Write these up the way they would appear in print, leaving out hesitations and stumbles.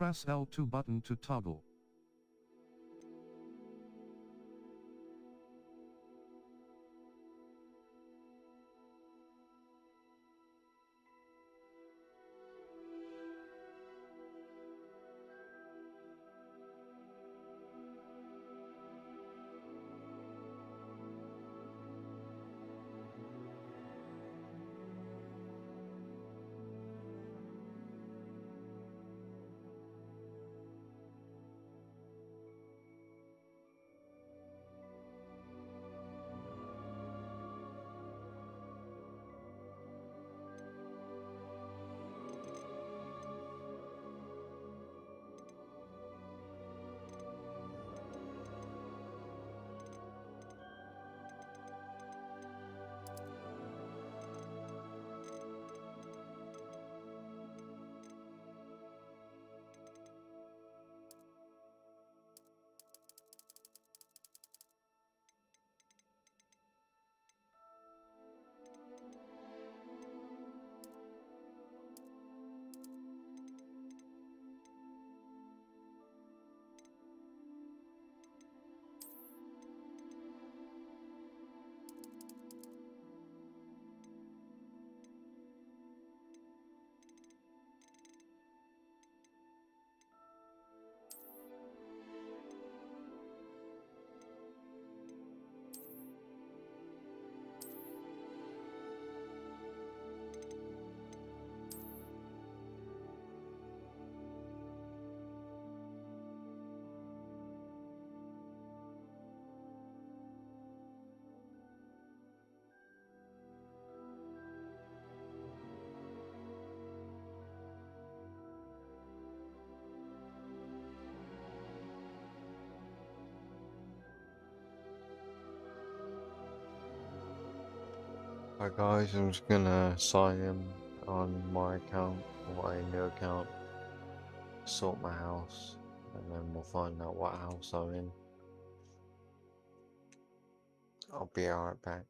Press L2 button to toggle. Hi guys, I'm just gonna sign in on my account, my new account, sort my house, and then we'll find out what house I'm in. I'll be right back.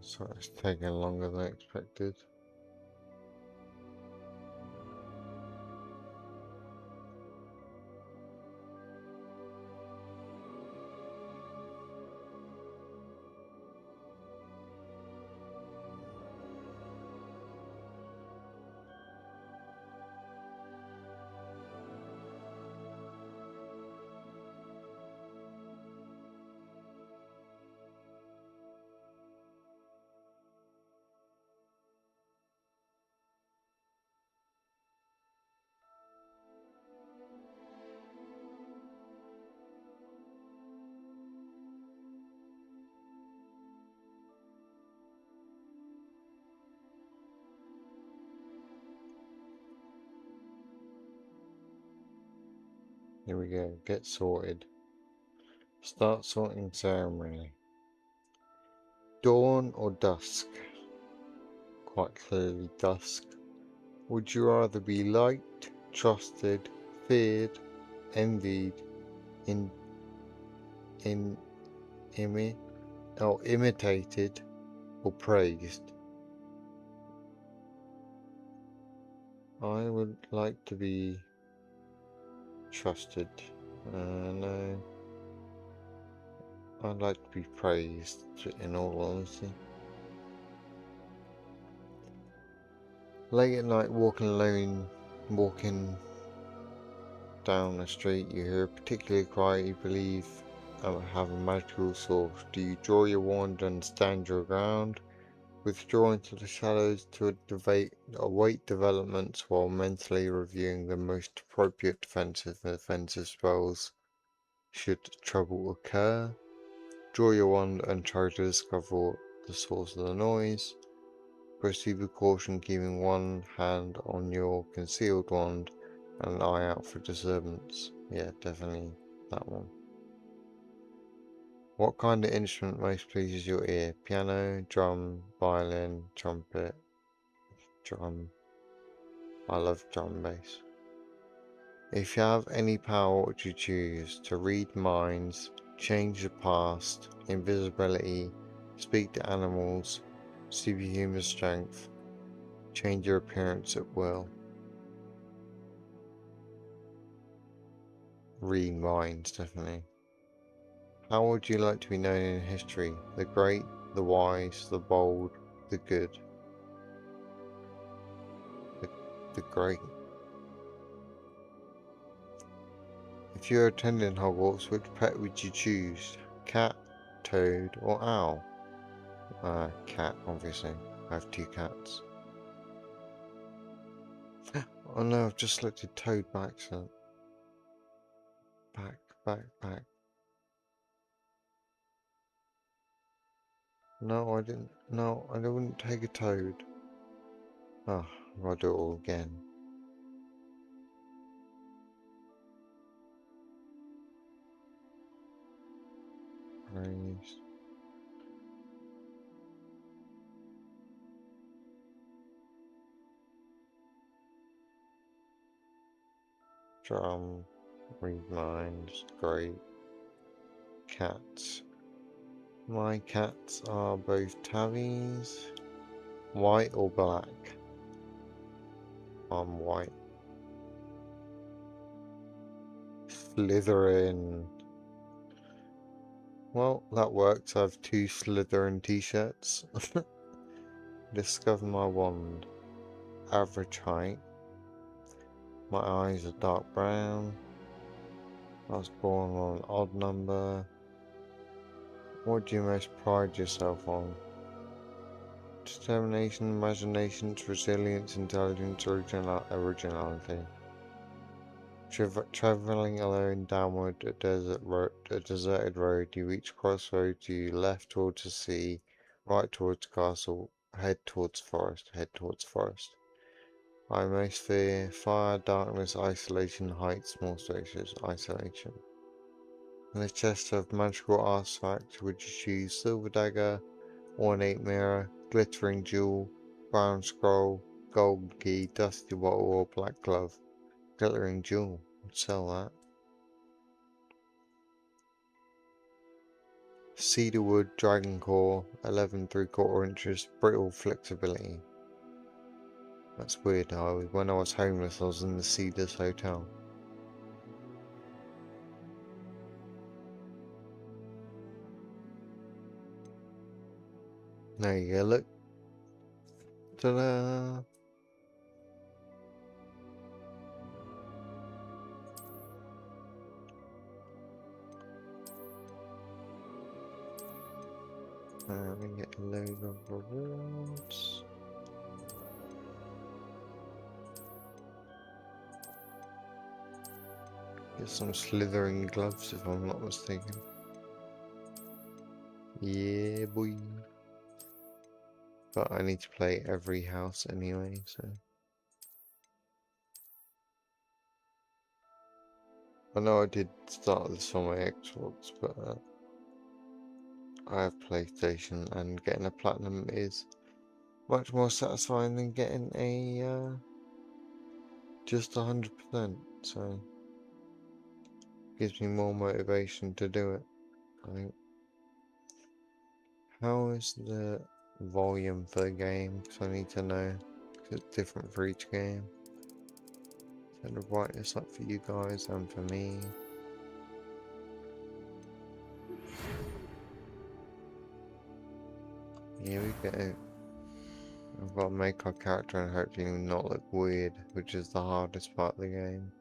So it's taking longer than expected. Here we go, get sorted. Start sorting ceremony. Dawn or dusk? Quite clearly dusk. Would you rather be liked, trusted, feared, envied, in imi or imitated, or praised? I would like to be trusted. No, I'd like to be praised, in all honesty. Late at night, walking down the street, you hear a particular cry you believe have a magical source. Do you draw your wand and stand your ground? Withdraw into the shadows to await developments while mentally reviewing the most appropriate defensive and offensive spells should trouble occur. Draw your wand and try to discover the source of the noise. Proceed with caution, keeping one hand on your concealed wand and an eye out for disturbance. Yeah, definitely that one. What kind of instrument most pleases your ear? Piano, drum, violin, trumpet, drum. I love drum and bass. If you have any power, what would you choose? To read minds, change the past, invisibility, speak to animals, superhuman strength, change your appearance at will. Read minds, definitely. How would you like to be known in history? The great, the wise, the bold, the good. The great. If you were attending Hogwarts, which pet would you choose? Cat, toad, or owl? Cat, obviously. I have 2 cats. Oh no, I've just selected toad by accident. Back. No, I didn't. No, I wouldn't take a toad. Oh, I'll do it all again. Praise. Drum. Read minds. Great. Cats. My cats are both tabbies. White or black? I'm white. Slytherin. Well, that works. I have 2 Slytherin t-shirts. Discover my wand. Average height. My eyes are dark brown. I was born on an odd number. What do you most pride yourself on? Determination, imagination, resilience, intelligence, originality. Traveling alone downward a deserted road, you reach crossroads, you left towards the sea, right towards castle, head towards forest, I most fear fire, darkness, isolation, heights, small spaces, isolation. In the chest of magical artifacts, would you choose silver dagger, ornate mirror, glittering jewel, brown scroll, gold key, dusty bottle, or black glove? Glittering jewel. Would sell that. Cedarwood, Dragon Core, 11 3/4 inches, brittle flexibility. That's weird. When I was homeless, I was in the Cedars Hotel. There you go, look. Ta-da! We get a load of rewards. Get some slithering gloves if I'm not mistaken. Yeah, boy. But I need to play every house anyway, so. I know I did start this on my Xbox, but I have PlayStation, and getting a platinum is much more satisfying than getting a just 100%. So gives me more motivation to do it, I think. How is the volume for the game? Because I need to know, because it's different for each game. Set the brightness up for you guys and for me. Here we go. I've got to make our character and hopefully not look weird, which is the hardest part of the game.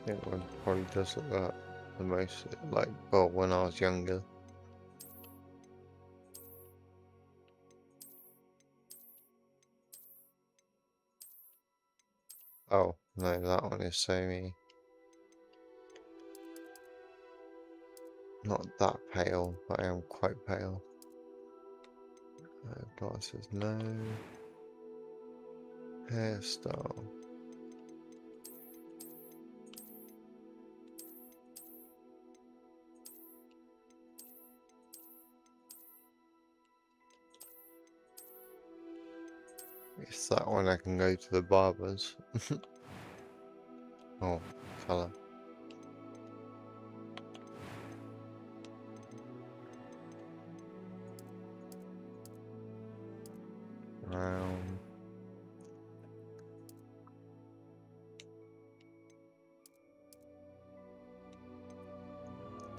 Yeah, one probably does look like the most, like, well, when I was younger. Oh, no, that one is so not that pale, but I am quite pale. Glasses, no. Hairstyle. It's that one I can go to the barbers. Oh, colour. Brown.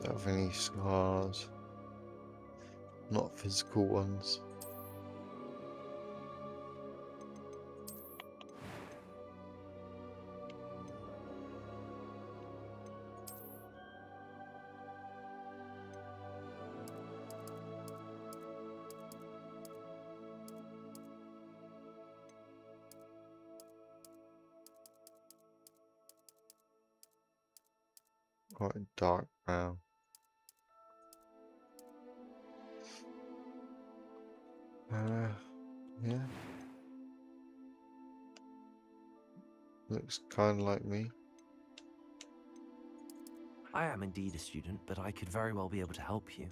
Don't have any scars. Not physical ones. Quite dark brown. Yeah. Looks kind of like me. I am indeed a student, but I could very well be able to help you.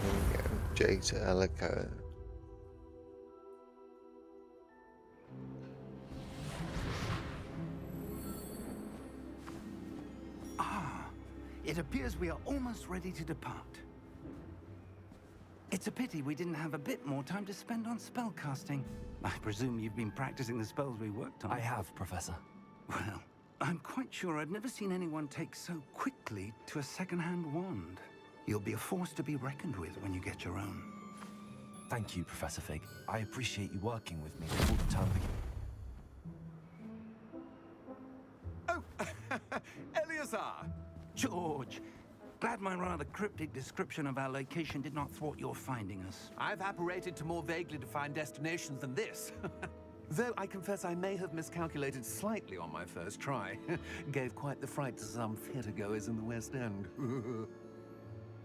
There we go. Jade Ellicote. It appears we are almost ready to depart. It's a pity we didn't have a bit more time to spend on spellcasting. I presume you've been practicing the spells we worked on. I have, Professor. Well, I'm quite sure I've never seen anyone take so quickly to a second-hand wand. You'll be a force to be reckoned with when you get your own. Thank you, Professor Fig. I appreciate you working with me before the term begins. Oh, Eleazar! George, glad my rather cryptic description of our location did not thwart your finding us. I've apparated to more vaguely defined destinations than this. Though I confess I may have miscalculated slightly on my first try. Gave quite the fright to some theatre-goers in the West End.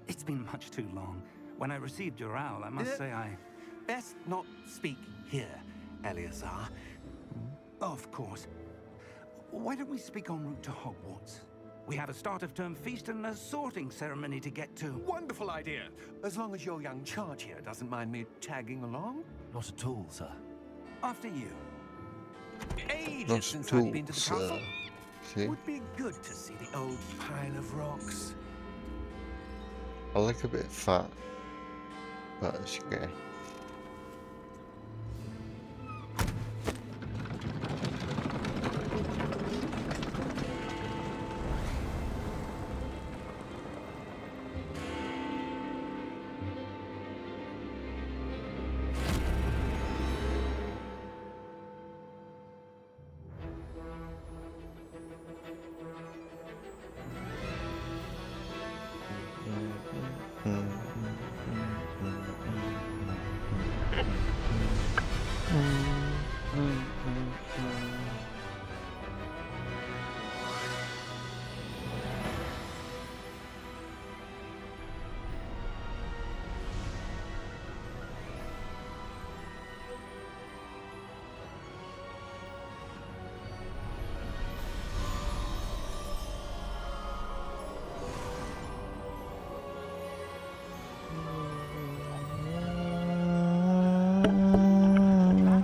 It's been much too long. When I received your owl, I must say I... Best not speak here, Eleazar. Of course. Why don't we speak en route to Hogwarts? We have a start-of-term feast and a sorting ceremony to get to. Wonderful idea! As long as your young charge here doesn't mind me tagging along. Not at all, sir. After you. Ages Not since too, I've been to the castle. See? Would be good to see the old pile of rocks. I like a bit fat, but it's okay.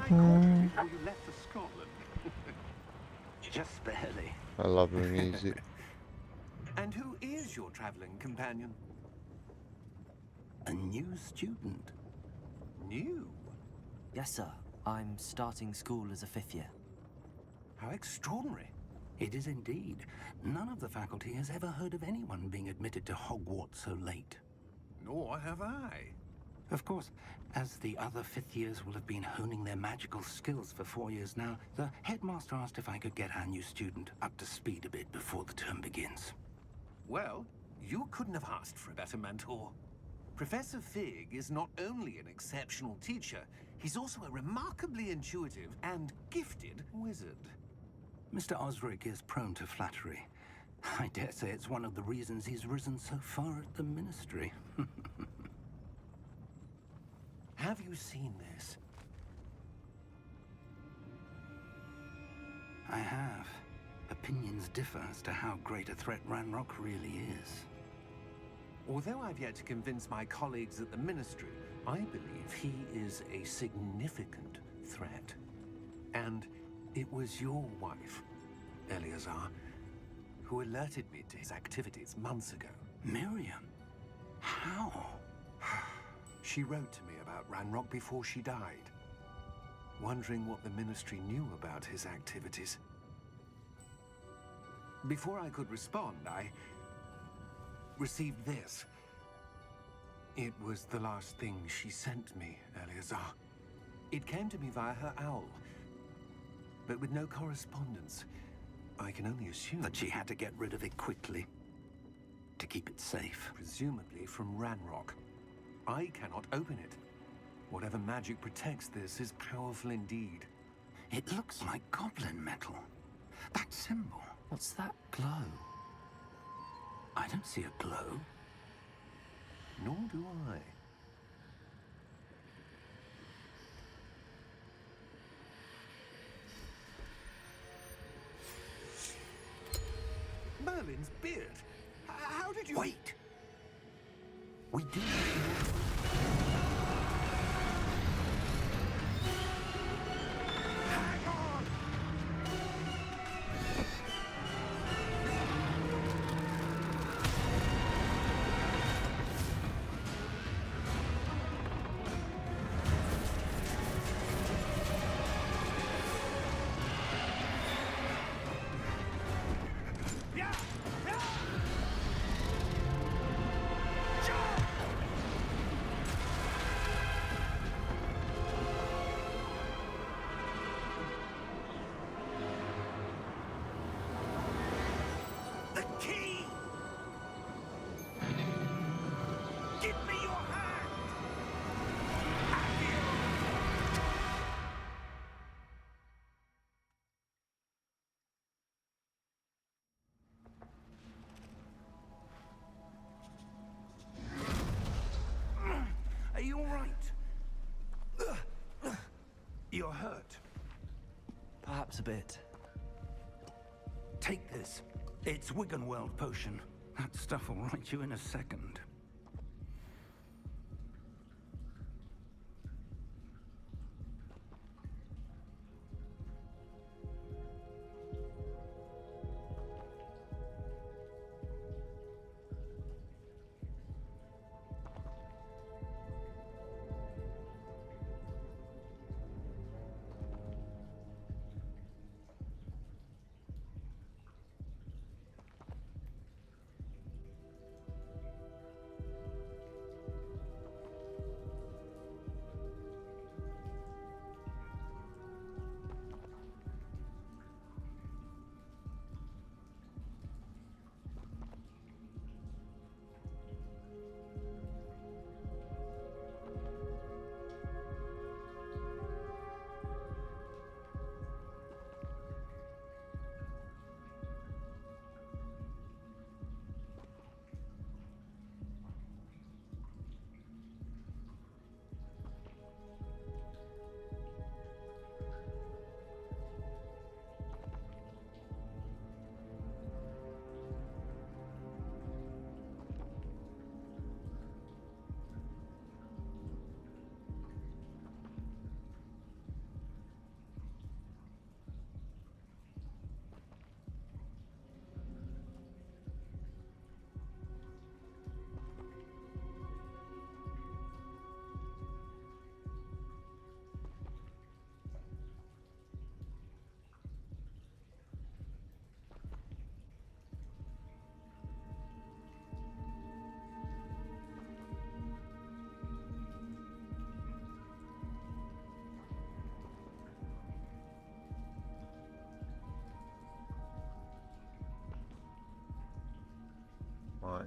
Before you left for Scotland. Just barely. I love the music. And who is your traveling companion? A new student. New? Yes, sir. I'm starting school as a 5th year. How extraordinary. It is indeed. None of the faculty has ever heard of anyone being admitted to Hogwarts so late. Nor have I. Of course, as the other 5th years will have been honing their magical skills for 4 years now, the headmaster asked if I could get our new student up to speed a bit before the term begins. Well, you couldn't have asked for a better mentor. Professor Fig is not only an exceptional teacher, he's also a remarkably intuitive and gifted wizard. Mr. Osric is prone to flattery. I dare say it's one of the reasons he's risen so far at the ministry. Have you seen this? I have. Opinions differ as to how great a threat Ranrock really is. Although I've yet to convince my colleagues at the ministry, I believe he is a significant threat. And it was your wife, Eleazar, who alerted me to his activities months ago. Miriam? How? She wrote to me about Ranrock before she died, wondering what the ministry knew about his activities. Before I could respond, I received this. It was the last thing she sent me, Eleazar. It came to me via her owl, but with no correspondence. I can only assume That she had to get rid of it quickly. To keep it safe. presumably from Ranrock. I cannot open it. Whatever magic protects this is powerful indeed. It looks like goblin metal. That symbol. What's that glow? I don't see a glow. Nor do I. Merlin's beard. How did you... Wait! We do Hang on! you're hurt. Perhaps a bit. Take this. It's Wiggenweld potion. That stuff will right you in a second. Right.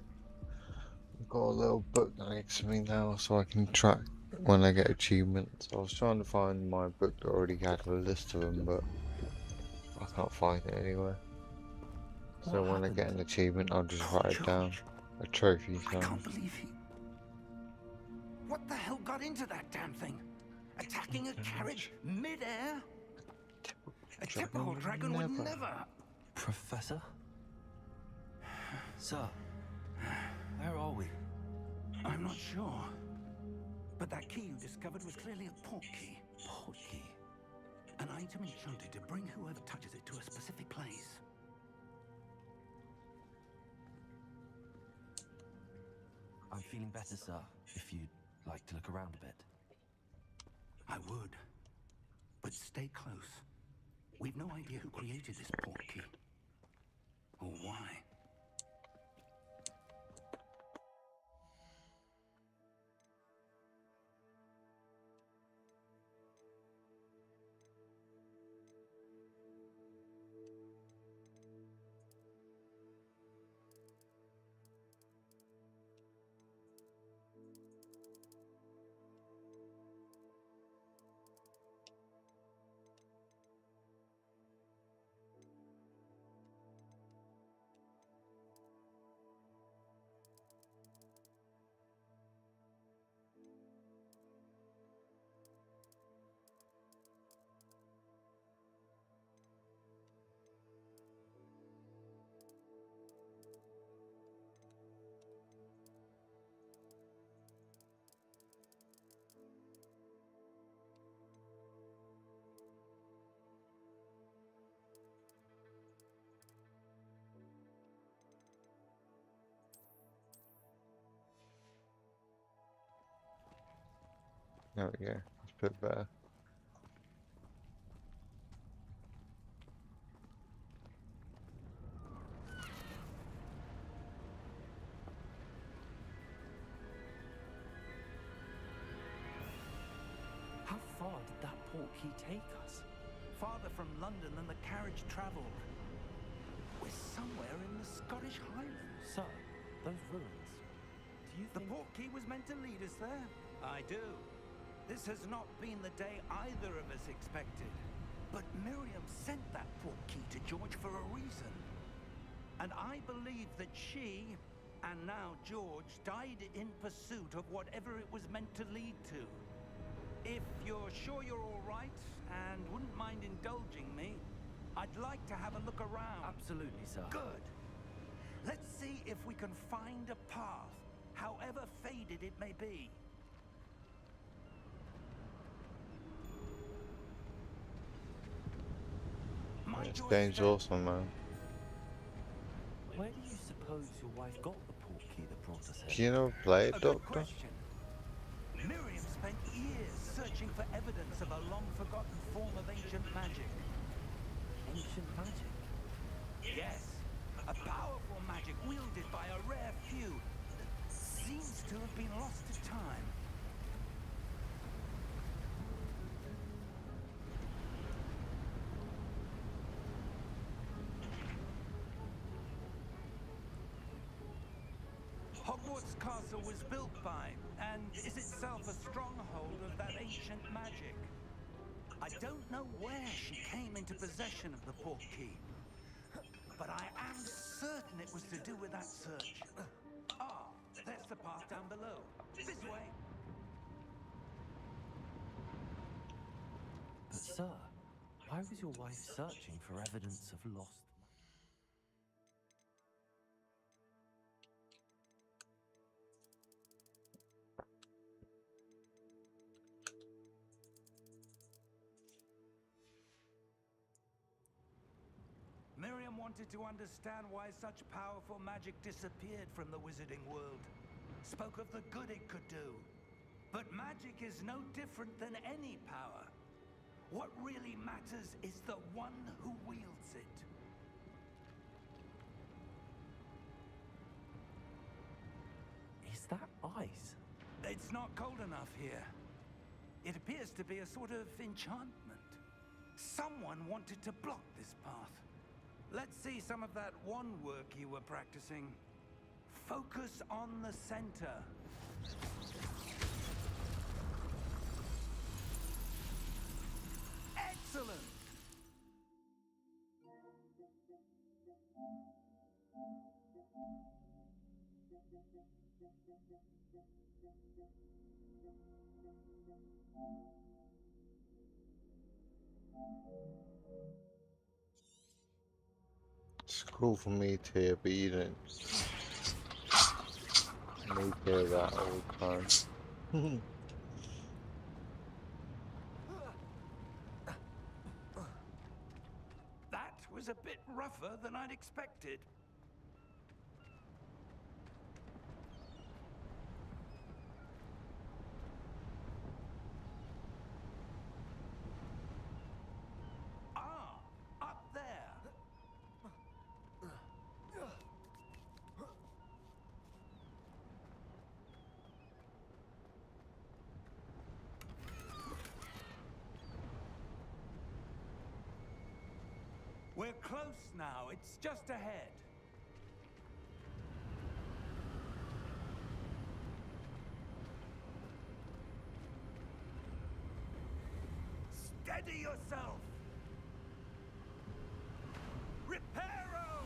I've got a little book next to me now so I can track when I get achievements. I was trying to find my book that already had a list of them, but I can't find it anywhere. So What when I get an happened? achievement, I'll just Oh, write it down. George. A trophy, I so. can't believe he... What the hell got into that damn thing? Attacking a carriage mid-air? A typical dragon would never... Professor? Sir, where are we? I'm not sure. But that key you discovered was clearly a port key. Port key. An item enchanted to bring whoever touches it to a specific place. I'm feeling better, sir, if you'd like to look around a bit. I would. But stay close. We've no idea who created this port key. Or why. There we go. That's a bit better. How far did that port key take us? Farther from London than the carriage travelled. We're somewhere in the Scottish Highlands. Sir, those ruins. Do you The think... port key was meant to lead us there. I do. This has not been the day either of us expected. But Miriam sent that port key to George for a reason. And I believe that she, and now George, died in pursuit of whatever it was meant to lead to. If you're sure you're all right, mind indulging me? I'd like to have a look around. Absolutely, sir. Good. Let's see if we can find a path, however faded it may be. This game's awesome, man. Where do you suppose your wife got the portkey that brought us Do here? you know play A it, good Doctor? question. Miriam spent years searching for evidence of a long-forgotten form of ancient magic. Ancient magic? Yes, a powerful magic wielded by a rare few that seems to have been lost to time. Hogwarts Castle was built by, and is itself a stronghold of that ancient magic. I don't know where she came into possession of the portkey, but I am certain it was to do with that search. Ah, there's the path down below. This way. But sir, why was your wife searching for evidence of lost? Miriam wanted to understand why such powerful magic disappeared from the wizarding world. Spoke of the good it could do. But magic is no different than any power. What really matters is the one who wields it. Is that ice? It's not cold enough here. It appears to be a sort of enchantment. Someone wanted to block this path. Let's see some of that wand work you were practicing. Focus on the center. Excellent! It's cool for me to hear, but you don't need to hear that all the time. That was a bit rougher than I'd expected. Ah, up there. We're close now. It's just ahead. Steady yourself. Reparo!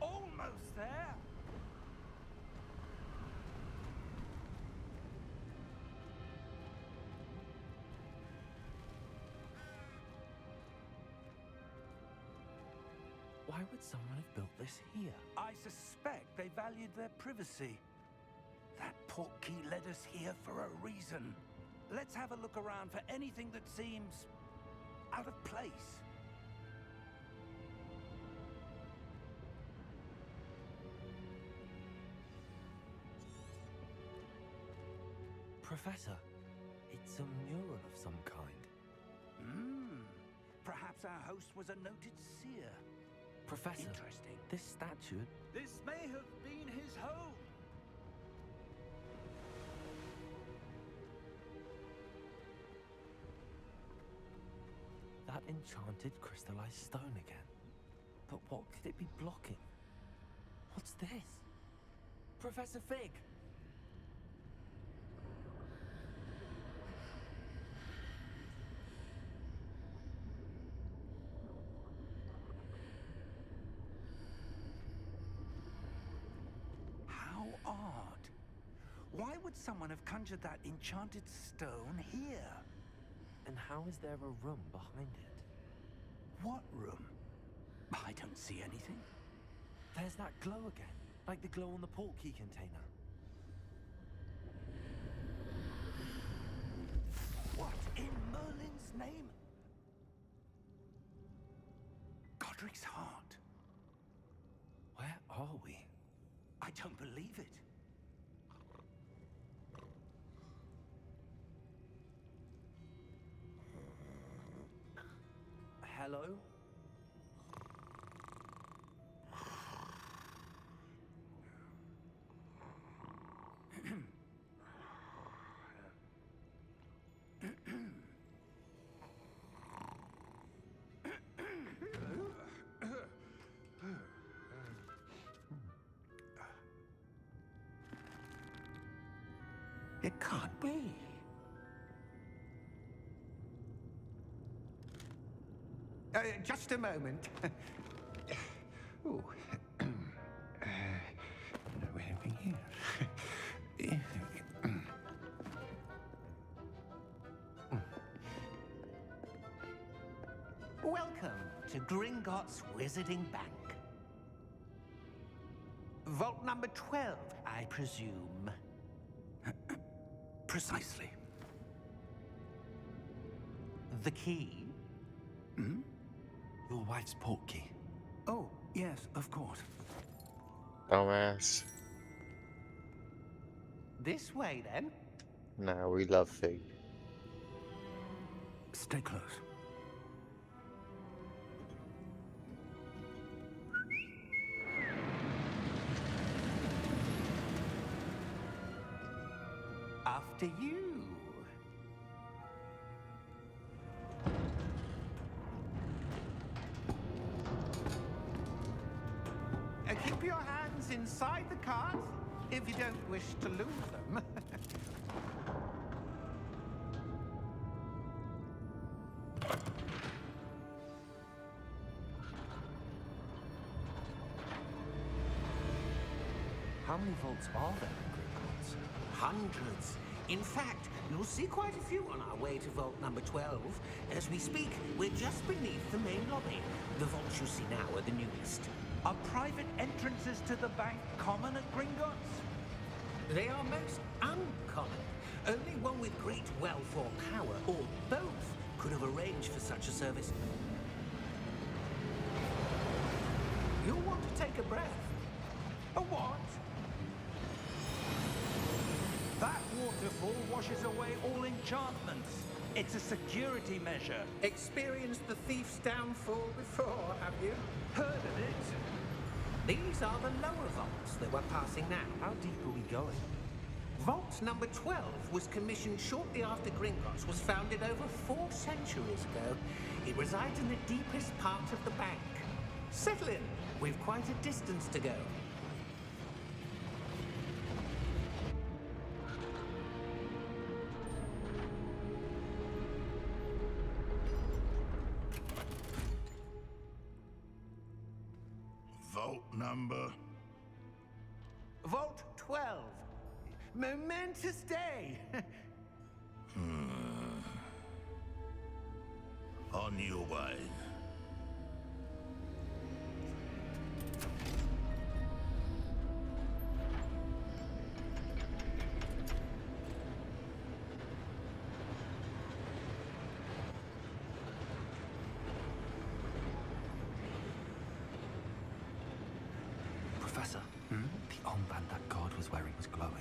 Almost there. Why would someone have built this here? I suspect they valued their privacy. That portkey led us here for a reason. Let's have a look around for anything that seems out of place. Professor, it's a mural of some kind. Perhaps our host was a noted seer. Professor, Interesting. this statue... This may have been his home. That enchanted crystallized stone again. But what could it be blocking? What's this? Professor Fig! How odd. Why would someone have conjured that enchanted stone here? And how is there a room behind it? What room? I don't see anything. There's that glow again, like the glow on the portkey container. What in Merlin's name? Godric's heart. Where are we? I don't believe it. Hello? It can't be. Just a moment. Ooh. Anything here? Welcome to Gringotts Wizarding Bank. Vault number 12, I presume. Precisely. The key? Hmm? Your wife's portkey. Oh, yes, of course. Dumbass. This way, then. Nah, we love Fig. Stay close. After you. Keep your hands inside the cart if you don't wish to lose them. How many vaults are there in Gringotts? Hundreds. In fact, you'll see quite a few on our way to vault number 12. As we speak, we're just beneath the main lobby. The vaults you see now are the newest. Are private entrances to the bank common at Gringotts? They are most uncommon. Only one with great wealth or power, or both, could have arranged for such a service. You'll want to take a breath. A what? That waterfall washes away all enchantments. It's a security measure. Experienced the thief's downfall before, have you? Heard of it? These are the lower vaults that we're passing now. How deep are we going? Vault number 12 was commissioned shortly after Gringotts was founded over 4 centuries ago. It resides in the deepest part of the bank. Settle in. We've quite a distance to go. Vault number? Vault 12. Momentous day. On your way. Professor, the armband that guard was wearing was glowing.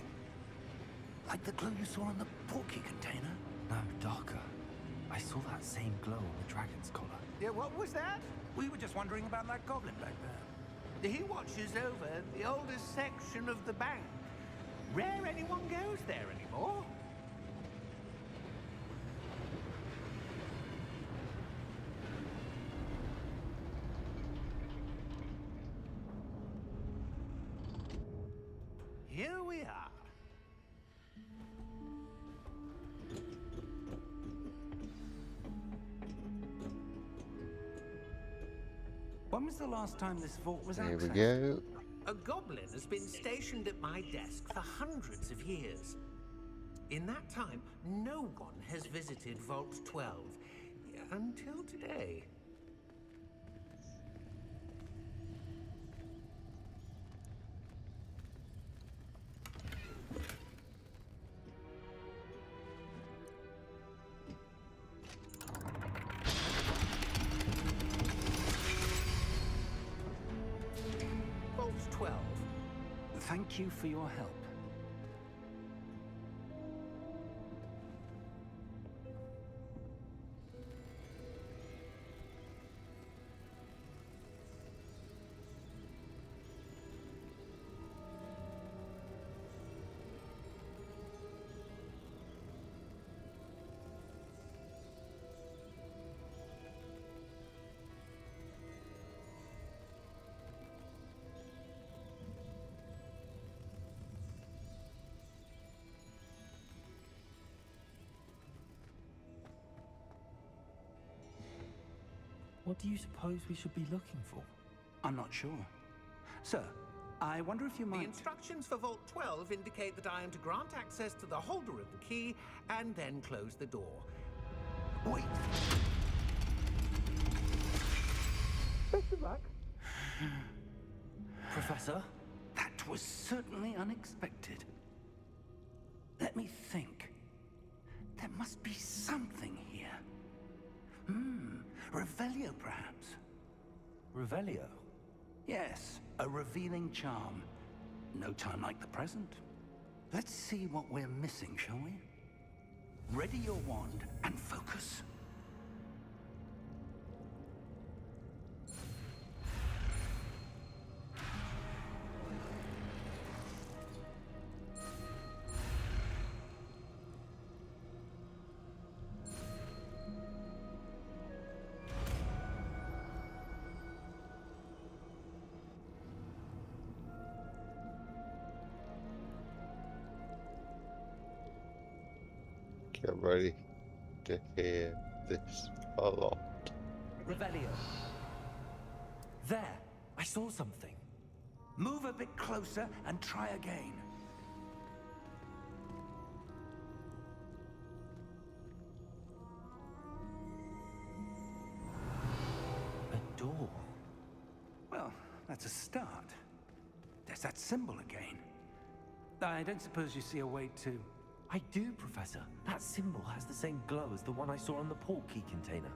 Like the glow you saw on the portkey container? No, darker. I saw that same glow on the dragon's collar. Yeah, what was that? We were just wondering about that goblin back there. He watches over the oldest section of the bank. Rare anyone goes there anymore. here we are. When was the last time this vault was There we accessed? go. A goblin has been stationed at my desk for hundreds of years. In that time, no one has visited Vault 12 until today. Vault 12. Thank you for your help. What do you suppose we should be looking for? I'm not sure. Sir, I wonder if you The might... instructions for Vault 12 indicate that I am to grant access to the holder of the key and then close the door. Wait! Best of luck. Professor? That was certainly unexpected. Let me think. There must be something here. Revelio, perhaps? Revelio? Yes, a revealing charm. No time like the present. Let's see what we're missing, shall we? Ready your wand and focus. Get ready to hear this a lot. Revelio. There! I saw something. Move a bit closer and try again. A door. Well, that's a start. There's that symbol again. I don't suppose you see a way to... I do, Professor. That symbol has the same glow as the one I saw on the port key container.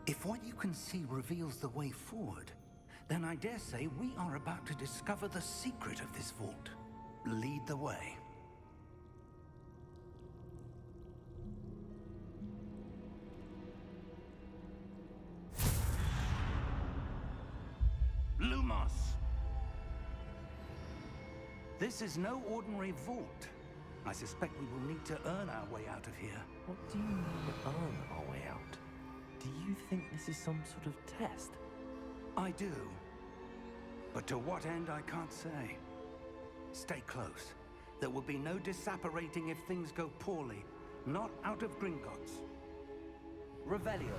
If what you can see reveals the way forward, then I dare say we are about to discover the secret of this vault. Lead the way. Lumos! This is no ordinary vault. I suspect we will need to earn our way out of here. What do you mean, earn our way out? Do you think this is some sort of test? I do. But to what end, I can't say. Stay close. There will be no disapparating if things go poorly. Not out of Gringotts. Revelio.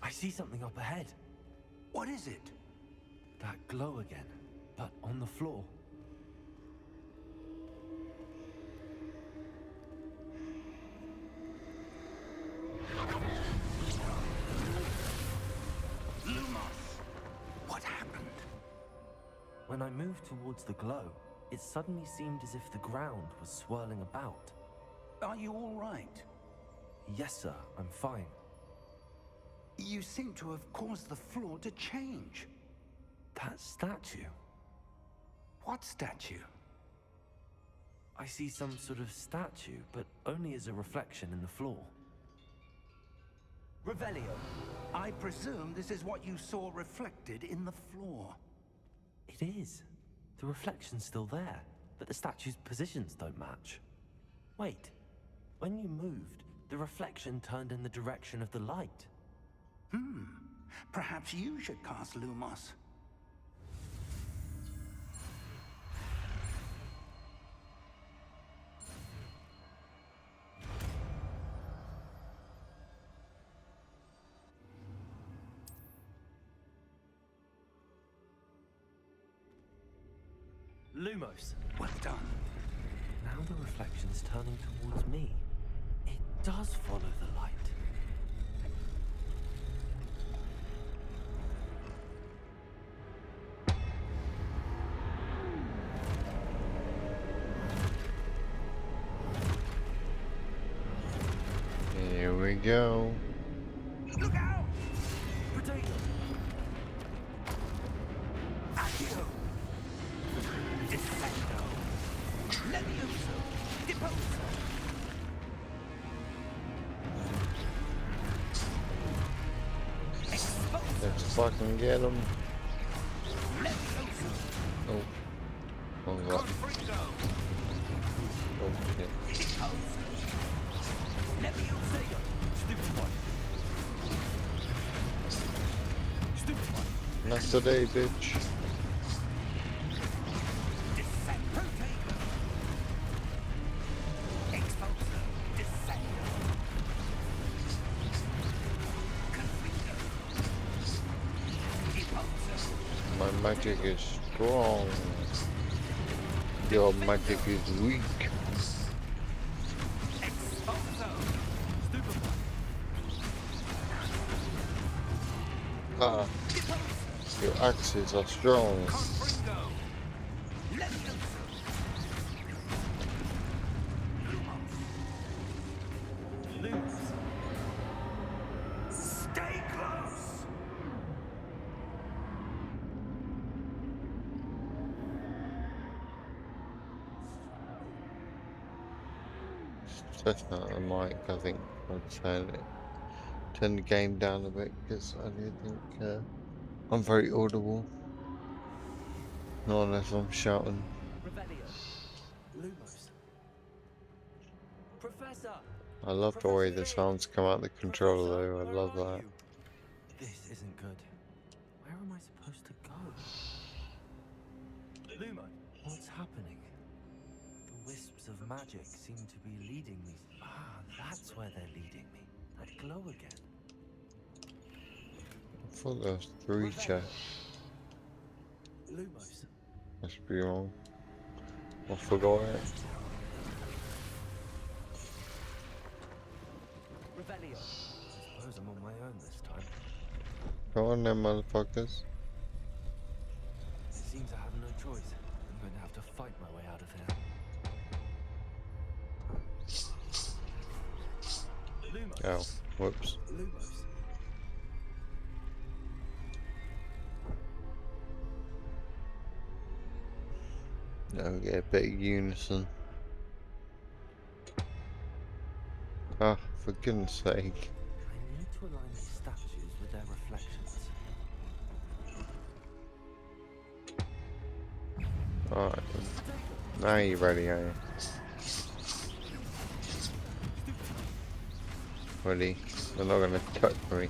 I see something up ahead. What is it? That glow again, but on the floor. Lumos! What happened? When I moved towards the glow, it suddenly seemed as if the ground was swirling about. Are you all right? Yes, sir, I'm fine. You seem to have caused the floor to change. That statue. What statue? I see some sort of statue, but only as a reflection in the floor. Revelio, I presume this is what you saw reflected in the floor. It is. The reflection's still there, but the statue's positions don't match. Wait, when you moved, The reflection turned in the direction of the light. Perhaps you should cast Lumos. Lumos. Well done. Now the reflection's turning towards me. It does follow the light. Here we go. Look out! Potato! Accio! Defendo! Levioso! Deposo! Exposo! Let's fucking get him. Levioso! Oh. Oh, that. Confringo! Oh, shit. Deposo! Levioso! Stupid one. Stupid one. Not today, bitch. Defendo! Exposo! Defendo! Confringo! Deposo! My magic is strong. Your magic is weak. Exposo! Stupid one. Ah, your axes are strong. Confringo! Levioso! Lumos. Stay close! That's not a mic, I think. I'll turn the game down a bit because I do think I'm very audible. Not unless I'm shouting. Revelio. Lumos. Professor! I love the way the sounds come out the controller though. I love that. This isn't good. Where am I supposed to go? Lumo, what's happening? The wisps of magic seem to be leading me. Ah, that's where they're leading me. That glow again. I thought there was 3 chests. Lumos. Must be wrong. I forgot it. Revelio. I suppose I'm on my own this time. Come on then, motherfuckers. It seems I have no choice. I'm going to have to fight my way out of here. Lumos. Oh, whoops. Lumos. Now we get a bit of unison. Ah, for goodness sake. I need to align these statues with their reflections. Alright then. Now you're ready, are you? Ready? They're not gonna touch me.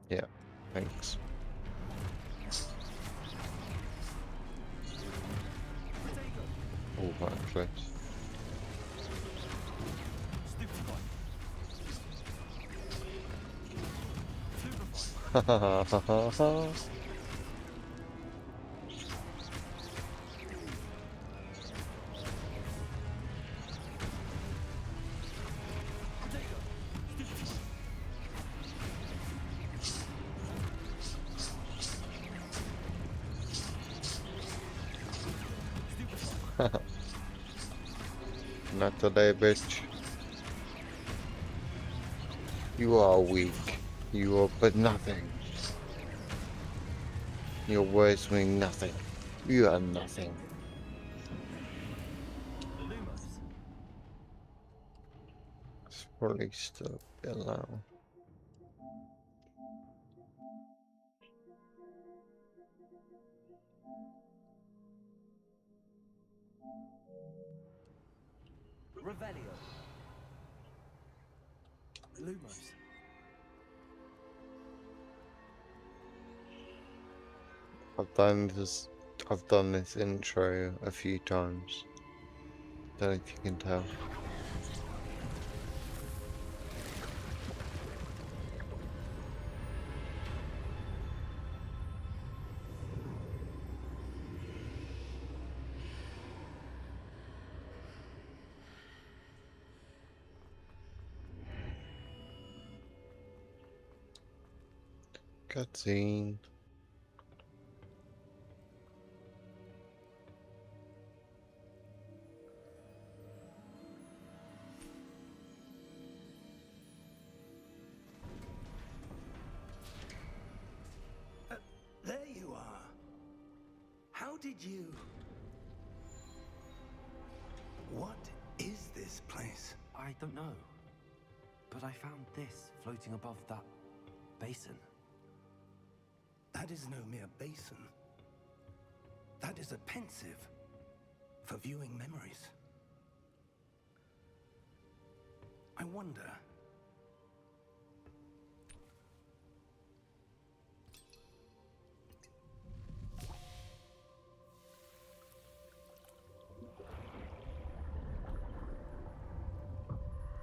Yeah, thanks. Oh, that clips. Ha ha ha ha ha ha. Not today, bitch. You are weak. You are but nothing. Your words mean nothing. You are nothing. It's probably still a bit low. Revelio. Lumos. I've done this intro a few times. Don't know if you can tell. Cutscene. There you are. How did you... What is this place? I don't know. But I found this floating above that basin. That is no mere basin. That is a pensive for viewing memories. I wonder...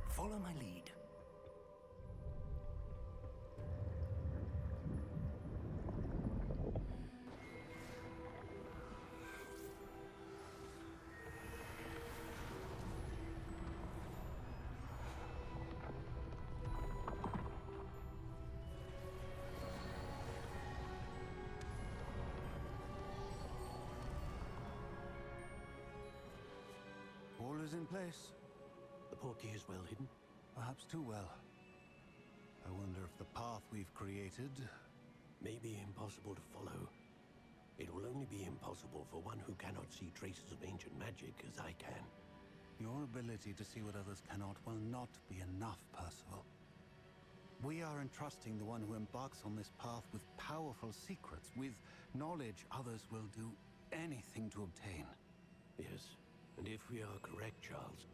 Follow my lead. All is in place. The portkey is well hidden. Perhaps too well. I wonder if the path we've created... May be impossible to follow. It will only be impossible for one who cannot see traces of ancient magic as I can. Your ability to see what others cannot will not be enough, Percival. We are entrusting the one who embarks on this path with powerful secrets, with knowledge others will do anything to obtain. Yes, and if we are correct, Charles,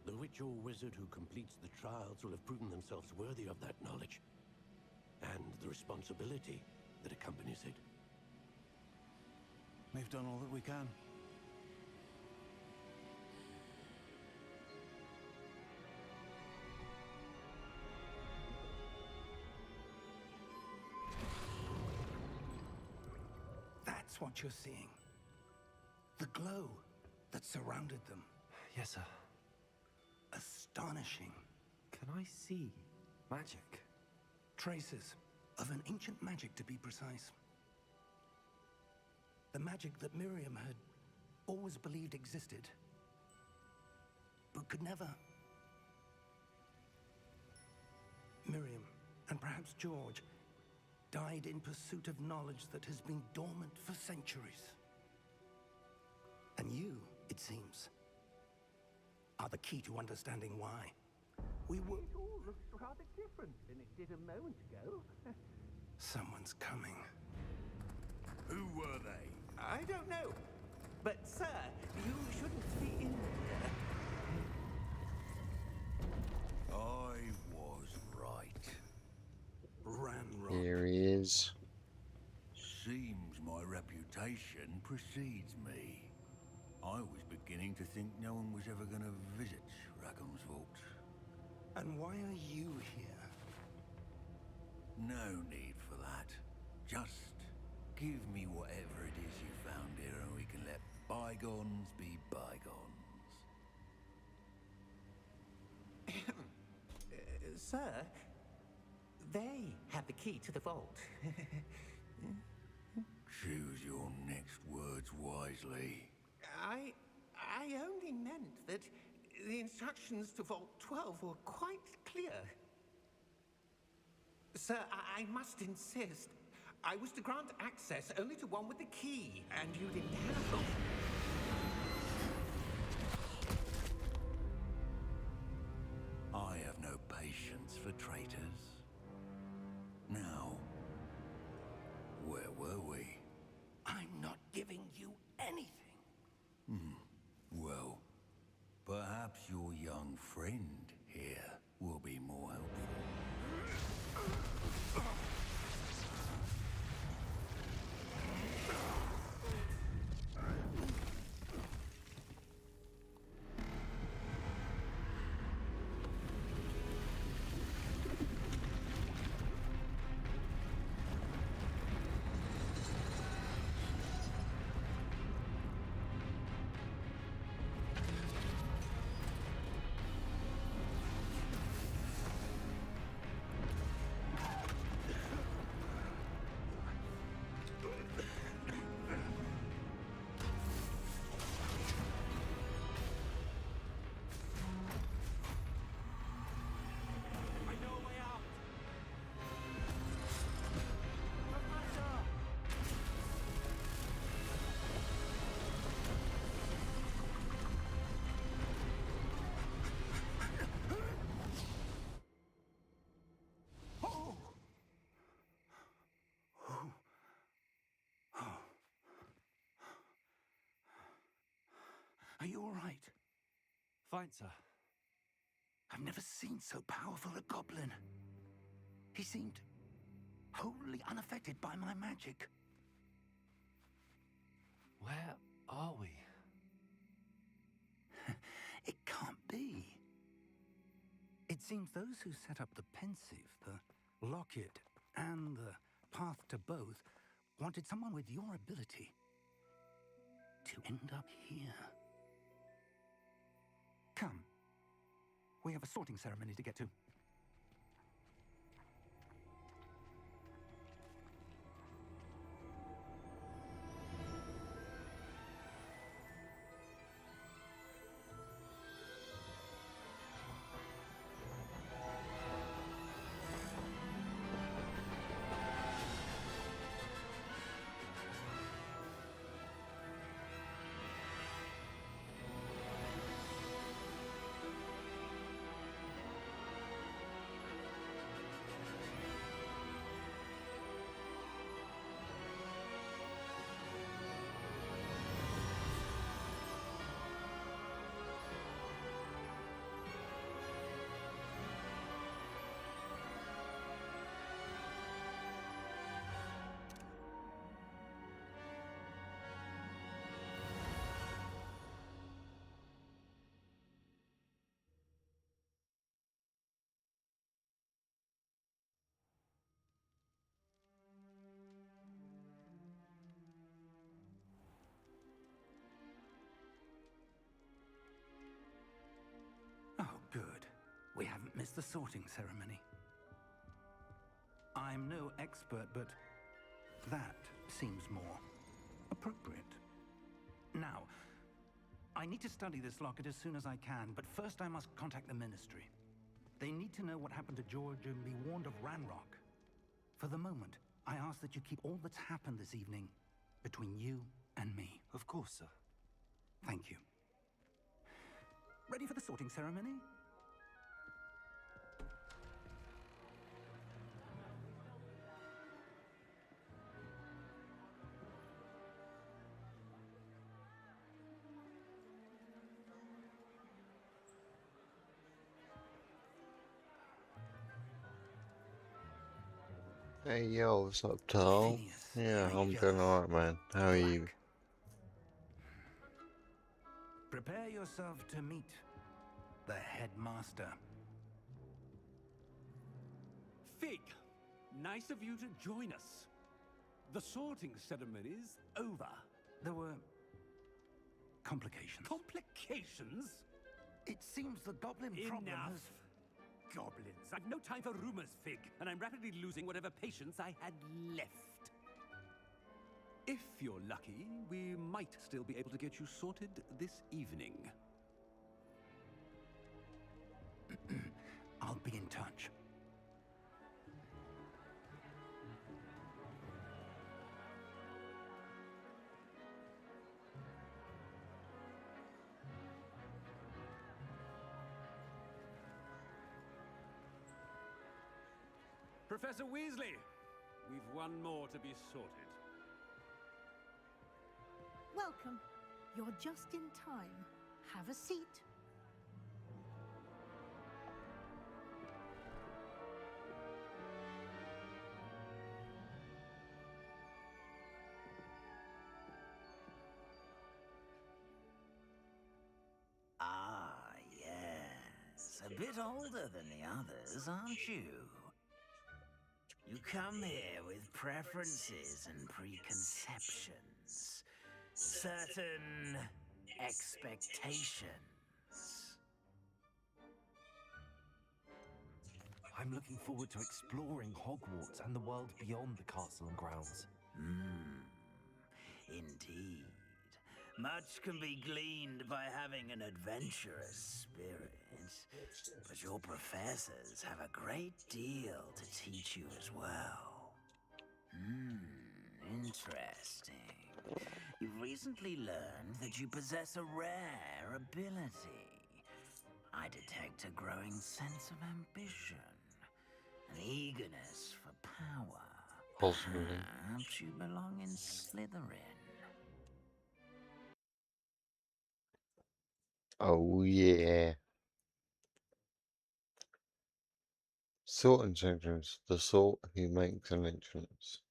the witch or wizard who completes the trials will have proven themselves worthy of that knowledge, and the responsibility that accompanies it. We've done all that we can. That's what you're seeing. The glow that surrounded them. Yes, sir. Astonishing. Can I see magic? Traces of an ancient magic, to be precise. The magic that Miriam had always believed existed, but could never. Miriam, and perhaps George, died in pursuit of knowledge that has been dormant for centuries. And you, it seems, are the key to understanding why. We were... It all looks rather different than it did a moment ago. Someone's coming. Who were they? I don't know. But, sir, you shouldn't be in here. I was right. Ranrock. Here he is. Seems my reputation precedes me. I was beginning to think no one was ever going to visit Rackham's vault. And why are you here? No need for that. Just give me whatever it is you found here and we can let bygones be bygones. Sir, they have the key to the vault. Choose your next words wisely. I only meant that the instructions to Vault 12 were quite clear. Sir, I must insist. I was to grant access only to one with the key, and you didn't have them. I have no patience for traitors. Now, where were we? I'm not giving you anything. friend here will be more helpful. Are you all right? Fine, sir. I've never seen so powerful a goblin. He seemed wholly unaffected by my magic. Where are we? It can't be. It seems those who set up the pensive, the locket, and the path to both wanted someone with your ability to end up here. Come. We have a sorting ceremony to get to. Oh, good. We haven't missed the sorting ceremony. I'm no expert, but that seems more appropriate. Now, I need to study this locket as soon as I can, but first I must contact the Ministry. They need to know what happened to George and be warned of Ranrock. For the moment, I ask that you keep all that's happened this evening between you and me. Of course, sir. Thank you. Ready for the sorting ceremony? Hey yo, what's up, Tal? Phineas, Yeah, are I'm you doing jealous? alright, man. How are you? Black. Prepare yourself to meet the headmaster. Fig, nice of you to join us. The sorting ceremony's over. There were complications. Complications? It seems the goblin problem Enough. has... Goblins. I've no time for rumors, Fig, and I'm rapidly losing whatever patience I had left. If you're lucky, we might still be able to get you sorted this evening. I'll be in touch. Professor Weasley, we've one more to be sorted. Welcome. You're just in time. Have a seat. A bit older than the others, aren't you? You come here with preferences and preconceptions. Certain expectations. I'm looking forward to exploring Hogwarts and the world beyond the castle and grounds. Indeed. Much can be gleaned by having an adventurous spirit, but your professors have a great deal to teach you as well. Interesting. You've recently learned that you possess a rare ability. I detect a growing sense of ambition, an eagerness for power. Possibly. Perhaps you belong in Slytherin. Oh yeah. Sort entrance, the sort who makes an entrance.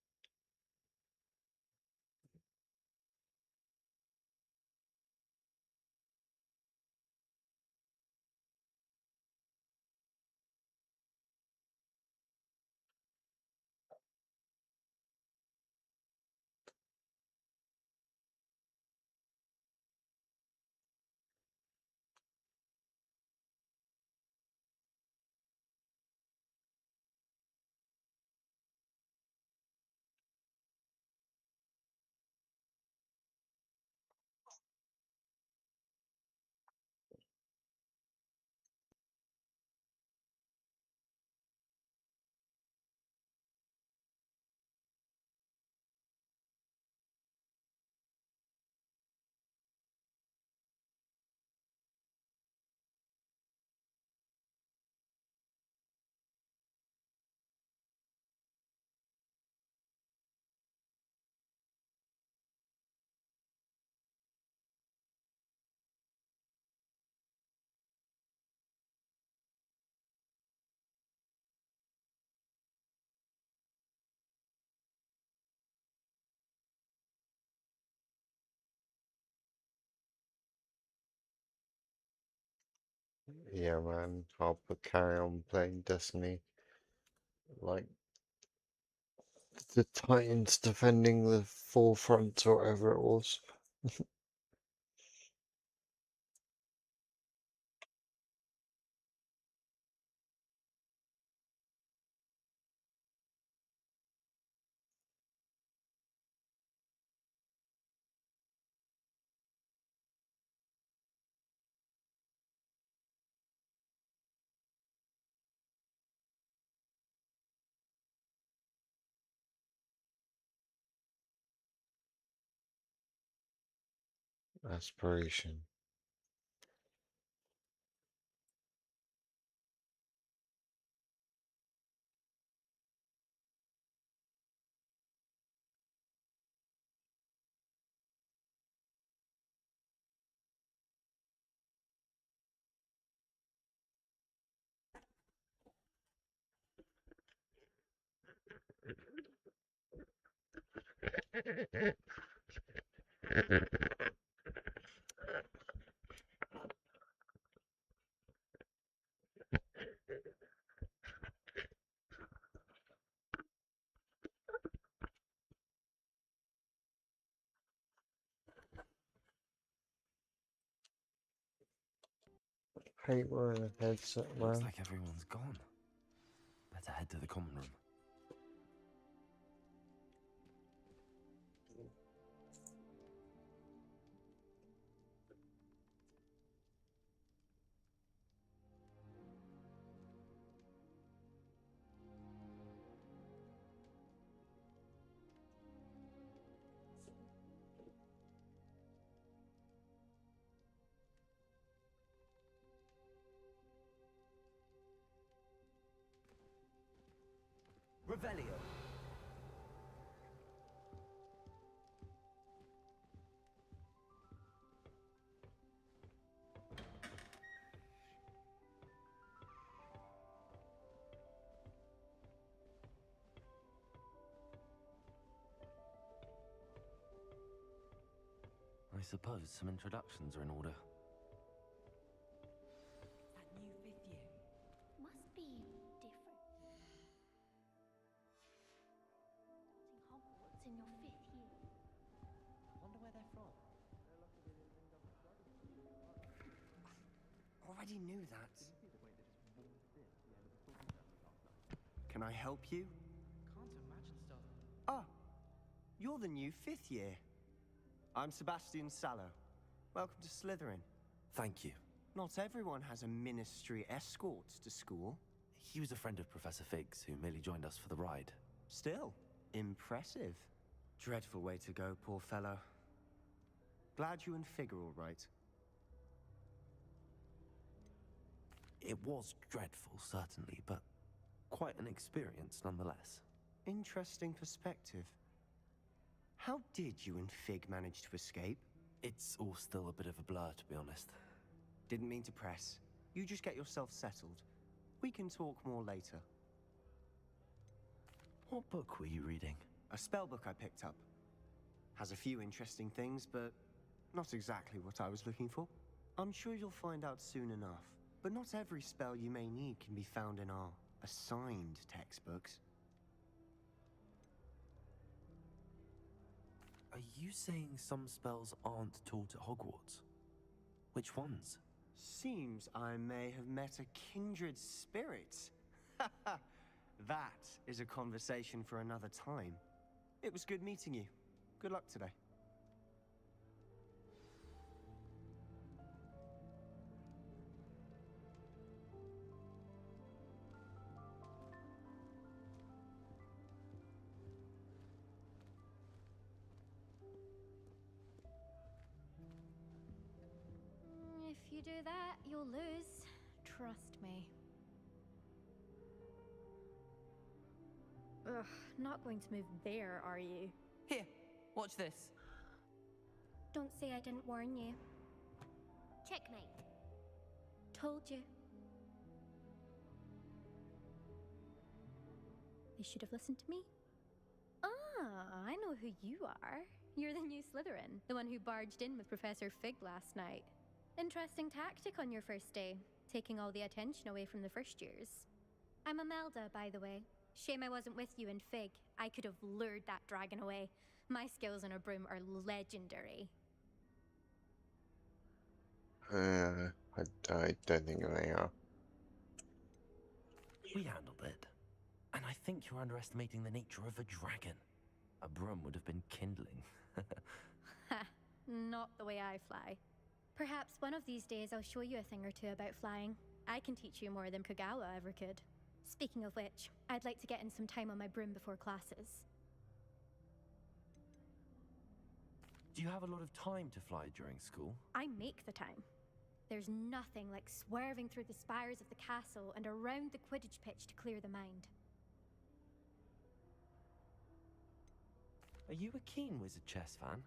Yeah, man, I'll carry on playing Destiny. Like the Titans defending the forefront or whatever it was. Aspiration. Hate wearing a headset, Looks man. like everyone's gone. Better head to the common room. Revelio. I suppose some introductions are in order. Is that new with you? in your 5th year. I wonder where they're from. Already knew that. Can I help you? Can't imagine stuff. Ah, you're the new 5th year. I'm Sebastian Sallow. Welcome to Slytherin. Thank you. Not everyone has a ministry escort to school. He was a friend of Professor Fig's who merely joined us for the ride. Still, impressive. Dreadful way to go, poor fellow. Glad you and Fig are all right. It was dreadful, certainly, but quite an experience nonetheless. Interesting perspective. How did you and Fig manage to escape? It's all still a bit of a blur, to be honest. Didn't mean to press. You just get yourself settled. We can talk more later. What book were you reading? A spell book I picked up. Has a few interesting things, but not exactly what I was looking for. I'm sure you'll find out soon enough. But not every spell you may need can be found in our assigned textbooks. Are you saying some spells aren't taught at Hogwarts? Which ones? Seems I may have met a kindred spirit. That is a conversation for another time. It was good meeting you. Good luck today. If you do that, you'll lose. Trust me. Ugh, not going to move there, are you? Here, watch this. Don't say I didn't warn you. Checkmate. Told you. They should have listened to me. Ah, I know who you are. You're the new Slytherin, the one who barged in with Professor Fig last night. Interesting tactic on your first day, taking all the attention away from the first years. I'm Imelda, by the way. Shame I wasn't with you in Fig. I could have lured that dragon away. My skills on a broom are legendary. I don't think they are. We handled it. And I think you're underestimating the nature of a dragon. A broom would have been kindling. Ha, not the way I fly. Perhaps one of these days I'll show you a thing or two about flying. I can teach you more than Kogawa ever could. Speaking of which, I'd like to get in some time on my broom before classes. Do you have a lot of time to fly during school? I make the time. There's nothing like swerving through the spires of the castle and around the Quidditch pitch to clear the mind. Are you a keen Wizard chess fan?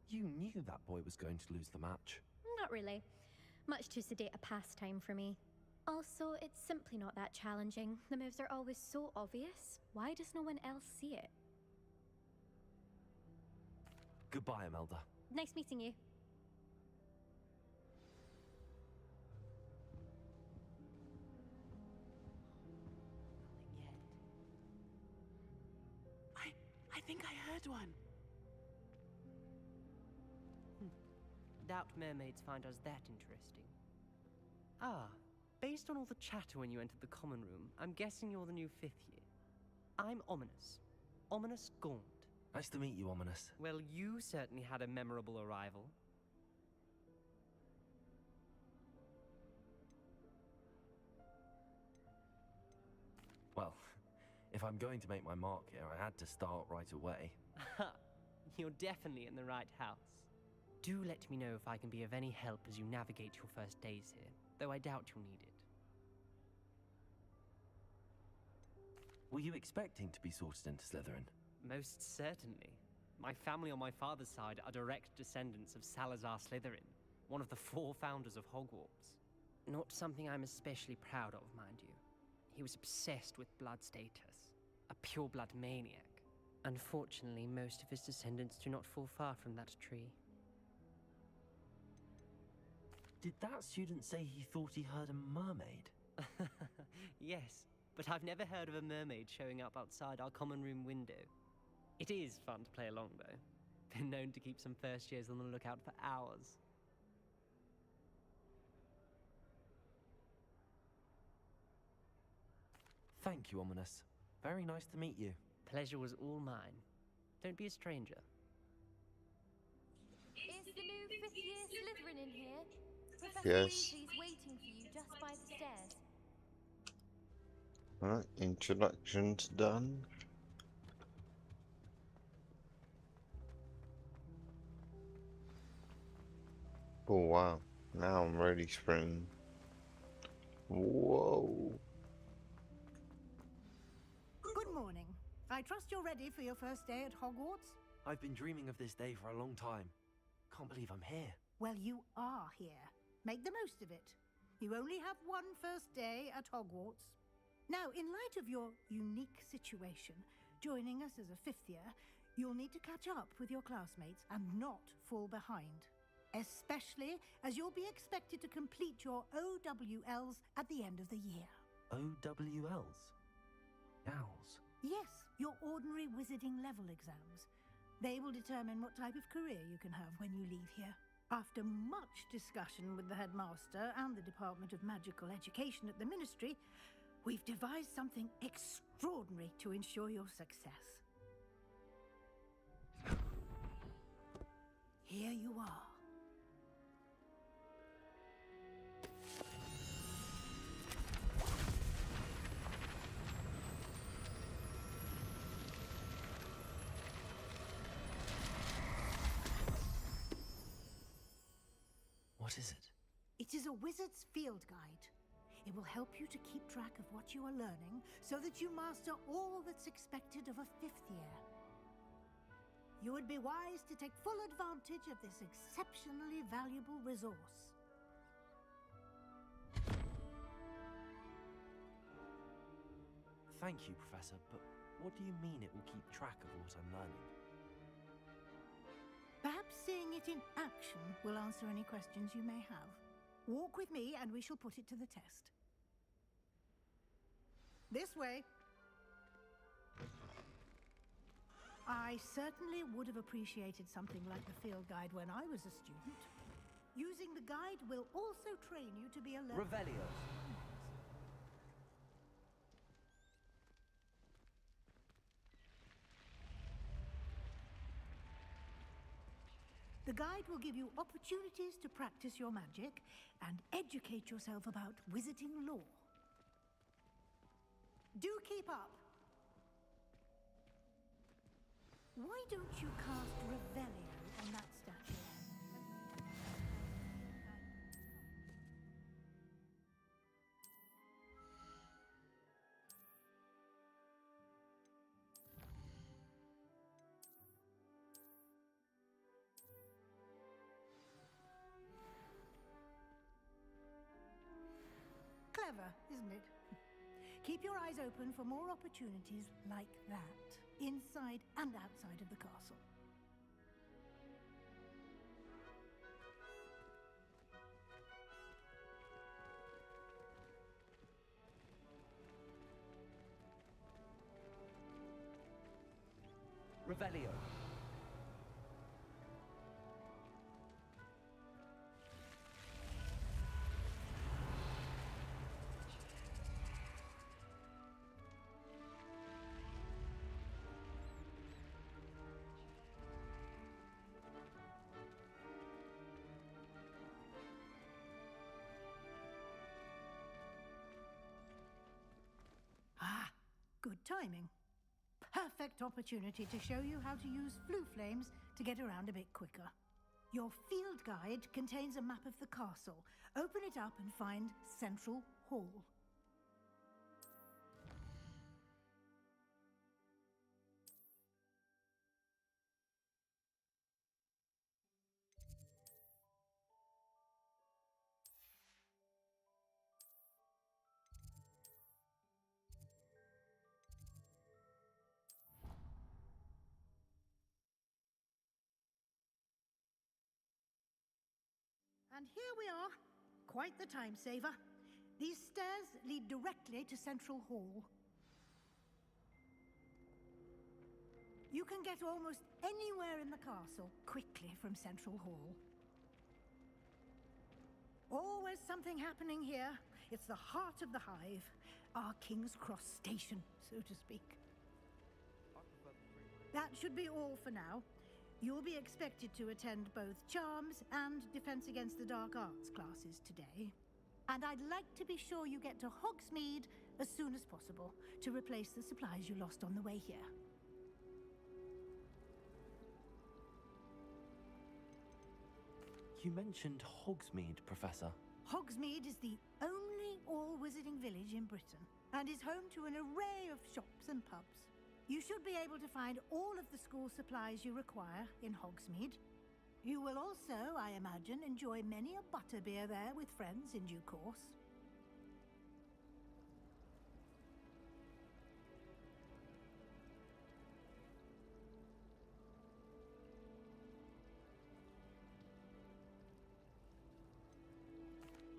You knew that boy was going to lose the match. Not really. Much too sedate a pastime for me. Also, it's simply not that challenging. The moves are always so obvious. Why does no one else see it? Goodbye, Imelda. Nice meeting you. I think I heard one. Doubt mermaids find us that interesting. Ah, based on all the chatter when you entered the common room, I'm guessing you're the new 5th year. I'm Ominous. Ominous Gaunt. Nice to meet you, Ominous. Well, you certainly had a memorable arrival. Well, if I'm going to make my mark here, I had to start right away. You're definitely in the right house. Do let me know if I can be of any help as you navigate your first days here, though I doubt you'll need it. Were you expecting to be sorted into Slytherin? Most certainly. My family on my father's side are direct descendants of Salazar Slytherin, one of the 4 founders of Hogwarts. Not something I'm especially proud of, mind you. He was obsessed with blood status, a pure-blood maniac. Unfortunately, most of his descendants do not fall far from that tree. Did that student say he thought he heard a mermaid? Yes, but I've never heard of a mermaid showing up outside our common room window. It is fun to play along, though. Been known to keep some first years on the lookout for hours. Thank you, Ominous. Very nice to meet you. Pleasure was all mine. Don't be a stranger. Is the new fifth-year Slytherin in here? Professor Yes. Weasley's waiting for you just by the stairs. Alright, introduction's done. Oh wow, now I'm really sprinting. Whoa. Good morning. I trust you're ready for your first day at Hogwarts? I've been dreaming of this day for a long time. Can't believe I'm here. Well, you are here. Make the most of it. You only have one first day at Hogwarts. Now, in light of your unique situation, joining us as a fifth year, you'll need to catch up with your classmates and not fall behind. Especially as you'll be expected to complete your OWLs at the end of the year. OWLs? Owls? Yes, your ordinary wizarding level exams. They will determine what type of career you can have when you leave here. After much discussion with the headmaster and the Department of Magical Education at the Ministry, we've devised something extraordinary to ensure your success. Here you are. What is it? It is a wizard's field guide. It will help you to keep track of what you are learning so that you master all that's expected of a fifth year. You would be wise to take full advantage of this exceptionally valuable resource. Thank you, Professor, but what do you mean it will keep track of what I'm learning? Perhaps seeing it in action will answer any questions you may have. Walk with me and we shall put it to the test. This way. I certainly would have appreciated something like the field guide when I was a student. Using the guide will also train you to be a learner. Revelio. The guide will give you opportunities to practice your magic and educate yourself about wizarding lore. Do keep up. Why don't you cast Revelio on that statue? Clever, isn't it? Keep your eyes open for more opportunities like that, inside and outside of the castle. Revelio. Ah, good timing. Perfect opportunity to show you how to use flue flames to get around a bit quicker. Your field guide contains a map of the castle. Open it up and find Central Hall. And here we are. Quite the time saver. These stairs lead directly to Central Hall. You can get almost anywhere in the castle quickly from Central Hall. Always something happening here. It's the heart of the Hive, our King's Cross station, so to speak. That should be all for now. You'll be expected to attend both Charms and Defense Against the Dark Arts classes today. And I'd like to be sure you get to Hogsmeade as soon as possible to replace the supplies you lost on the way here. You mentioned Hogsmeade, Professor. Hogsmeade is the only all-wizarding village in Britain and is home to an array of shops and pubs. You should be able to find all of the school supplies you require in Hogsmeade. You will also, I imagine, enjoy many a butterbeer there with friends in due course.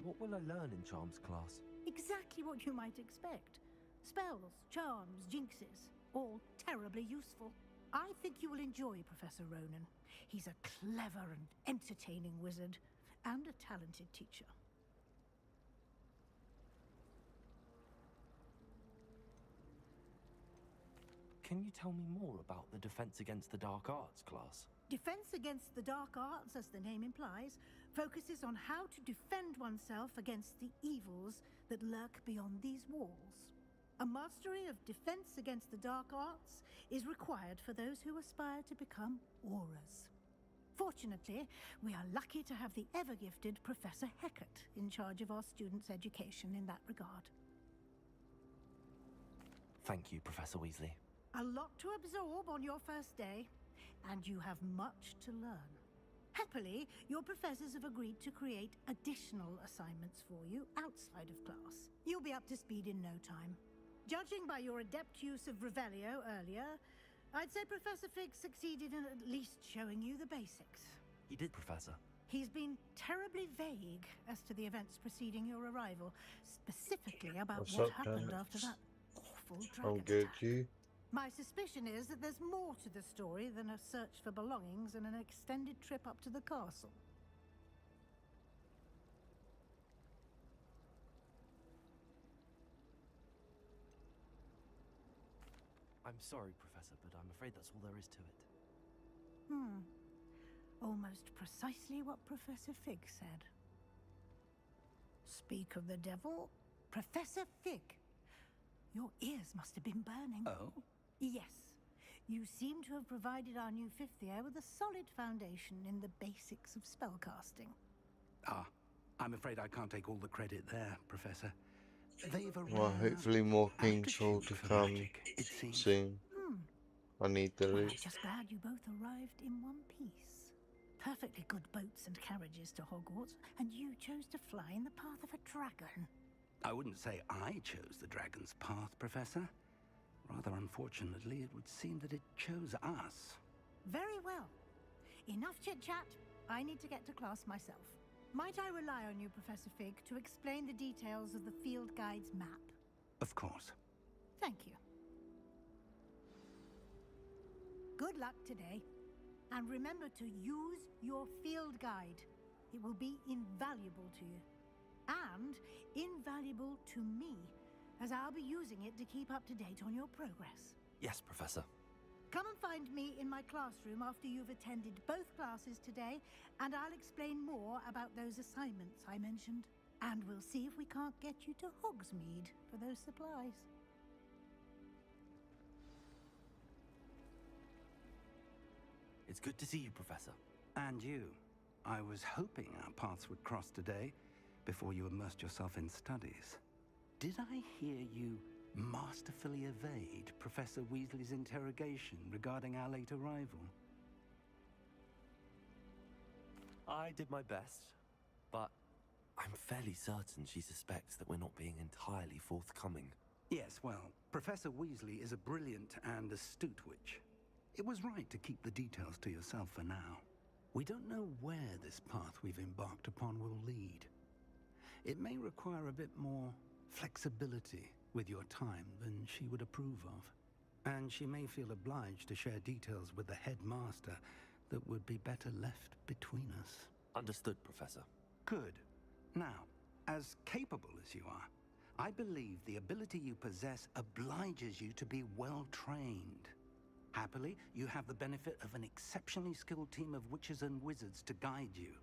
What will I learn in Charms class? Exactly what you might expect. Spells, charms, jinxes, all terribly useful. I think you will enjoy Professor Ronan. He's a clever and entertaining wizard, and a talented teacher. Can you tell me more about the Defense Against the Dark Arts class? Defense Against the Dark Arts, as the name implies, focuses on how to defend oneself against the evils that lurk beyond these walls. A mastery of Defense Against the Dark Arts is required for those who aspire to become auras. Fortunately, we are lucky to have the ever-gifted Professor Hecat in charge of our students' education in that regard. Thank you, Professor Weasley. A lot to absorb on your first day, and you have much to learn. Happily, your professors have agreed to create additional assignments for you outside of class. You'll be up to speed in no time. Judging by your adept use of Revelio earlier, I'd say Professor Fig succeeded in at least showing you the basics. He did, Professor. He's been terribly vague as to the events preceding your arrival, specifically about What's what up, happened Janet? after that awful I'm dragon good, attack. you? My suspicion is that there's more to the story than a search for belongings and an extended trip up to the castle. I'm sorry, Professor, but I'm afraid that's all there is to it. Almost precisely what Professor Fig said. Speak of the devil, Professor Fig. Your ears must have been burning. Oh? Yes. You seem to have provided our new fifth year with a solid foundation in the basics of spellcasting. Ah, I'm afraid I can't take all the credit there, Professor. They've a Well, rare hopefully more control to aptitude for come magic, it seems. soon. I need the Well, I'm loot. just glad you both arrived in one piece. Perfectly good boats and carriages to Hogwarts, and you chose to fly in the path of a dragon. I wouldn't say I chose the dragon's path, Professor. Rather unfortunately, it would seem that it chose us. Very well. Enough chit-chat. I need to get to class myself. Might I rely on you, Professor Fig, to explain the details of the field guide's map? Of course. Thank you. Good luck today. And remember to use your field guide. It will be invaluable to you. And invaluable to me, as I'll be using it to keep up to date on your progress. Yes, Professor. Come and find me in my classroom after you've attended both classes today, and I'll explain more about those assignments I mentioned. And we'll see if we can't get you to Hogsmeade for those supplies. It's good to see you, Professor. And you. I was hoping our paths would cross today, before you immersed yourself in studies. Did I hear you masterfully evade Professor Weasley's interrogation regarding our late arrival? I did my best, but I'm fairly certain she suspects that we're not being entirely forthcoming. Yes, well, Professor Weasley is a brilliant and astute witch. It was right to keep the details to yourself for now. We don't know where this path we've embarked upon will lead. It may require a bit more flexibility with your time than she would approve of. And she may feel obliged to share details with the headmaster that would be better left between us. Understood, Professor. Good. Now, as capable as you are, I believe the ability you possess obliges you to be well trained. Happily, you have the benefit of an exceptionally skilled team of witches and wizards to guide you.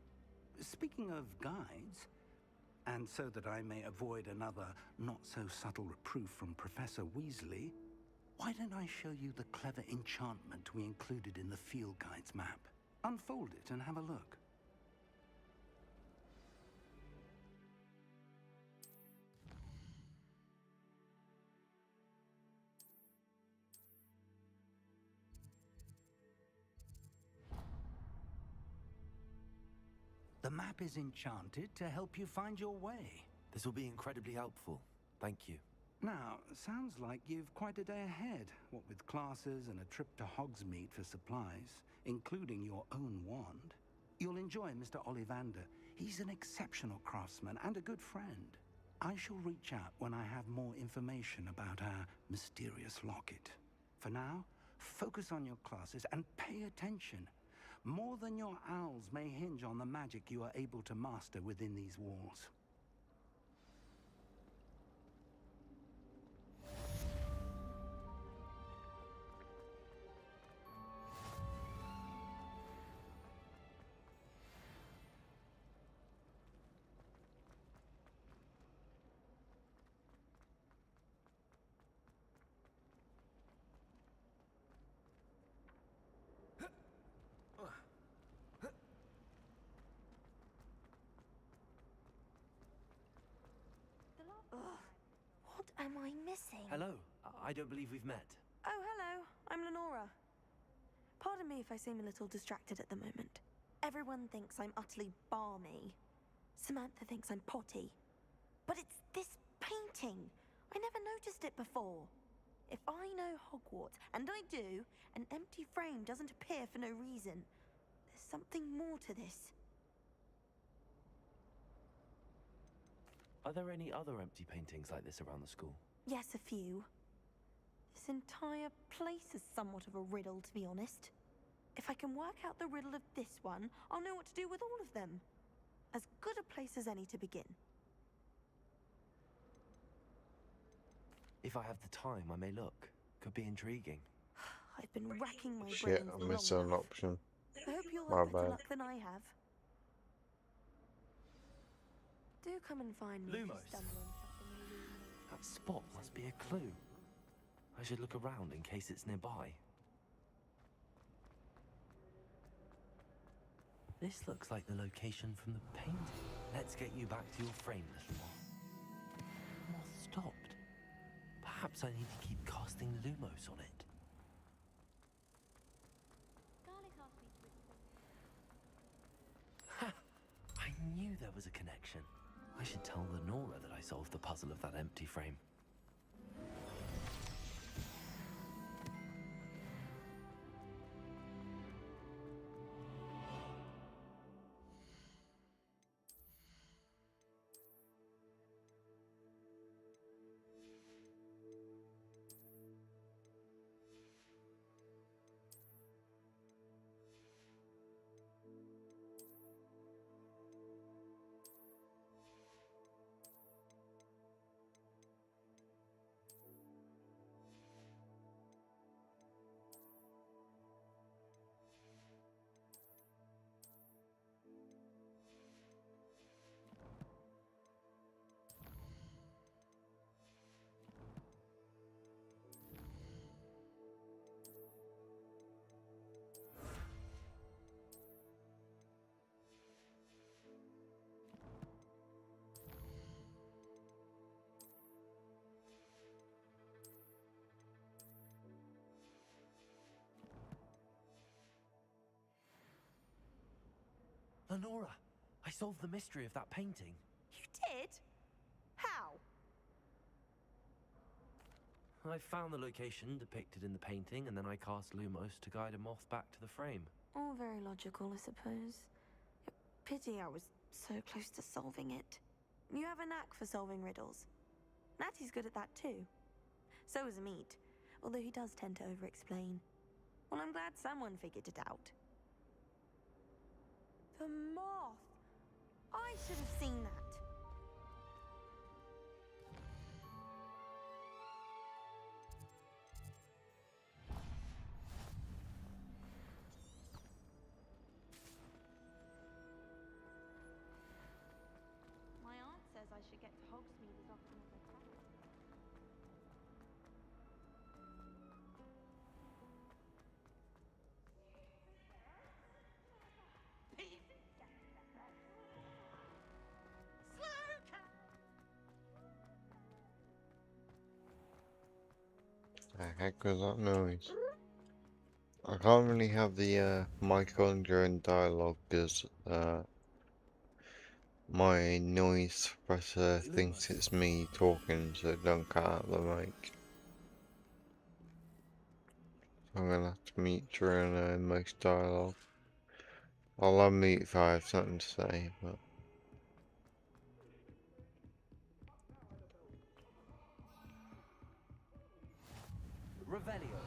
Speaking of guides, and so that I may avoid another not-so-subtle reproof from Professor Weasley, why don't I show you the clever enchantment we included in the field guide's map? Unfold it and have a look. The map is enchanted to help you find your way. This will be incredibly helpful. Thank you. Now, sounds like you've quite a day ahead, what with classes and a trip to Hogsmeade for supplies, including your own wand. You'll enjoy Mr. Ollivander. He's an exceptional craftsman and a good friend. I shall reach out when I have more information about our mysterious locket. For now, focus on your classes and pay attention. More than your owls may hinge on the magic you are able to master within these walls. What am I missing? Hello. I don't believe we've met. Oh, hello. I'm Lenora. Pardon me if I seem a little distracted at the moment. Everyone thinks I'm utterly balmy. Samantha thinks I'm potty. But it's this painting. I never noticed it before. If I know Hogwarts, and I do, an empty frame doesn't appear for no reason. There's something more to this. Are there any other empty paintings like this around the school? Yes, a few. This entire place is somewhat of a riddle, to be honest. If I can work out the riddle of this one, I'll know what to do with all of them. As good a place as any to begin. If I have the time, I may look. Could be intriguing. I've been racking my Shit, brains I long missed an enough. option. I hope you'll My have better bad. luck than I have. Do come and find me if you Lumos. stumble on something luminous. That spot must be a clue. I should look around in case it's nearby. This looks like the location from the painting. Let's get you back to your frame, little moth. Moth stopped. Perhaps I need to keep casting Lumos on it. Ha! I knew there was a connection. I should tell Lenora that I solved the puzzle of that empty frame. Lenora, I solved the mystery of that painting. You did? How? I found the location depicted in the painting, and then I cast Lumos to guide a moth back to the frame. All very logical, I suppose. Pity I was so close to solving it. You have a knack for solving riddles. Natty's good at that too. So is Meat. although he does tend to over-explain. Well, I'm glad someone figured it out. The moth! I should have seen that. My aunt says I should get to Hogsmeade as often as I can. The heck was that noise? I can't really have the mic on during dialogue because my noise suppressor thinks it's me talking, so it don't cut out the mic. So I'm gonna have to mute during most dialogue. I'll unmute if I have something to say, but. Revelio.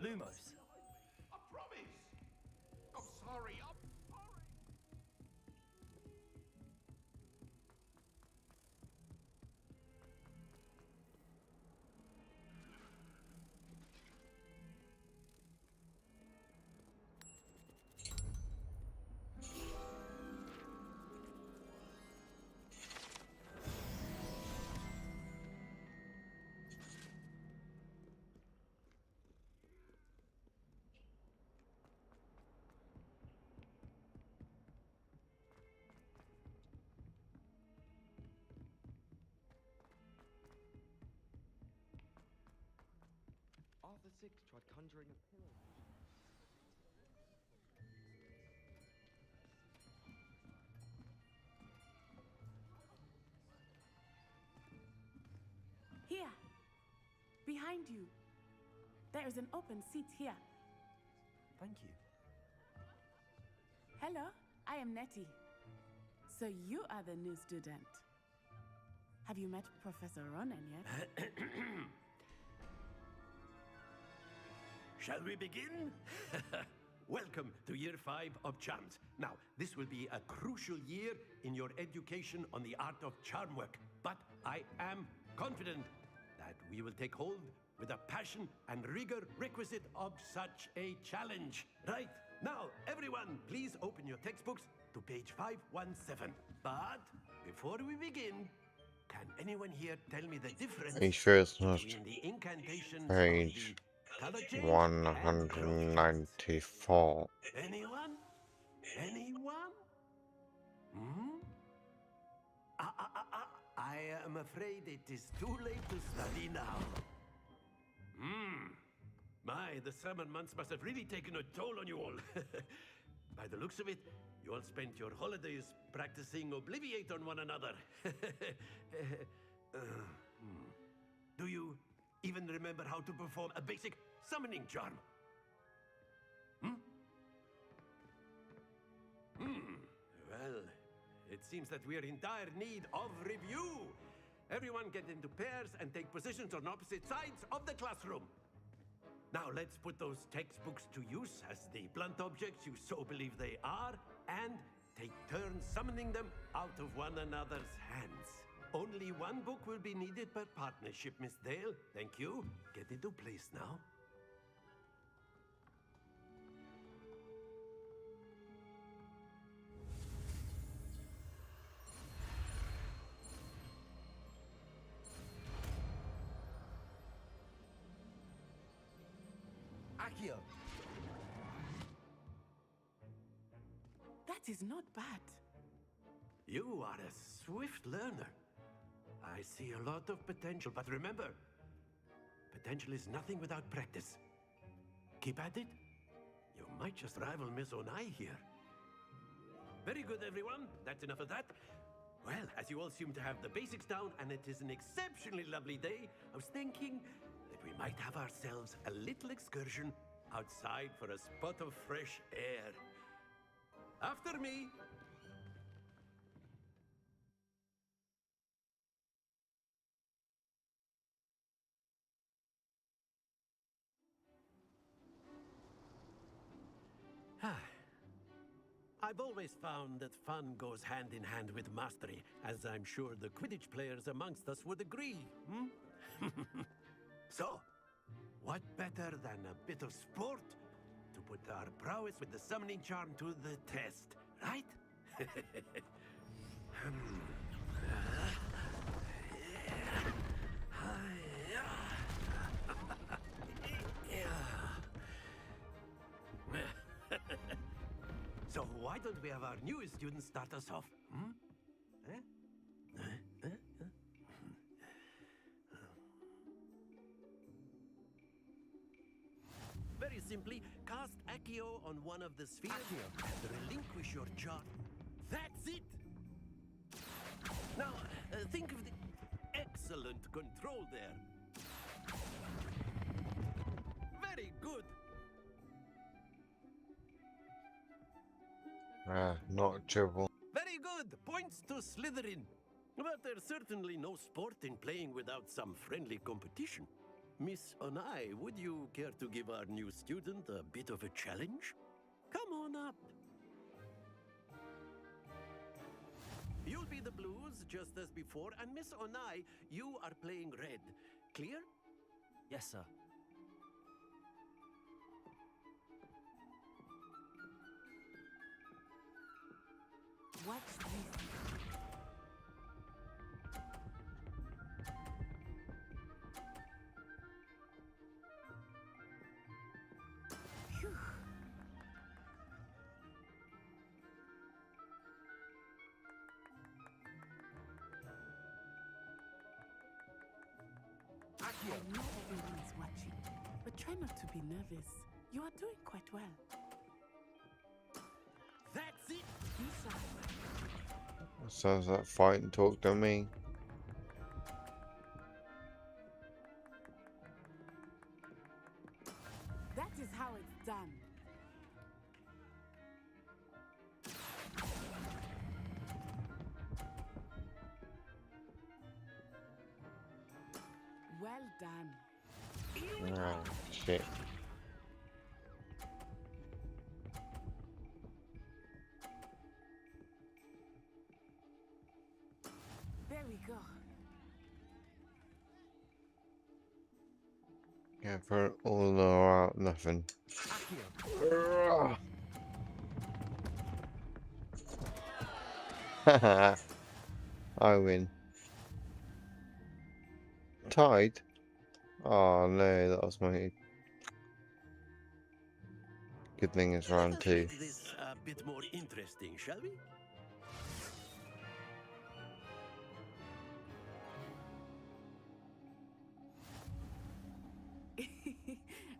Lumos. I promise! I'm sorry, I'm sorry! Arthur VI tried conjuring a pillar. Here, behind you. There is an open seat here. Thank you. Hello, I am Nettie. So you are the new student. Have you met Professor Ronan yet? Shall we begin? Welcome to Year 5 of Charms. Now, this will be a crucial year in your education on the art of charm work, but I am confident that we will take hold with the passion and rigor requisite of such a challenge. Right, now, everyone, please open your textbooks to page 517. But before we begin, can anyone here tell me the difference Are you sure it's not between the incantations page on the color change 194? Anyone? Anyone? Hmm? I am afraid it is too late to study now. My, the summer months must have really taken a toll on you all. By the looks of it, you all spent your holidays practicing Obliviate on one another. Do you even remember how to perform a basic summoning charm? Well, it seems that we are in dire need of review. Everyone get into pairs and take positions on opposite sides of the classroom. Now let's put those textbooks to use as the blunt objects you so believe they are, and take turns summoning them out of one another's hands. Only one book will be needed per partnership, Miss Dale. Thank you. Get into place now. Accio. That is not bad. You are a swift learner. I see a lot of potential, but remember, potential is nothing without practice. Keep at it. You might just rival Miss Onai here. Very good, everyone. That's enough of that. Well, as you all seem to have the basics down, and it is an exceptionally lovely day, I was thinking that we might have ourselves a little excursion outside for a spot of fresh air. After me. I've always found that fun goes hand in hand with mastery, as I'm sure the Quidditch players amongst us would agree. So, what better than a bit of sport to put our prowess with the summoning charm to the test, right? So why don't we have our newest student start us off? Very simply, cast Accio on one of the spheres and relinquish your charm. That's it! Now, think of the excellent control there. Very good. Not triple. Very good. Points to Slytherin. But there's certainly no sport in playing without some friendly competition. Miss Onai, would you care to give our new student a bit of a challenge? Come on up. You'll be the blues, just as before, and Miss Onai, you are playing red. Clear? Yes, sir. What's this? Phew. I know everyone's watching, but try not to be nervous. You are doing quite well. That's it! Be shy. Sounds like fight and talk to me. That is how it's done. Well done. Oh, shit. There we go. Yeah, for all or out, nothing. Haha. I win. Tied? Oh no, that was my... Good thing it's round 2. Make this a bit more interesting, shall we?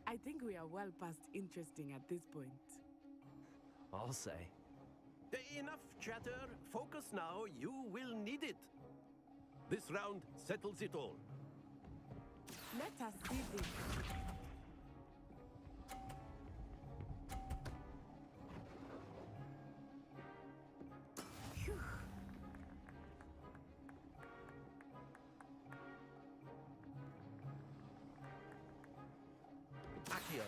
I think we are well past interesting at this point. I'll say. Enough chatter. Focus now. You will need it. This round settles it all. Let us see this. Phew. Accio.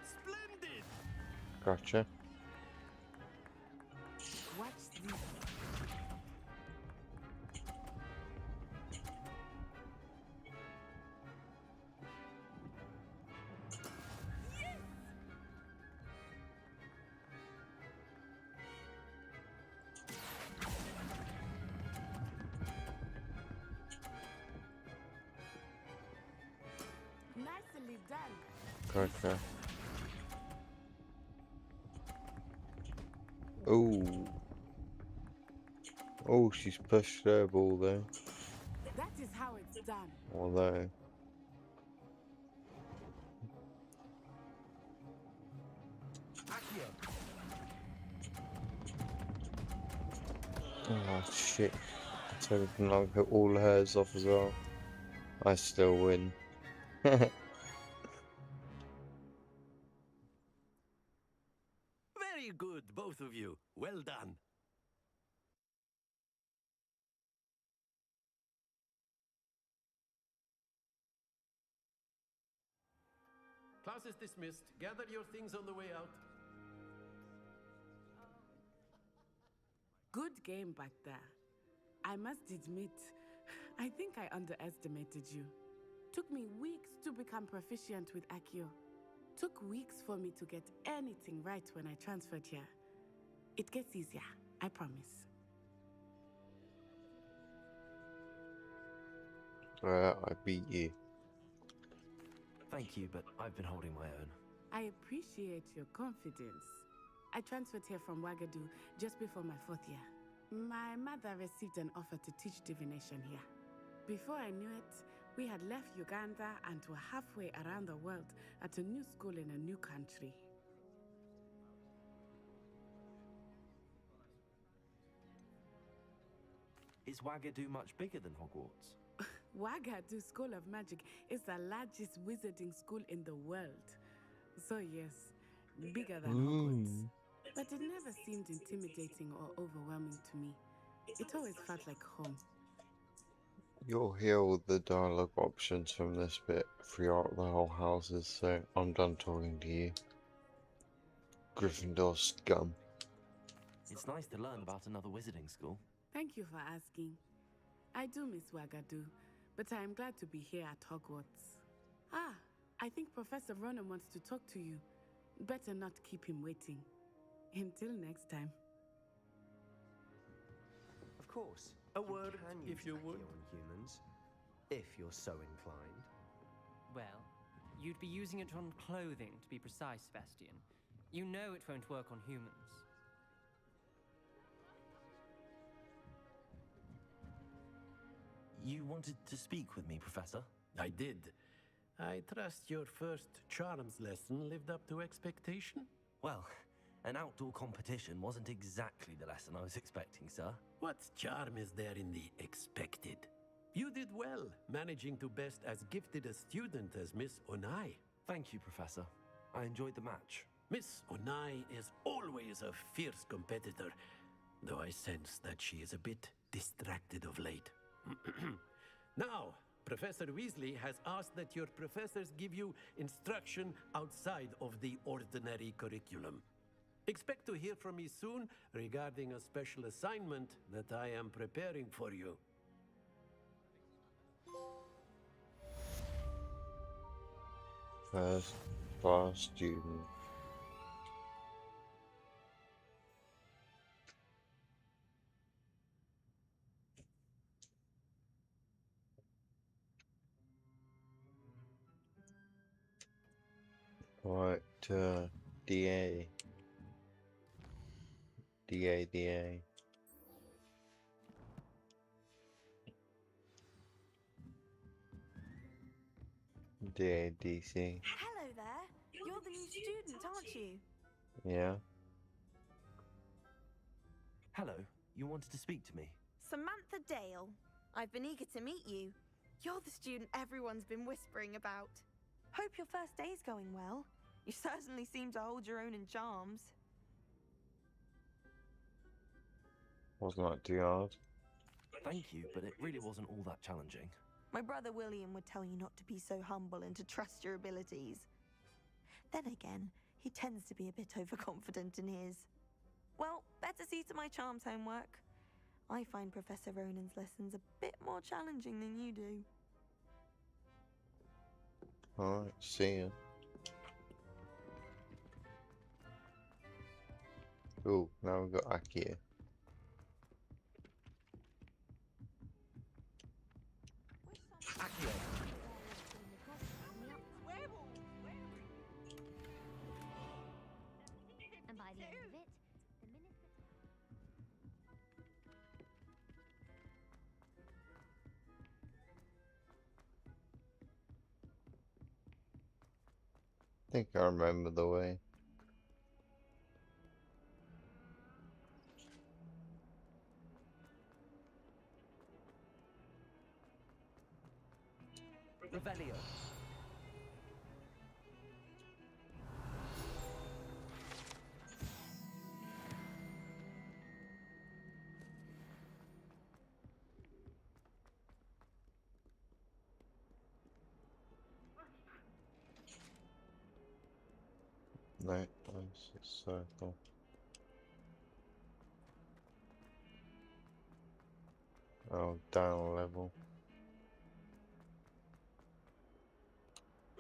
Splendid! Gotcha. Watch this. Nicely done. Gotcha. Oh. Oh, she's pushed her ball there. That is how it's done. Although... Oh shit. So we can like hit all hers off as well. I still win. Very good, both of you. Well done. Class is dismissed. Gather your things on the way out. Good game back there. I must admit, I think I underestimated you. Took me weeks to become proficient with Accio. Took weeks for me to get anything right when I transferred here. It gets easier, I promise. I beat you. Thank you, but I've been holding my own. I appreciate your confidence. I transferred here from Wagadu just before my 4th year. My mother received an offer to teach divination here. Before I knew it, we had left Uganda and were halfway around the world at a new school in a new country. Is Wagadu much bigger than Hogwarts? Wagadu School of Magic is the largest wizarding school in the world. So yes, bigger than Hogwarts. But it never seemed intimidating or overwhelming to me. It always felt like home. You'll hear all the dialogue options from this bit throughout the whole houses, so I'm done talking to you. Gryffindor scum. It's nice to learn about another wizarding school. Thank you for asking. I do miss Wagadu, but I am glad to be here at Hogwarts. Ah, I think Professor Ronan wants to talk to you. Better not keep him waiting. Until next time. Of course. A word, can if you use would. Accio on humans, if you're so inclined. Well, you'd be using it on clothing, to be precise, Sebastian. You know it won't work on humans. You wanted to speak with me, Professor? I did. I trust your first charms lesson lived up to expectation? Well, an outdoor competition wasn't exactly the lesson I was expecting, sir. What charm is there in the expected? You did well, managing to best as gifted a student as Miss Onai. Thank you, Professor. I enjoyed the match. Miss Onai is always a fierce competitor, though I sense that she is a bit distracted of late. Now, Professor Weasley has asked that your professors give you instruction outside of the ordinary curriculum. Expect to hear from me soon regarding a special assignment that I am preparing for you. First class student. Right, DA. DA. DC. Hello there. You're the new student, aren't you? Yeah. Hello, you wanted to speak to me? Samantha Dale. I've been eager to meet you. You're the student everyone's been whispering about. Hope your first day's going well. You certainly seem to hold your own in charms. Wasn't that too hard? Thank you, but it really wasn't all that challenging. My brother William would tell you not to be so humble and to trust your abilities. Then again, he tends to be a bit overconfident in his. Well, better see to my charms homework. I find Professor Ronan's lessons a bit more challenging than you do. Alright, see ya. Ooh, now we've got Accio. Accio! And by the end of it, the minute I think I remember the way. Revelio. No, that's a circle. Oh, down level.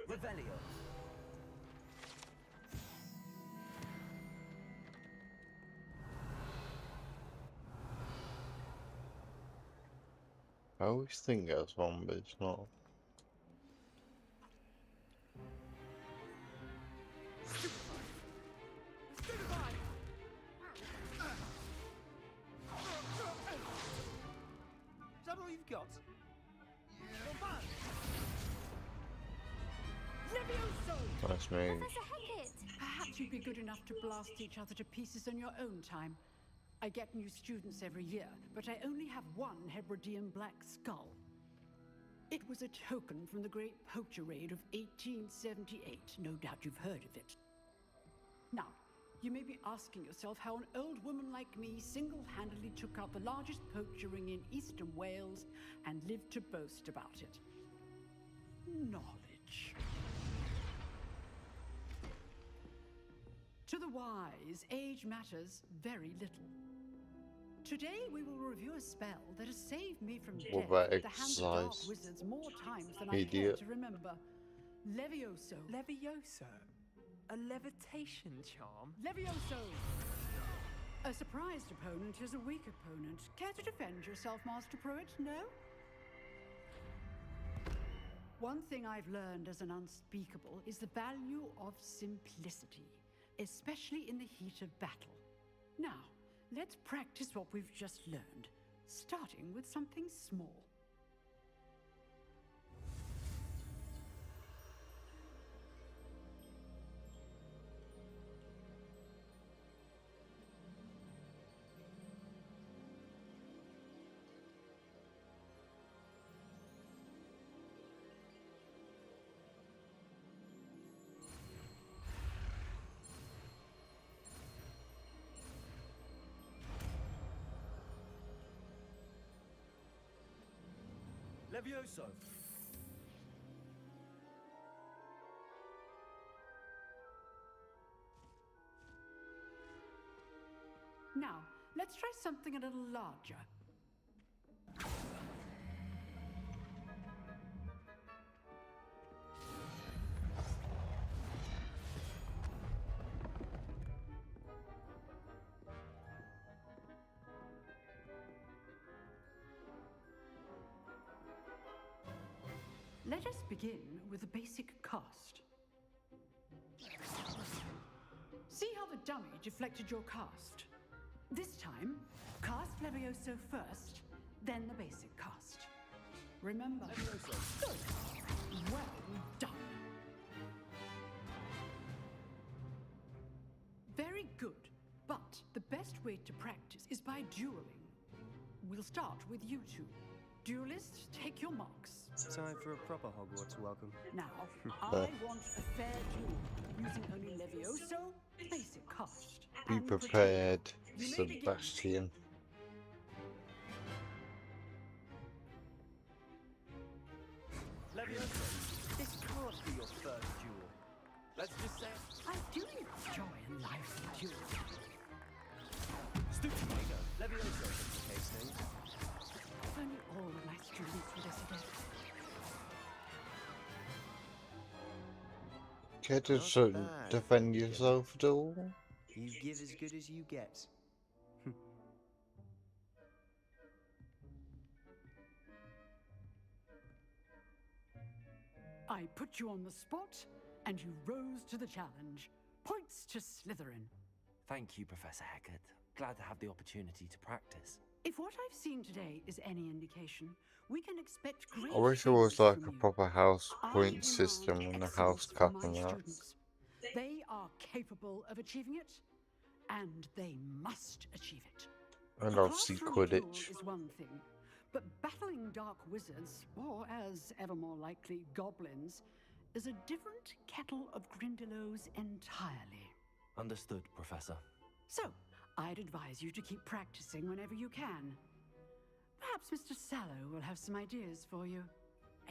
Revelio. I always think that's one, but it's not. Is that all you've got? Nice move. Professor Hackett! Perhaps you'd be good enough to blast each other to pieces on your own time. I get new students every year, but I only have one Hebridean black skull. It was a token from the Great Poacher Raid of 1878. No doubt you've heard of it. Now, you may be asking yourself how an old woman like me single-handedly took out the largest poacher ring in eastern Wales and lived to boast about it. Knowledge. To the wise, age matters very little. Today we will review a spell that has saved me from death about at the hands of dark exercise? wizards more times than I care Idiot. to remember. Levioso. Levioso? A levitation charm? Levioso! A surprised opponent is a weak opponent. Care to defend yourself, Master Pruitt? No? One thing I've learned as an unspeakable is the value of simplicity, especially in the heat of battle. Now, let's practice what we've just learned, starting with something small. Levioso. Now, let's try something a little larger. Let us begin with the basic cast. See how the dummy deflected your cast? This time, cast Levioso first, then the basic cast. Remember, Levioso. Good. Well done. Very good, but the best way to practice is by dueling. We'll start with you two. Duelists, take your marks. Time for a proper Hogwarts welcome. Now, I want a fair duel, using only Levioso, basic cast. Be and prepared, You may begin. Sebastian. Levioso, this can't be your first duel. Let's just say... I do enjoy a lively duel. Stupido. Levioso, case name. If only all the nice students were this again. Care to Not bad. defend yourself at all? You give as good as you get. I put you on the spot, and you rose to the challenge. Points to Slytherin. Thank you, Professor Hackett. Glad to have the opportunity to practice. If what I've seen today is any indication, we can expect great I wish there was things like from a you. proper house I point demand system and a excellence house from cup my and that. students. They are capable of achieving it, and they must achieve it. And A obviously classroom duel Quidditch. is one thing, but battling dark wizards, or as ever more likely, goblins, is a different kettle of Grindylows entirely. Understood, Professor. So, I'd advise you to keep practicing whenever you can. Perhaps Mr. Sallow will have some ideas for you.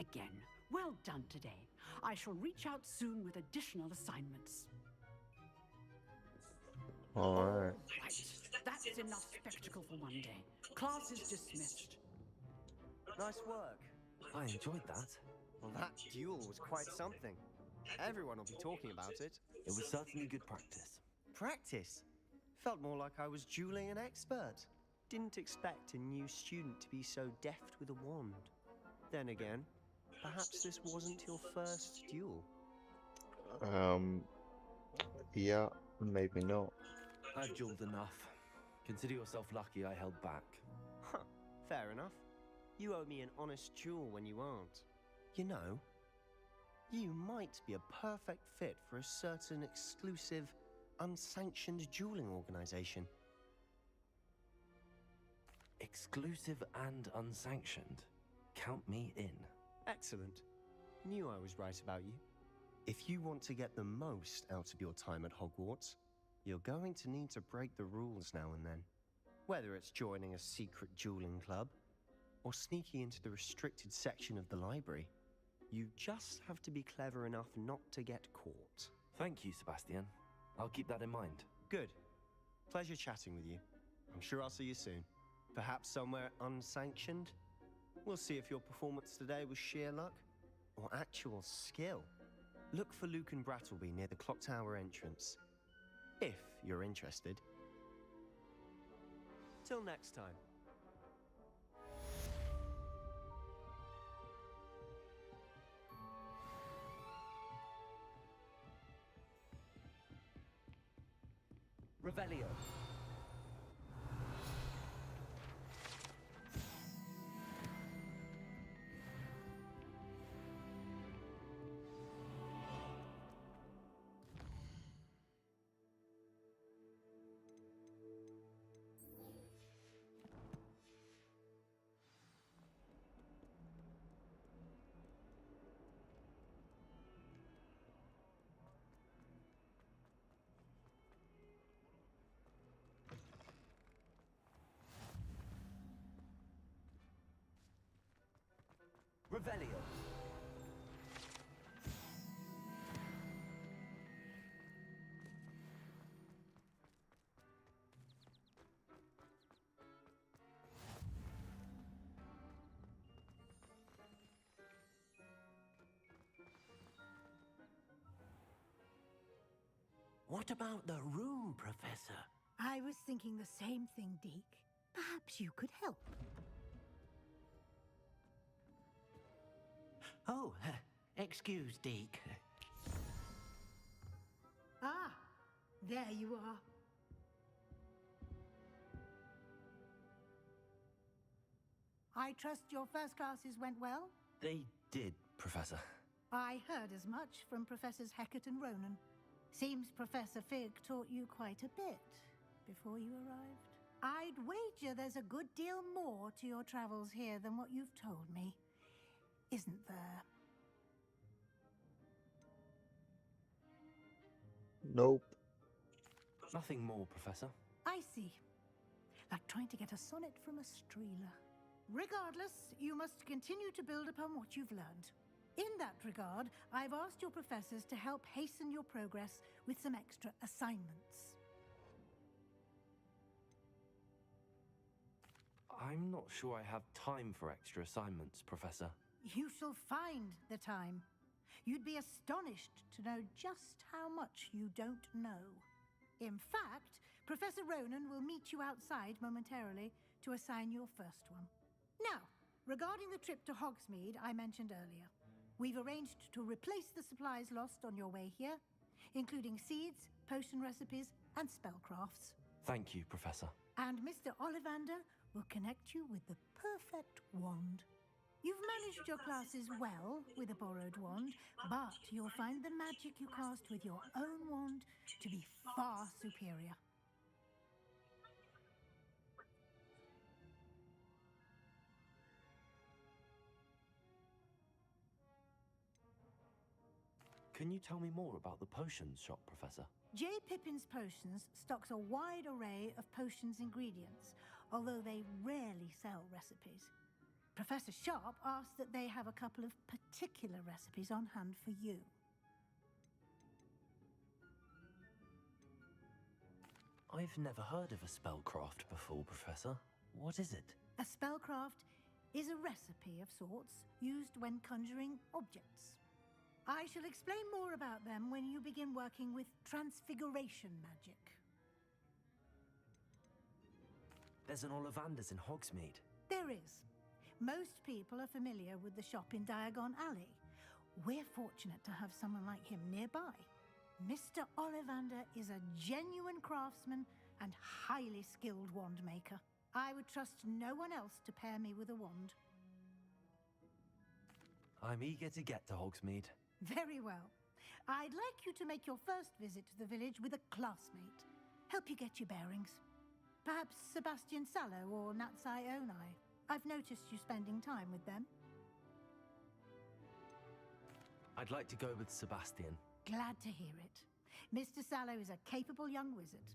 Again, well done today. I shall reach out soon with additional assignments. Alright. Right, that's enough spectacle for one day. Class is dismissed. Nice work. I enjoyed that. Well, that duel was quite something. Everyone will be talking about it. It was certainly good practice. Practice? Felt more like I was dueling an expert. Didn't expect a new student to be so deft with a wand. Then again, perhaps this wasn't your first duel. Yeah, maybe not. I've dueled enough. Consider yourself lucky I held back. Huh, fair enough. You owe me an honest duel when you aren't. You know, you might be a perfect fit for a certain exclusive, unsanctioned dueling organization. Exclusive and unsanctioned. Count me in. Excellent. Knew I was right about you. If you want to get the most out of your time at Hogwarts, you're going to need to break the rules now and then. Whether it's joining a secret dueling club, or sneaking into the restricted section of the library, you just have to be clever enough not to get caught. Thank you, Sebastian. I'll keep that in mind. Good. Pleasure chatting with you. I'm sure I'll see you soon. Perhaps somewhere unsanctioned? We'll see if your performance today was sheer luck or actual skill. Look for Luke and Brattleby near the clock tower entrance, if you're interested. Till next time. Revelio. Revelio. What about the room, Professor? I was thinking the same thing, Deke. Perhaps you could help. Oh, excuse, Deke. Ah, there you are. I trust your first classes went well? They did, Professor. I heard as much from Professors Hecat and Ronan. Seems Professor Fig taught you quite a bit before you arrived. I'd wager there's a good deal more to your travels here than what you've told me. Isn't there? Nope. Nothing more, Professor. I see. Like trying to get a sonnet from a streeler. Regardless, you must continue to build upon what you've learned. In that regard, I've asked your professors to help hasten your progress with some extra assignments. I'm not sure I have time for extra assignments, Professor. You shall find the time. You'd be astonished to know just how much you don't know. In fact, Professor Ronan will meet you outside momentarily to assign your first one. Now, regarding the trip to Hogsmeade I mentioned earlier, we've arranged to replace the supplies lost on your way here, including seeds, potion recipes, and spellcrafts. Thank you, Professor. And Mr. Ollivander will connect you with the perfect wand. You've managed your classes well with a borrowed wand, but you'll find the magic you cast with your own wand to be far superior. Can you tell me more about the potions shop, Professor? J. Pippin's Potions stocks a wide array of potions ingredients, although they rarely sell recipes. Professor Sharp asked that they have a couple of particular recipes on hand for you. I've never heard of a spellcraft before, Professor. What is it? A spellcraft is a recipe of sorts used when conjuring objects. I shall explain more about them when you begin working with transfiguration magic. There's an Ollivander's in Hogsmeade. There is. Most people are familiar with the shop in Diagon Alley. We're fortunate to have someone like him nearby. Mr. Ollivander is a genuine craftsman and highly skilled wand maker. I would trust no one else to pair me with a wand. I'm eager to get to Hogsmeade. Very well. I'd like you to make your first visit to the village with a classmate. Help you get your bearings. Perhaps Sebastian Sallow or Natsai Onai. I've noticed you spending time with them. I'd like to go with Sebastian. Glad to hear it. Mr. Sallow is a capable young wizard,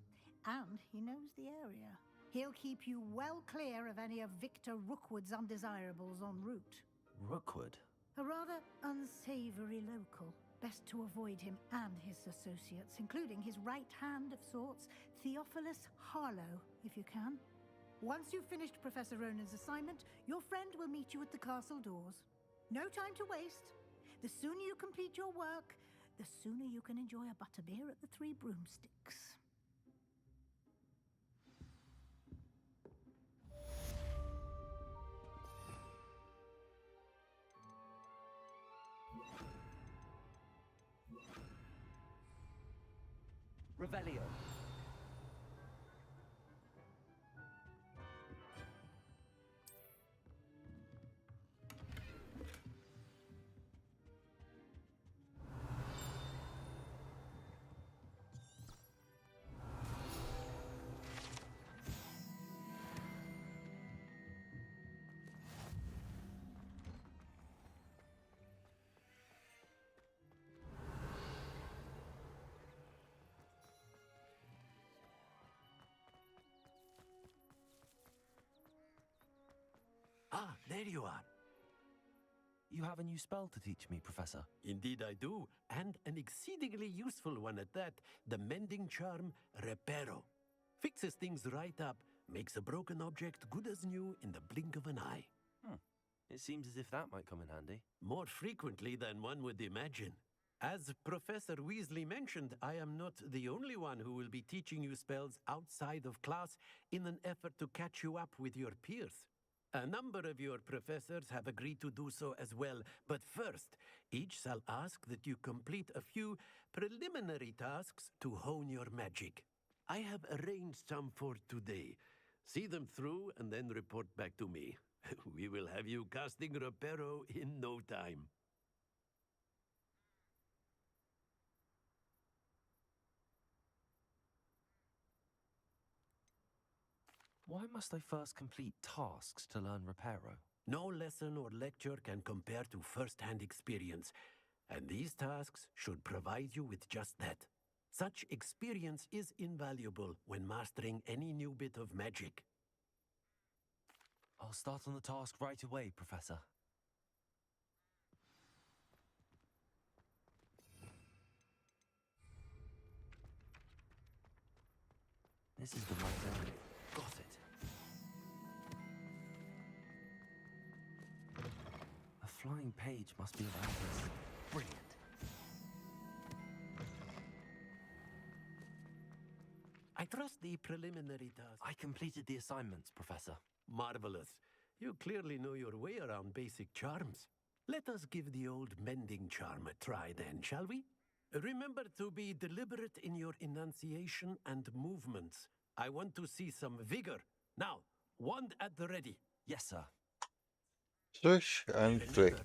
and he knows the area. He'll keep you well clear of any of Victor Rookwood's undesirables en route. Rookwood? A rather unsavory local. Best to avoid him and his associates, including his right hand of sorts, Theophilus Harlow, if you can. Once you've finished Professor Ronan's assignment, your friend will meet you at the castle doors. No time to waste. The sooner you complete your work, the sooner you can enjoy a butterbeer at the Three Broomsticks. Revelio. Ah, there you are. You have a new spell to teach me, Professor. Indeed I do, and an exceedingly useful one at that, the mending charm Reparo. Fixes things right up, makes a broken object good as new in the blink of an eye. It seems as if that might come in handy. More frequently than one would imagine. As Professor Weasley mentioned, I am not the only one who will be teaching you spells outside of class in an effort to catch you up with your peers. A number of your professors have agreed to do so as well, but first, each shall ask that you complete a few preliminary tasks to hone your magic. I have arranged some for today. See them through and then report back to me. We will have you casting Reparo in no time. Why must I first complete tasks to learn Reparo? No lesson or lecture can compare to first-hand experience, and these tasks should provide you with just that. Such experience is invaluable when mastering any new bit of magic. I'll start on the task right away, Professor. This is the right area. Got it. A flying page must be around this. Brilliant. I trust the preliminary task. I completed the assignments, Professor. Marvelous. You clearly know your way around basic charms. Let us give the old mending charm a try then, shall we? Remember to be deliberate in your enunciation and movements. I want to see some vigor. Now, wand at the ready. Yes, sir. Swish and flick.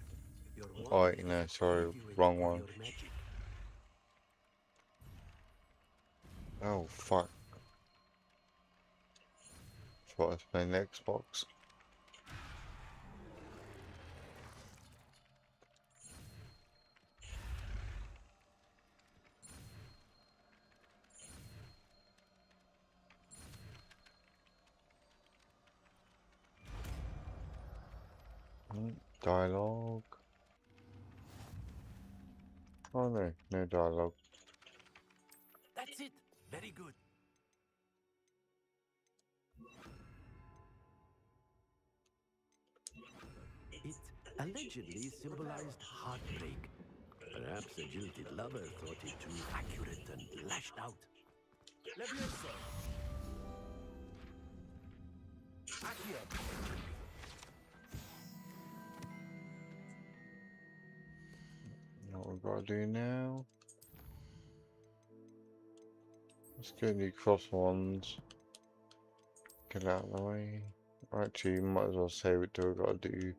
Oh, no, sorry, wrong one. Oh, fuck. Thought I was playing Xbox. Dialogue. Oh no, no dialogue. That's it. Very good. allegedly symbolized heartbreak. Perhaps a jilted lover thought it too accurate and lashed out. Levioso! Accio! What we've got to do now? Let's get the cross ones. Get out of the way. Actually, might as well save it till we've got to do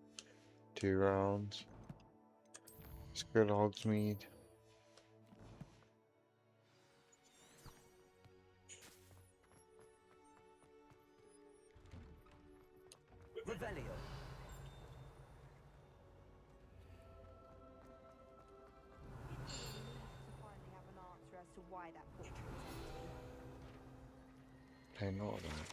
2 rounds. Let's go to Hogsmeade. Revelio. To finally have an answer as to why that portrait is empty. Play not that.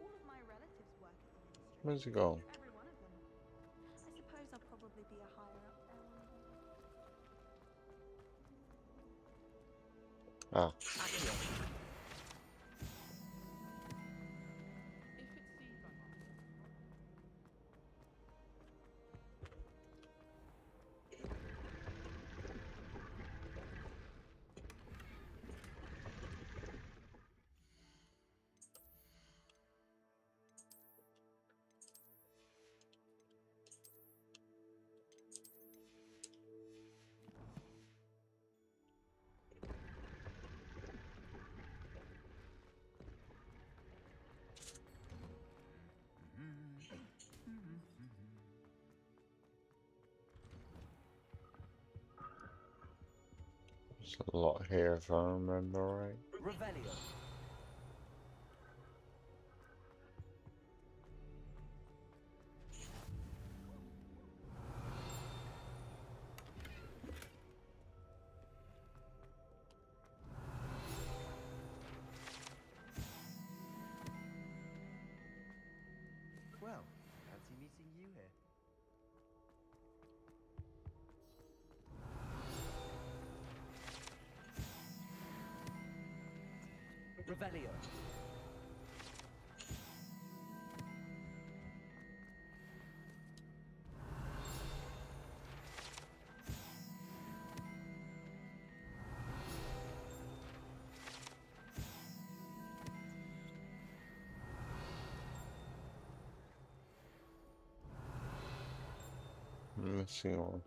All of my relatives work at the ministry. Where's it gone? Every one of them. I suppose I'll probably be a higher up there one day. Ah. There's a lot here if I remember right. Revelio. Well, fancy meeting you here. Revelio. Missing one.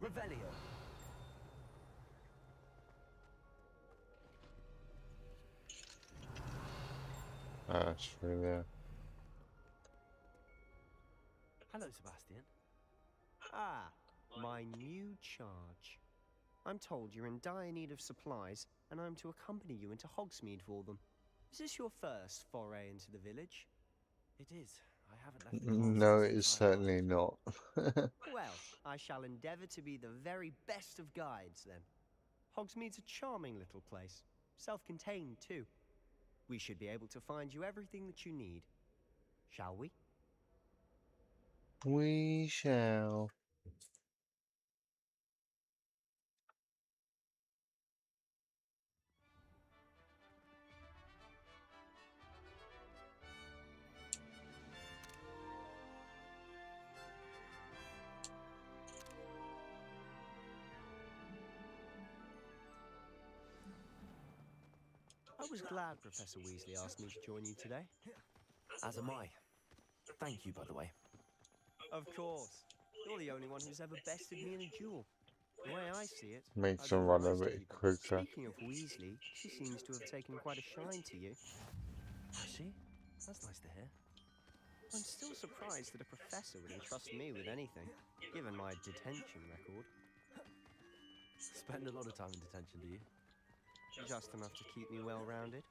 Revelio. Ah, it's through there. Hello, Sebastian. Ah, my new charge. I'm told you're in dire need of supplies, and I'm to accompany you into Hogsmeade for them. Is this your first foray into the village? It is. I haven't left the No, castle it is since I arrived. certainly not. Well, I shall endeavour to be the very best of guides, then. Hogsmeade's a charming little place. Self-contained, too. We should be able to find you everything that you need. Shall we? We shall. I was glad Professor Weasley asked me to join you today. As am I. Thank you, by the way. Of course. You're the only one who's ever bested me in a duel. The way I see it, Makes I them beat run a most bit people. quicker. Speaking of Weasley, she seems to have taken quite a shine to you. Has she? That's nice to hear. I'm still surprised that a professor would entrust me with anything, given my detention record. Spend a lot of time in detention, do you? Just enough to keep me well-rounded.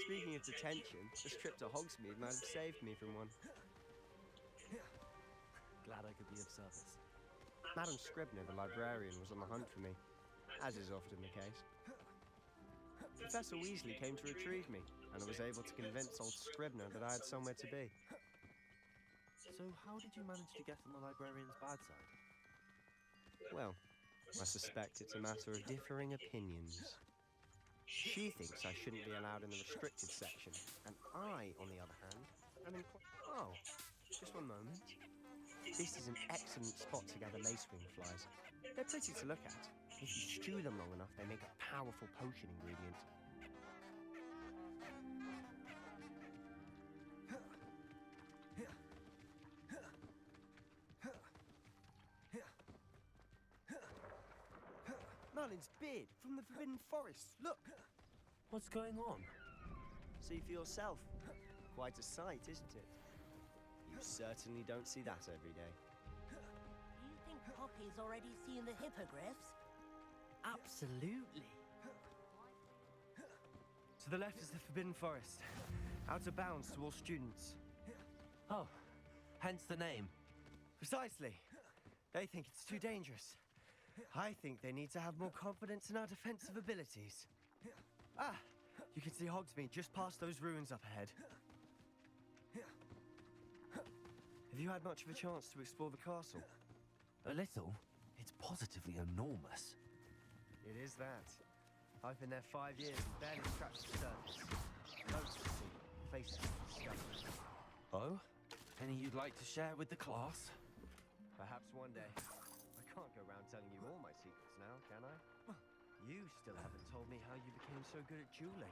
Speaking of detention, this trip to Hogsmeade might have saved me from one. Glad I could be of service. Madam Scribner, the librarian, was on the hunt for me. as is often the case. Professor Weasley came to retrieve me, and I was able to convince old Scribner that I had somewhere to be. So how did you manage to get on the librarian's bad side? Well, I suspect it's a matter of differing opinions. She thinks I shouldn't be allowed in the restricted section, and I, on the other hand, am Oh, just one moment. This is an excellent spot to gather lacewing flies. They're pretty to look at. If you stew them long enough, they make a powerful potion ingredient. Merlin's beard from the Forbidden Forest. Look! What's going on? See for yourself. Quite a sight, isn't it? You certainly don't see that every day. Do you think Poppy's already seen the hippogriffs? Absolutely. To the left is the Forbidden Forest. Out of bounds to all students. Oh, hence the name. Precisely. They think it's too dangerous. I think they need to have more confidence in our defensive abilities. Ah, you can see Hogsmeade just past those ruins up ahead. Have you had much of a chance to explore the castle? A little. It's positively enormous. It is that. I've been there 5 years and barely scratched the surface. Loads to see, places to discover. Oh? Any you'd like to share with the class? Perhaps one day. I can't go around telling you all my secrets now, can I? You still haven't told me how you became so good at dueling.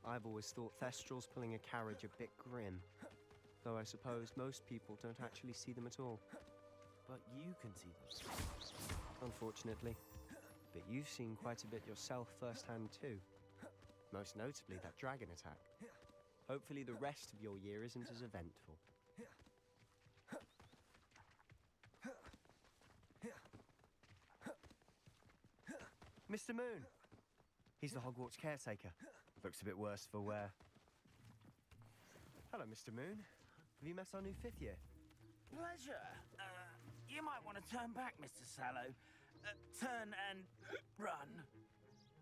I've always thought Thestrals pulling a carriage a bit grim, though I suppose most people don't actually see them at all. But you can see them. Unfortunately. But you've seen quite a bit yourself firsthand too. Most notably that dragon attack. Hopefully the rest of your year isn't as eventful. Mr. Moon! He's the Hogwarts caretaker. Looks a bit worse for wear. Hello, Mr. Moon. Have you met our new 5th year? Pleasure. You might want to turn back, Mr. Sallow. Turn and run.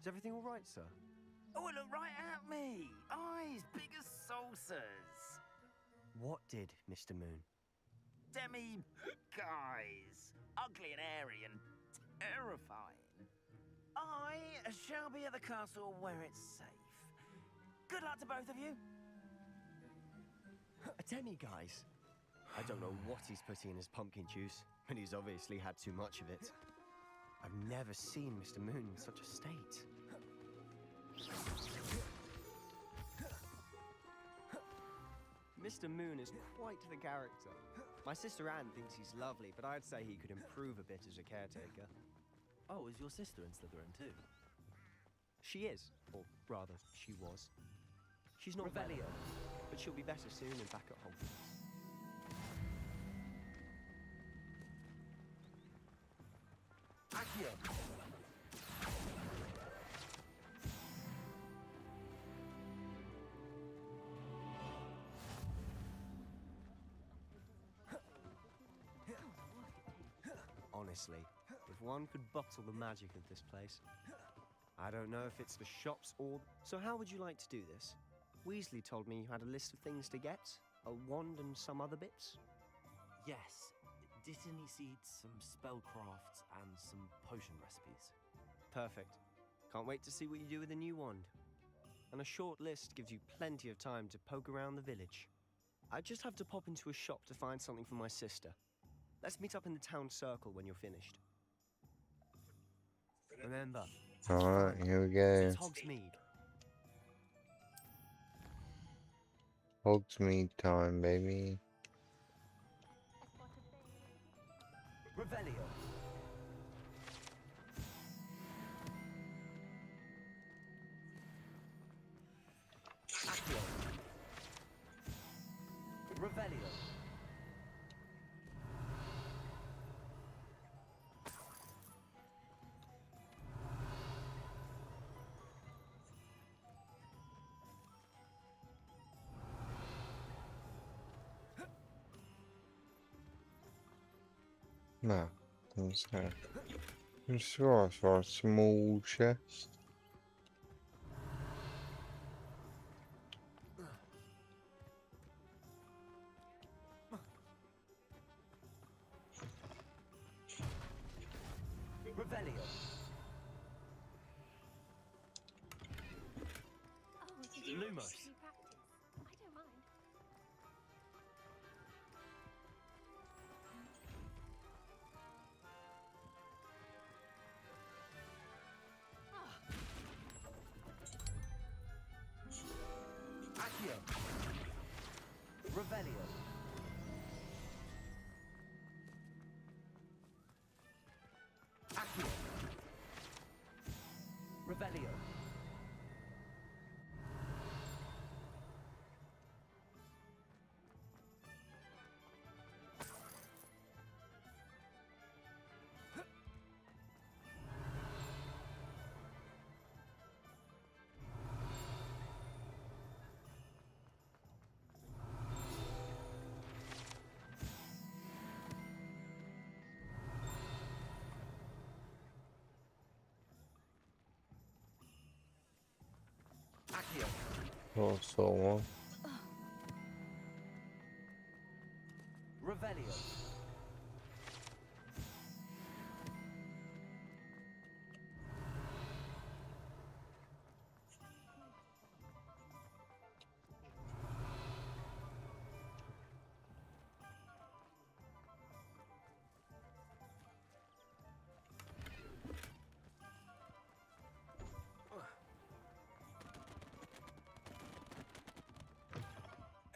Is everything all right, sir? Oh, look right at me. Eyes big as saucers. What did, Mr. Moon? Guys. Ugly and airy and terrifying. I shall be at the castle where it's safe. Good luck to both of you. A demi-guise? I don't know what he's putting in his pumpkin juice, but he's obviously had too much of it. I've never seen Mr. Moon in such a state. Mr. Moon is quite the character. My sister Anne thinks he's lovely, but I'd say he could improve a bit as a caretaker. Oh, is your sister in Slytherin too? She is, or rather, she was. She's not well, Revelio. but she'll be better soon and back at Hogwarts. Accio! Honestly, if one could bottle the magic of this place. I don't know if it's the shops or... So how would you like to do this? Weasley told me you had a list of things to get. A wand and some other bits. Yes. Dittany seeds, some spellcrafts, and some potion recipes. Perfect. Can't wait to see what you do with the new wand. And a short list gives you plenty of time to poke around the village. I just have to pop into a shop to find something for my sister. Let's meet up in the town circle when you're finished. Remember. Alright, here we go. It's Hogsmeade. Hogsmeade time, baby. Revelio. Accio. Revelio. No, doesn't say. I'm sure I saw a small chest. Revelio. Oh, did you Lumos. actually practice? I don't mind. Accio. Revelio. Accio. Revelio. Accio. Oh, saw one. Revelio.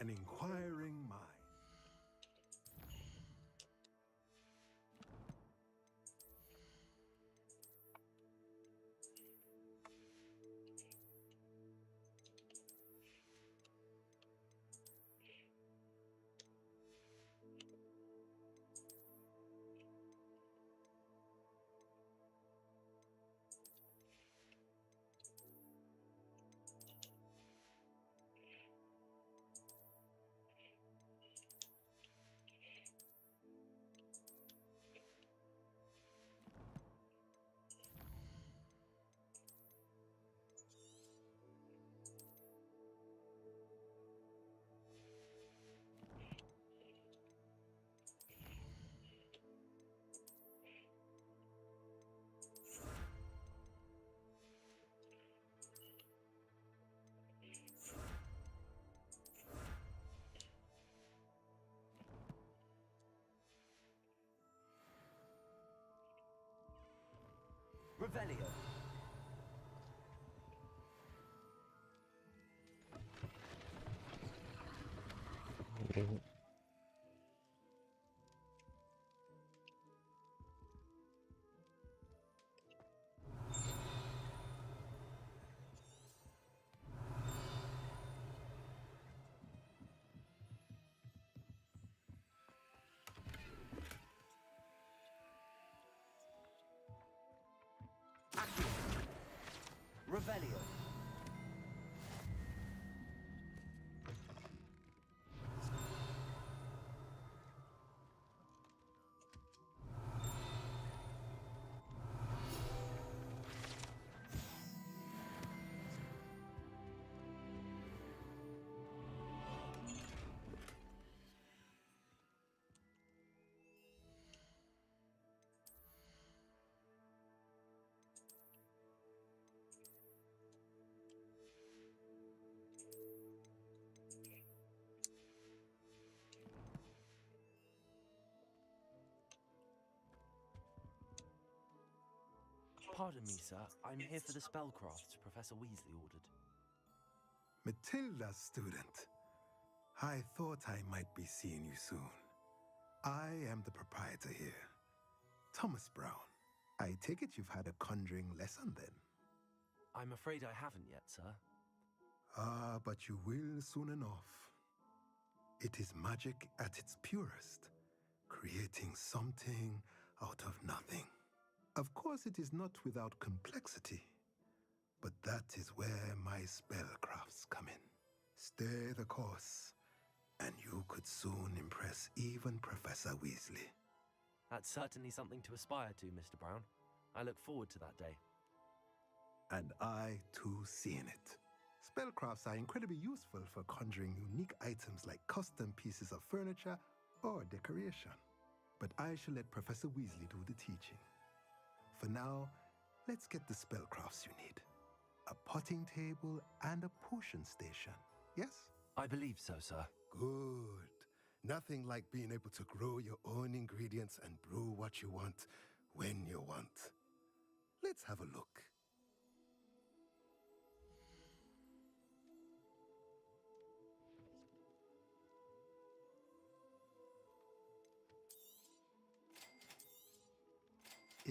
An inquiring mind. Revelio. Accio. Revelio. Pardon me, sir. I'm here for the spellcrafts Professor Weasley ordered. Matilda's student. I thought I might be seeing you soon. I am the proprietor here, Thomas Brown. I take it you've had a conjuring lesson then? I'm afraid I haven't yet, sir. Ah, but you will soon enough. It is magic at its purest, creating something out of nothing. Of course, it is not without complexity, but that is where my spellcrafts come in. Stay the course, and you could soon impress even Professor Weasley. That's certainly something to aspire to, Mr. Brown. I look forward to that day. And I, too, see in it. Spellcrafts are incredibly useful for conjuring unique items like custom pieces of furniture or decoration. But I shall let Professor Weasley do the teaching. For now, let's get the spellcrafts you need. A potting table and a potion station, yes? I believe so, sir. Good. Nothing like being able to grow your own ingredients and brew what you want when you want. Let's have a look.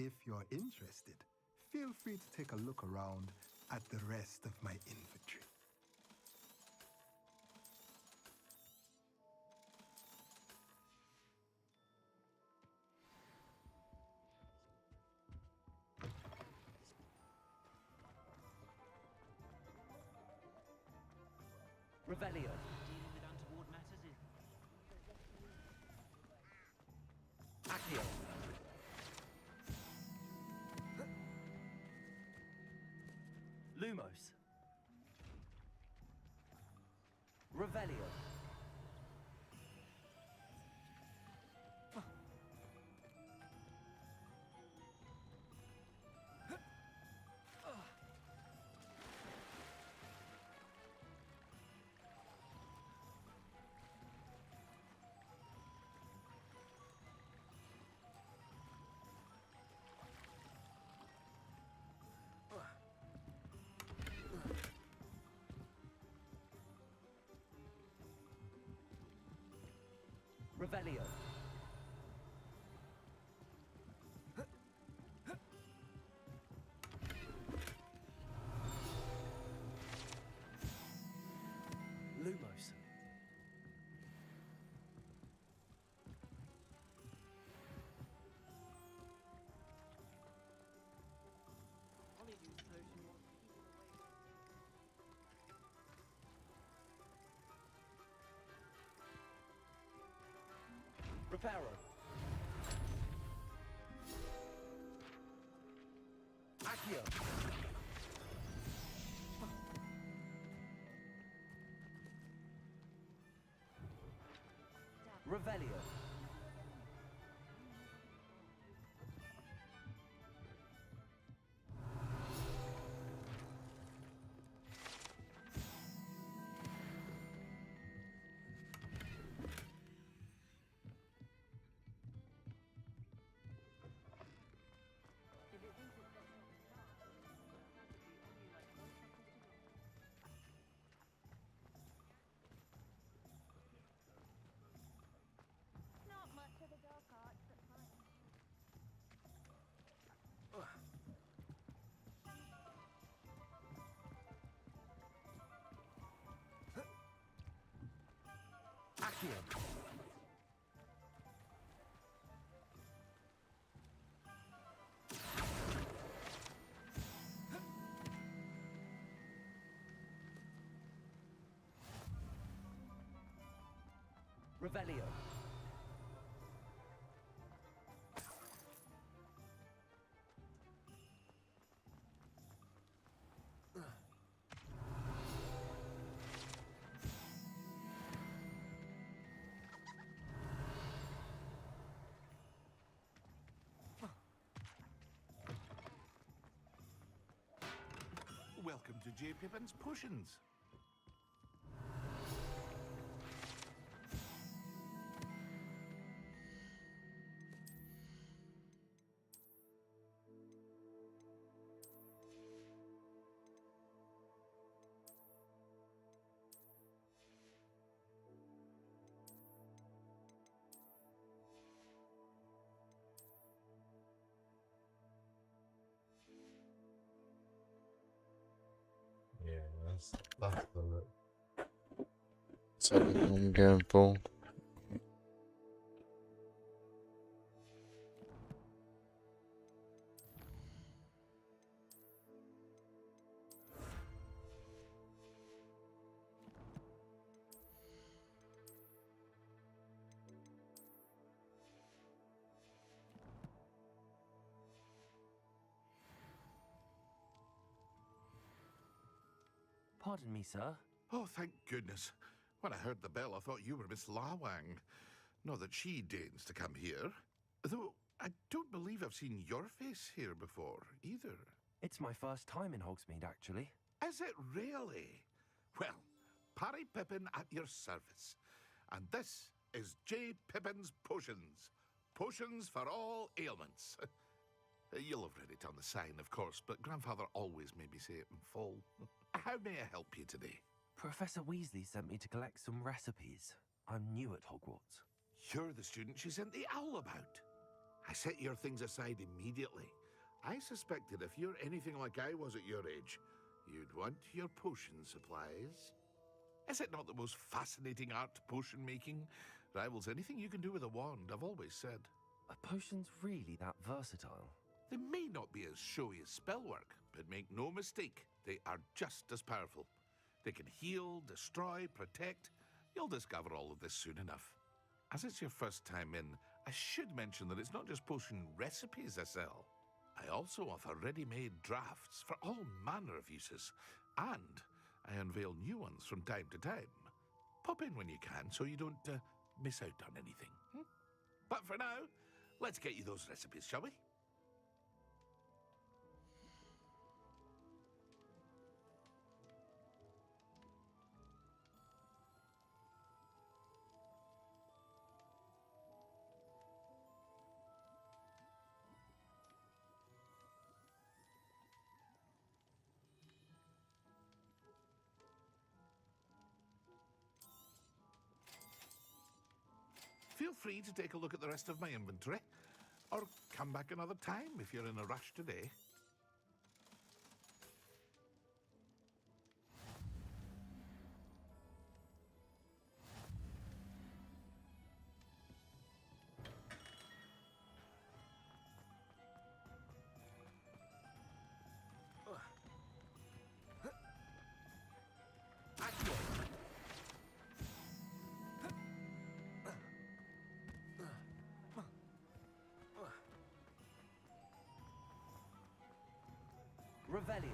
If you're interested, feel free to take a look around at the rest of my inventory. Revelio. Dealing with untoward matters is... Accio. Lumos. Revelio. Revelio. Lumos. Reparo. Accio. Revelio. Not much of a dark arts, but fine. Accio. Revelio. Welcome to J. Pippin's Potions. Yeah, that's the look. So I'm going for. Pardon me, sir. Oh, thank goodness. When I heard the bell, I thought you were Miss Lawang. Not that she deigns to come here. Though I don't believe I've seen your face here before, either. It's my first time in Hogsmeade, actually. Is it really? Well, Parry Pippin at your service. And this is J. Pippin's Potions. Potions for all ailments. You'll have read it on the sign, of course, but Grandfather always made me say it in full. How may I help you today? Professor Weasley sent me to collect some recipes. I'm new at Hogwarts. You're the student she sent the owl about. I set your things aside immediately. I suspected if you're anything like I was at your age, you'd want your potion supplies. Is it not the most fascinating art, potion making? Rivals anything you can do with a wand, I've always said. Are potions really that versatile? They may not be as showy as spellwork, but make no mistake, they are just as powerful. They can heal, destroy, protect. You'll discover all of this soon enough. As it's your first time in, I should mention that it's not just potion recipes I sell. I also offer ready-made drafts for all manner of uses, and I unveil new ones from time to time. Pop in when you can so you don't miss out on anything. But for now, let's get you those recipes, shall we? Feel free to take a look at the rest of my inventory, or come back another time if you're in a rush today. Revelio.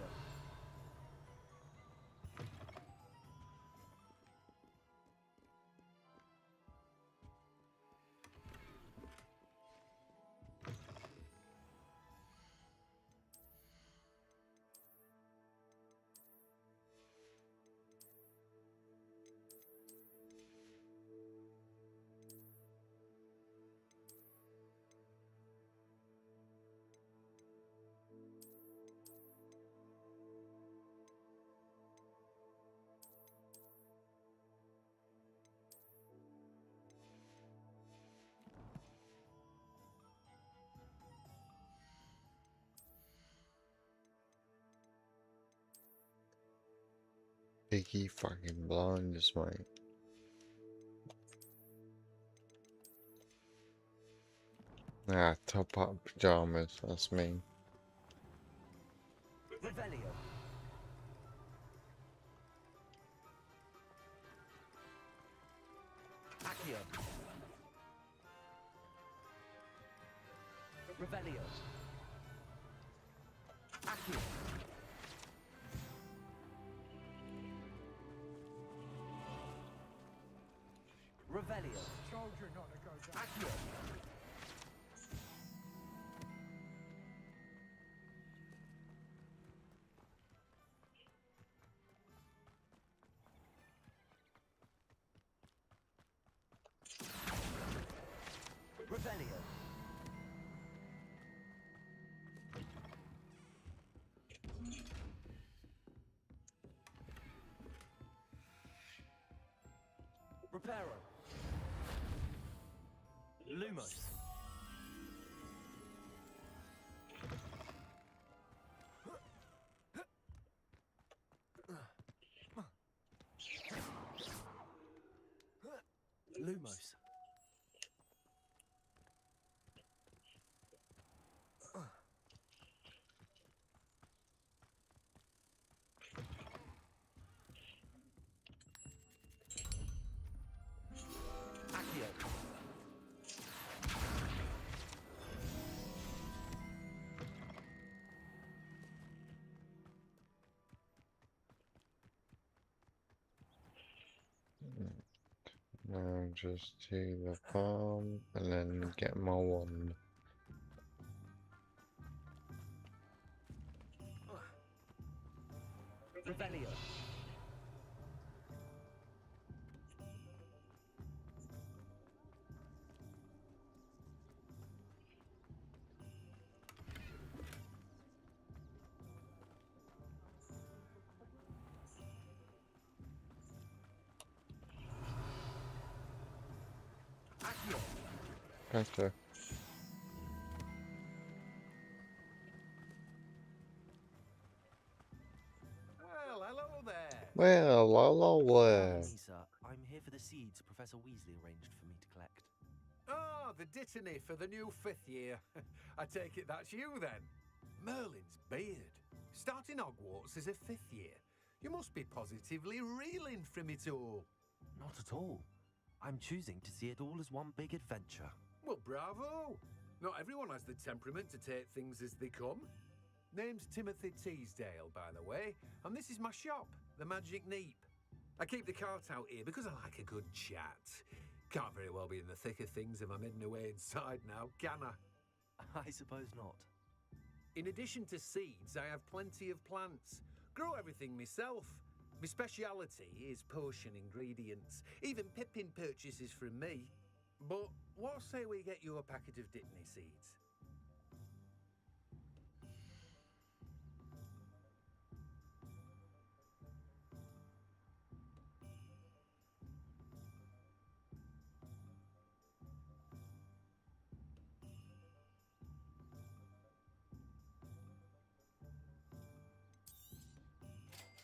Peaky fucking blinders, mate. Ah, top up pajamas, that's me. Revelio. Accio. Revelio. Accio. Revelio. Soldier not to go down. Accio. Revelio. Reparo. Lumos. Lumos. Accio. Now just to the farm and then get my wand. Revelio. Accio. Okay. Well, hello there. Well, hello Pardon there. me, sir. I'm here for the seeds Professor Weasley arranged for me to collect. Ah, the dittany for the new 5th year. I take it that's you then. Merlin's beard. Starting Hogwarts as a 5th year. You must be positively reeling from it all. Not at all. I'm choosing to see it all as one big adventure. Well, bravo. Not everyone has the temperament to take things as they come. Name's Timothy Teasdale, by the way, and this is my shop, the Magic Neep. I keep the cart out here because I like a good chat. Can't very well be in the thick of things if I'm hidden away inside now, can I? I suppose not. In addition to seeds, I have plenty of plants. Grow everything myself. My speciality is potion ingredients. Even Pippin purchases from me. But what say we get you a packet of Dittany seeds?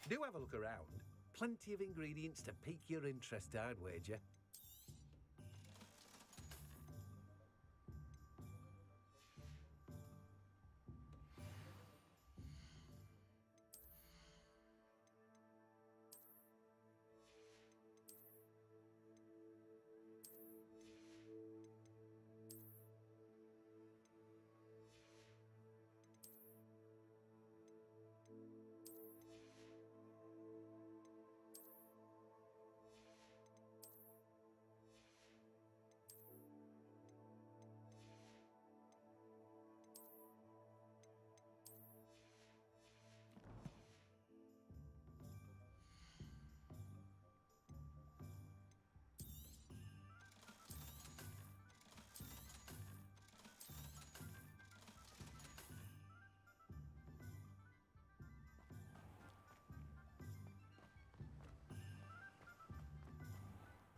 Do have a look around. Plenty of ingredients to pique your interest, I'd wager.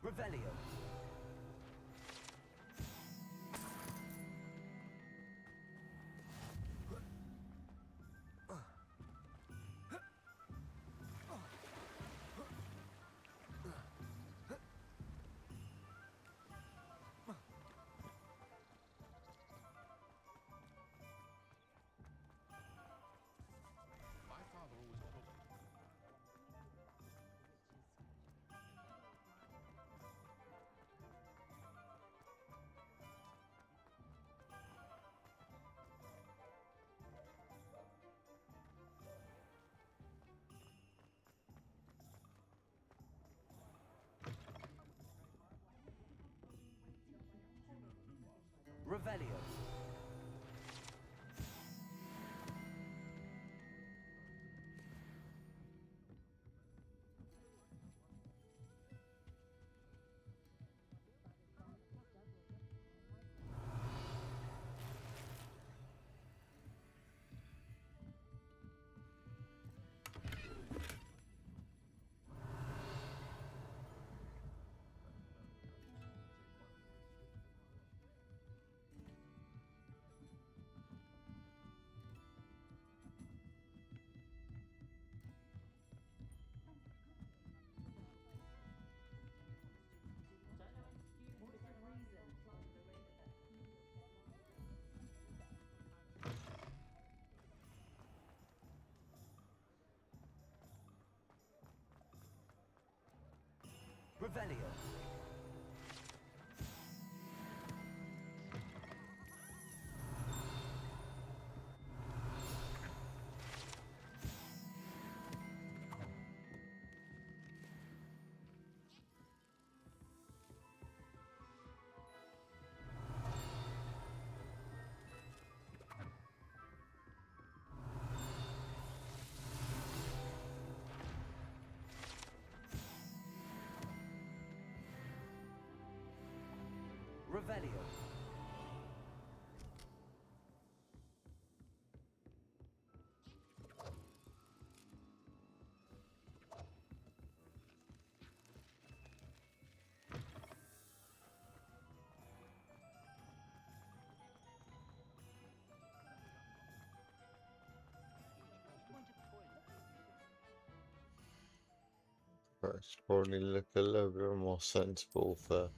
Revelio. My father always told me. Revelio. Revelio. Revelio. But it's probably look a little bit more sensible for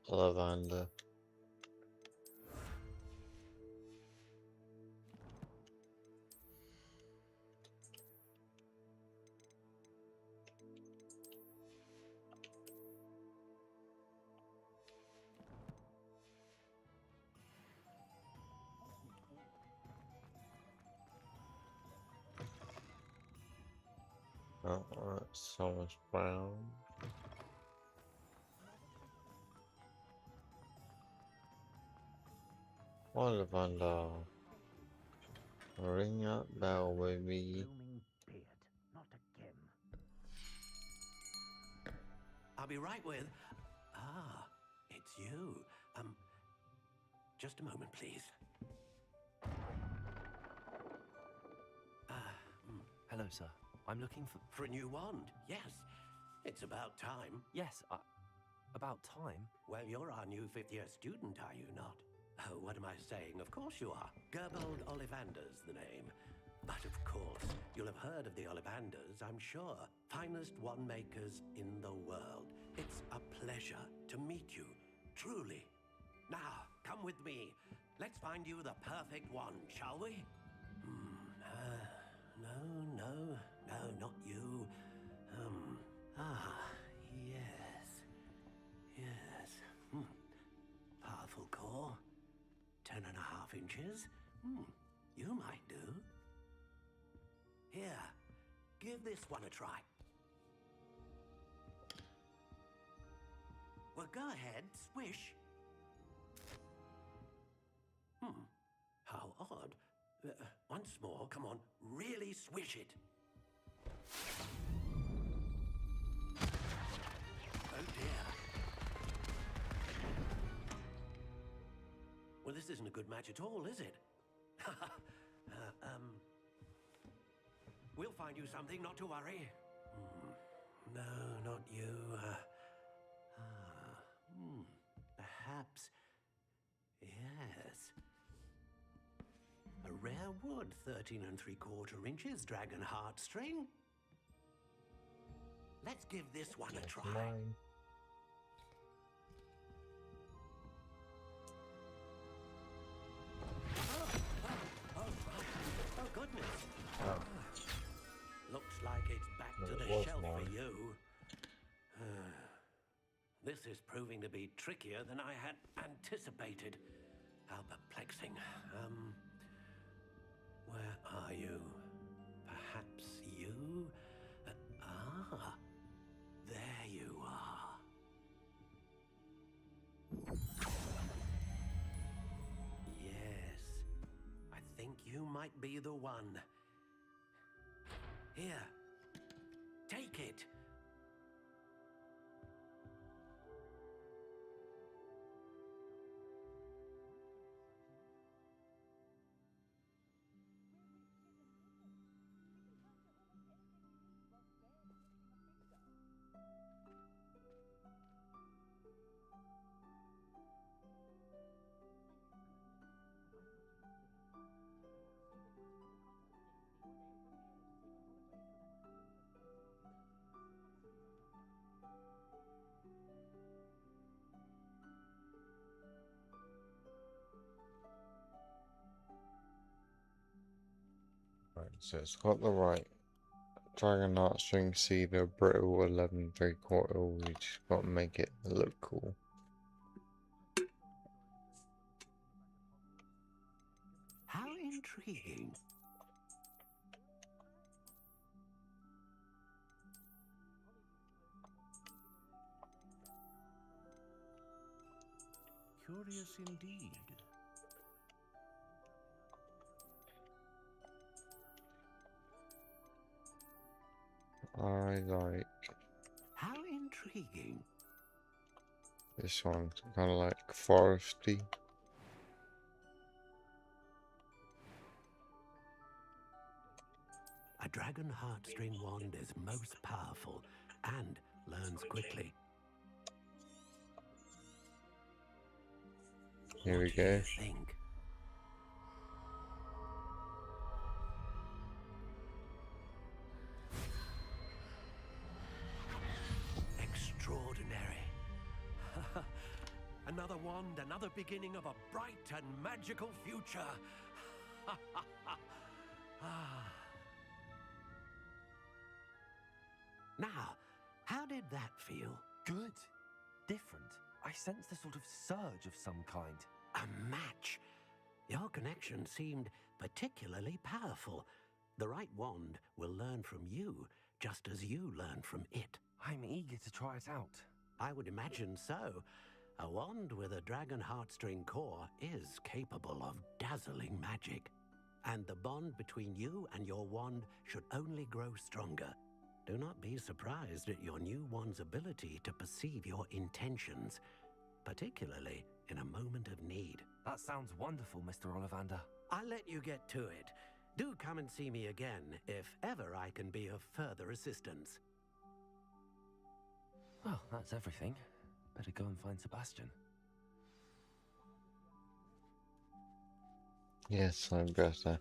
lavender. Oh, that's Thomas Brown. Why lavender? Ring that bell, baby. Blooming beard, not again. I'll be right with... Ah, it's you. Just a moment, please. Hello, sir. I'm looking for... For a new wand, yes. It's about time. Yes, about time? Well, you're our new fifth-year student, are you not? Oh, what am I saying? Of course you are. Gerbold Ollivander's the name. But of course, you'll have heard of the Ollivanders, I'm sure. Finest wand makers in the world. It's a pleasure to meet you, truly. Now, come with me. Let's find you the perfect wand, shall we? No, not you. Yes. Powerful core. 10.5 inches. You might do. Here, give this one a try. Well, go ahead, swish. How odd. Once more, come on, really swish it. Oh dear. Well, this isn't a good match at all, is it? We'll find you something, not to worry. No, not you. Perhaps. Yes. A rare wood, 13 3/4 inches, dragon heartstring. Let's give this one a try. Mine. Oh, goodness. Oh. Looks like it's back No, to it the was shelf mine. for you. This is proving to be trickier than I had anticipated. How perplexing. Where are you? Perhaps you? There you are. Yes, I think you might be the one. Here, take it. Right, so it's got the right Dragon heartstring cedar, brittle 11 3/4. We just got to make it look cool. How intriguing. Curious indeed. I like How intriguing. this one, kind of like foresty. A dragon heartstring wand is most powerful and learns quickly. Here What we do go. you think? Extraordinary. Another wand, another beginning of a bright and magical future. Now, how did that feel? Good. Different. I sensed a sort of surge of some kind. A match. Your connection seemed particularly powerful. The right wand will learn from you, just as you learn from it. I'm eager to try it out. I would imagine so. A wand with a dragon heartstring core is capable of dazzling magic. And the bond between you and your wand should only grow stronger. Do not be surprised at your new wand's ability to perceive your intentions, particularly in a moment of need. That sounds wonderful, Mr. Ollivander. I'll let you get to it. Do come and see me again if ever I can be of further assistance. Well, that's everything. Better go and find Sebastian. Yes, I'm better.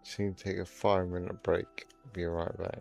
Seem to take a 5-minute break. Be right back.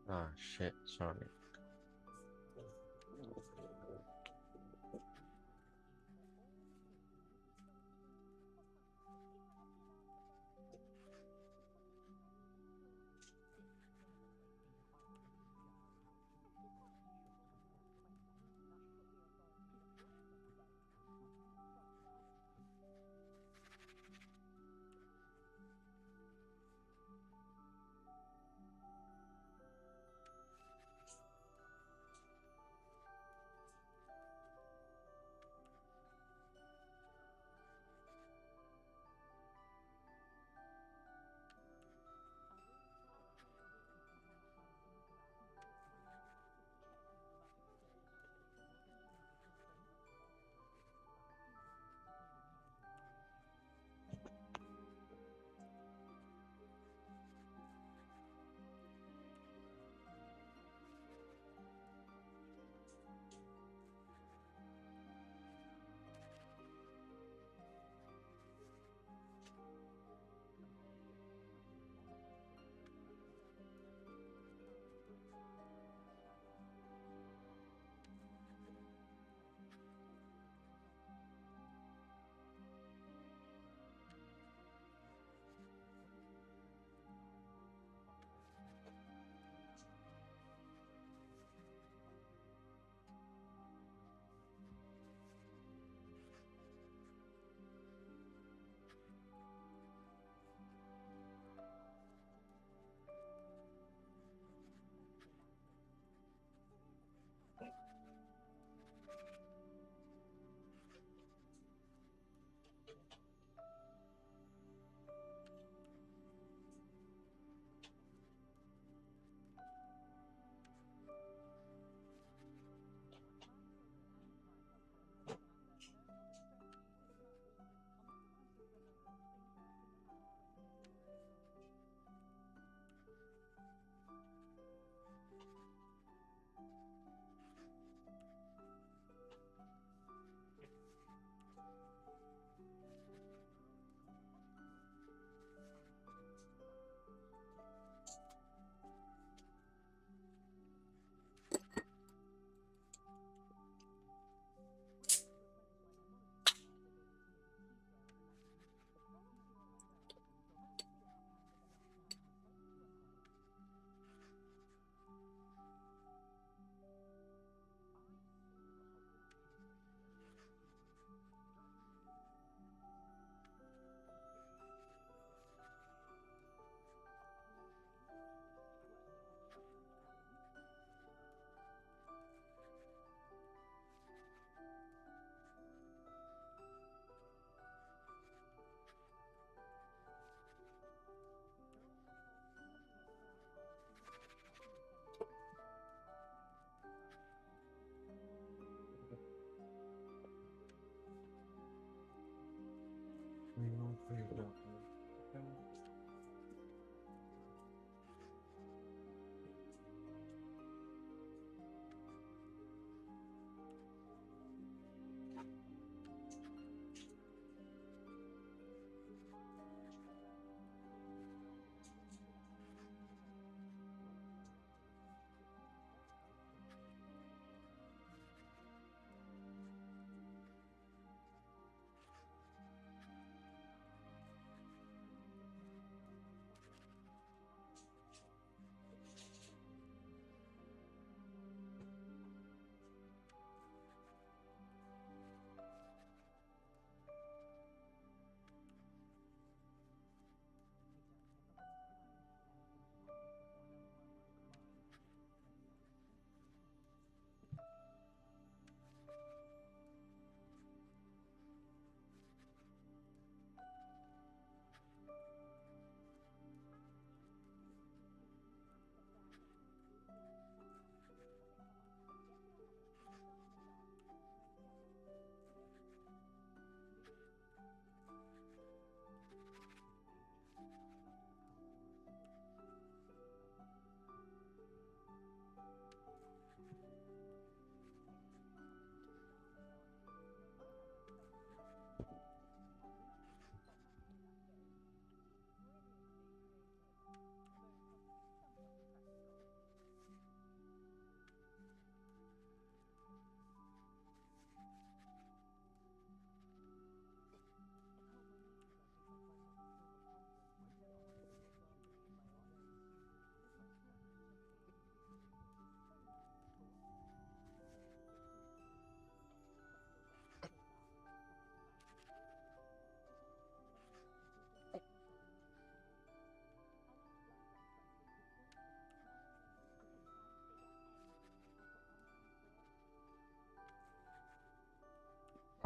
Ah, shit, sorry.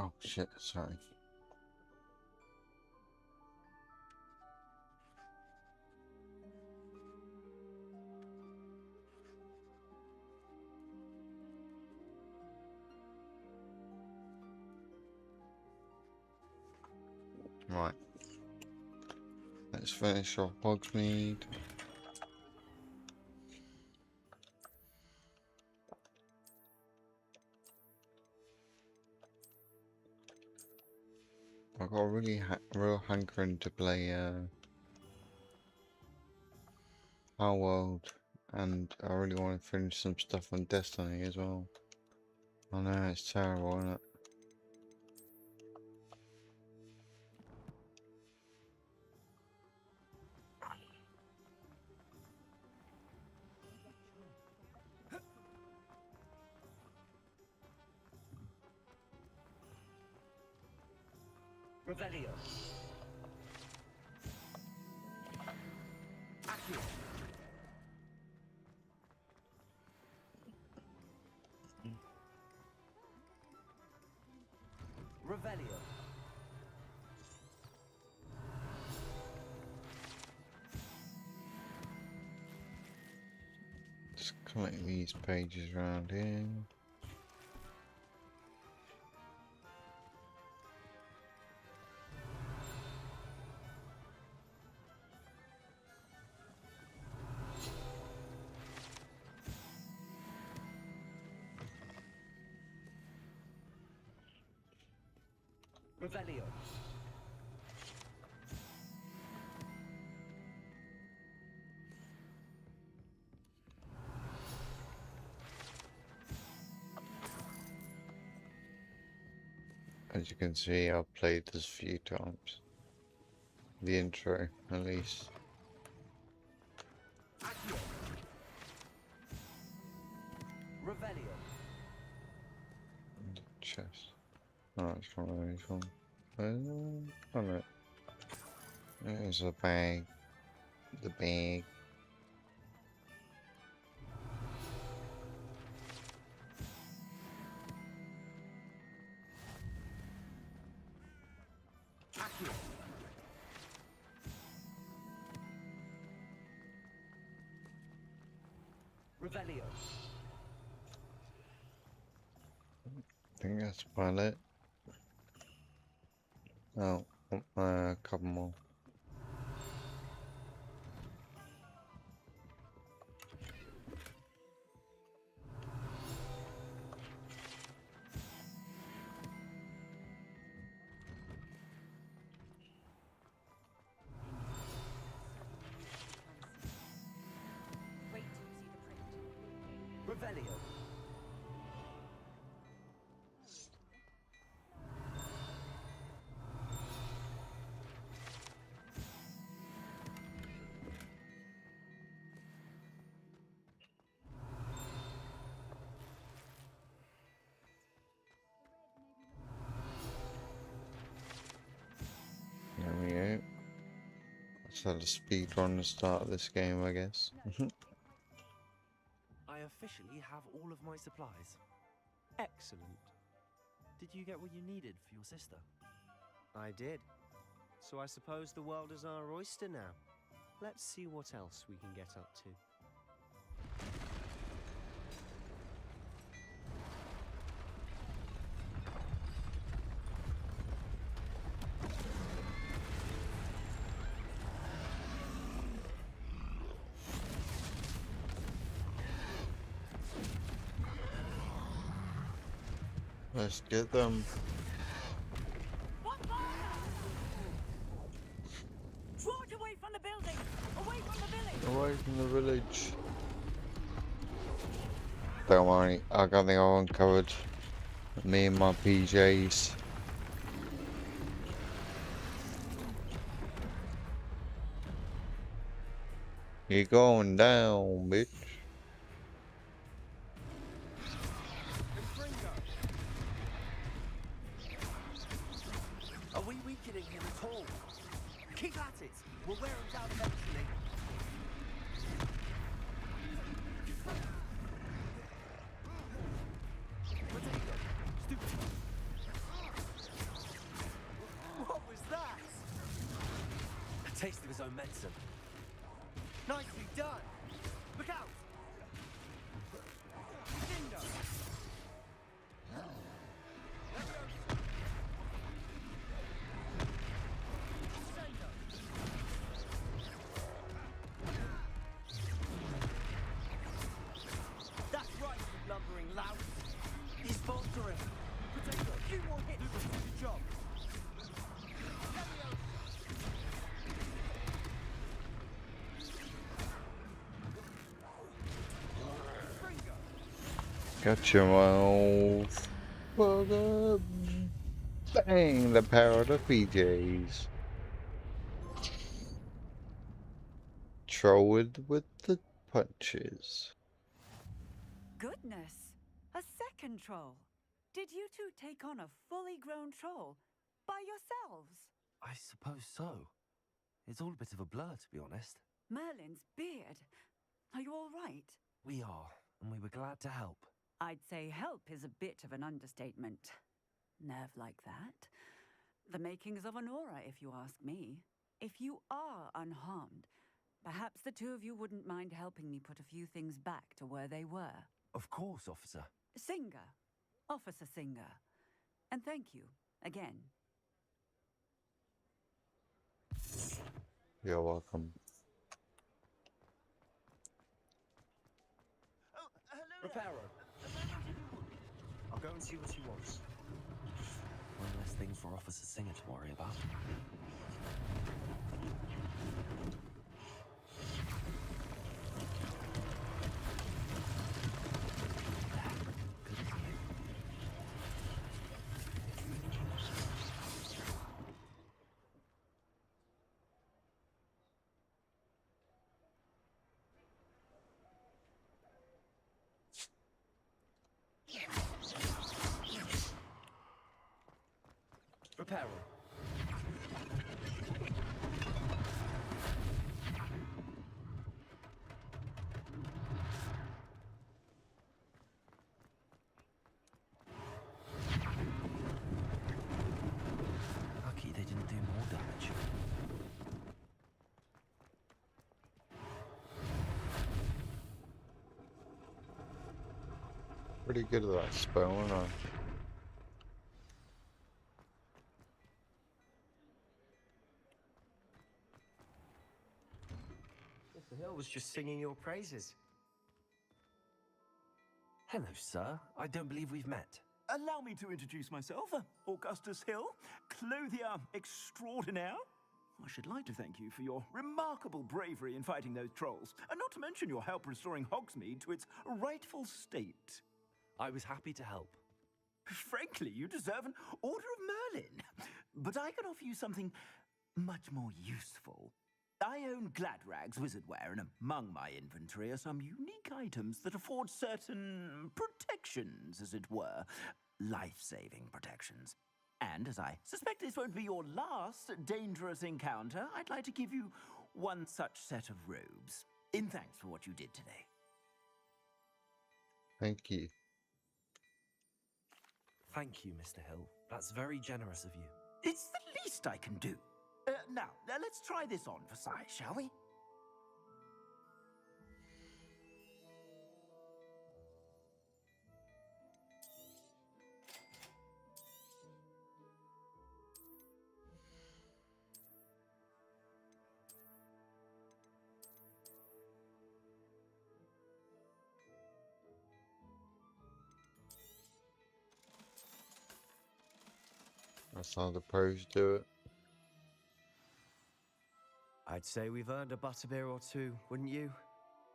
Oh shit, sorry. Right. Let's finish off Hogsmeade. I've got a really real hankering to play Our World, and I really want to finish some stuff on Destiny as well. I know it's terrible, isn't it? Revelio. Accio. Revelio. Just collect these pages around here. Revelio. As you can see, I've played this a few times. The intro, at least. Accio. Revelio. Chest. Oh, it's not really fun. Oh no. There's a bag. The bag. Accio. Revelio. I think that's about it. Oh, a couple more. Revelio. There we go. Let's have a speed run to start this game, I guess. I officially have all of my supplies. Excellent. Did you get what you needed for your sister? I did. So I suppose the world is our oyster now. Let's see what else we can get up to. Let's get them. Draw it away from the building! Away from the village! Away from the village. Don't worry, I got the all covered. Me and my PJs. You're going down, bitch. Are we weakening him at all? Keep at it. We'll wear him down eventually. Potato. Stupid. own medicine. Nicely done! Look out! Bingo! That's right, you lumbering lout! He's bolstering! Potato, a few more hits to do the job! Got your mouth. Bugger. Bang, the power of the PJs. Troll with the punches. Goodness! A second troll! Did you two take on a fully grown troll by yourselves? I suppose so. It's all a bit of a blur, to be honest. Merlin's beard. Are you all right? We are, and we were glad to help. I'd say help is a bit of an understatement. Nerve like that. The makings of an aura, if you ask me. If you are unharmed, perhaps the two of you wouldn't mind helping me put a few things back to where they were. Of course, officer. Singer. Officer Singer. And thank you, again. You're welcome. Reparo. I'll go and see what he wants. One less thing for Officer Singer to worry about. Reparo. Lucky they didn't do more damage. Pretty good at that spell, aren't I? Mr. Hill was just singing your praises. Hello, sir. I don't believe we've met. Allow me to introduce myself, Augustus Hill, clothier extraordinaire. I should like to thank you for your remarkable bravery in fighting those trolls, and not to mention your help restoring Hogsmeade to its rightful state. I was happy to help. Frankly, you deserve an Order of Merlin. But I can offer you something much more useful. I own Gladrag's wizardware, and among my inventory are some unique items that afford certain protections, as it were. Life-saving protections. And as I suspect this won't be your last dangerous encounter, I'd like to give you one such set of robes, in thanks for what you did today. Thank you. Thank you, Mr. Hill. That's very generous of you. It's the least I can do. Now, let's try this on for size, shall we? That's how the pros do it. I'd say we've earned a butterbeer or two, wouldn't you?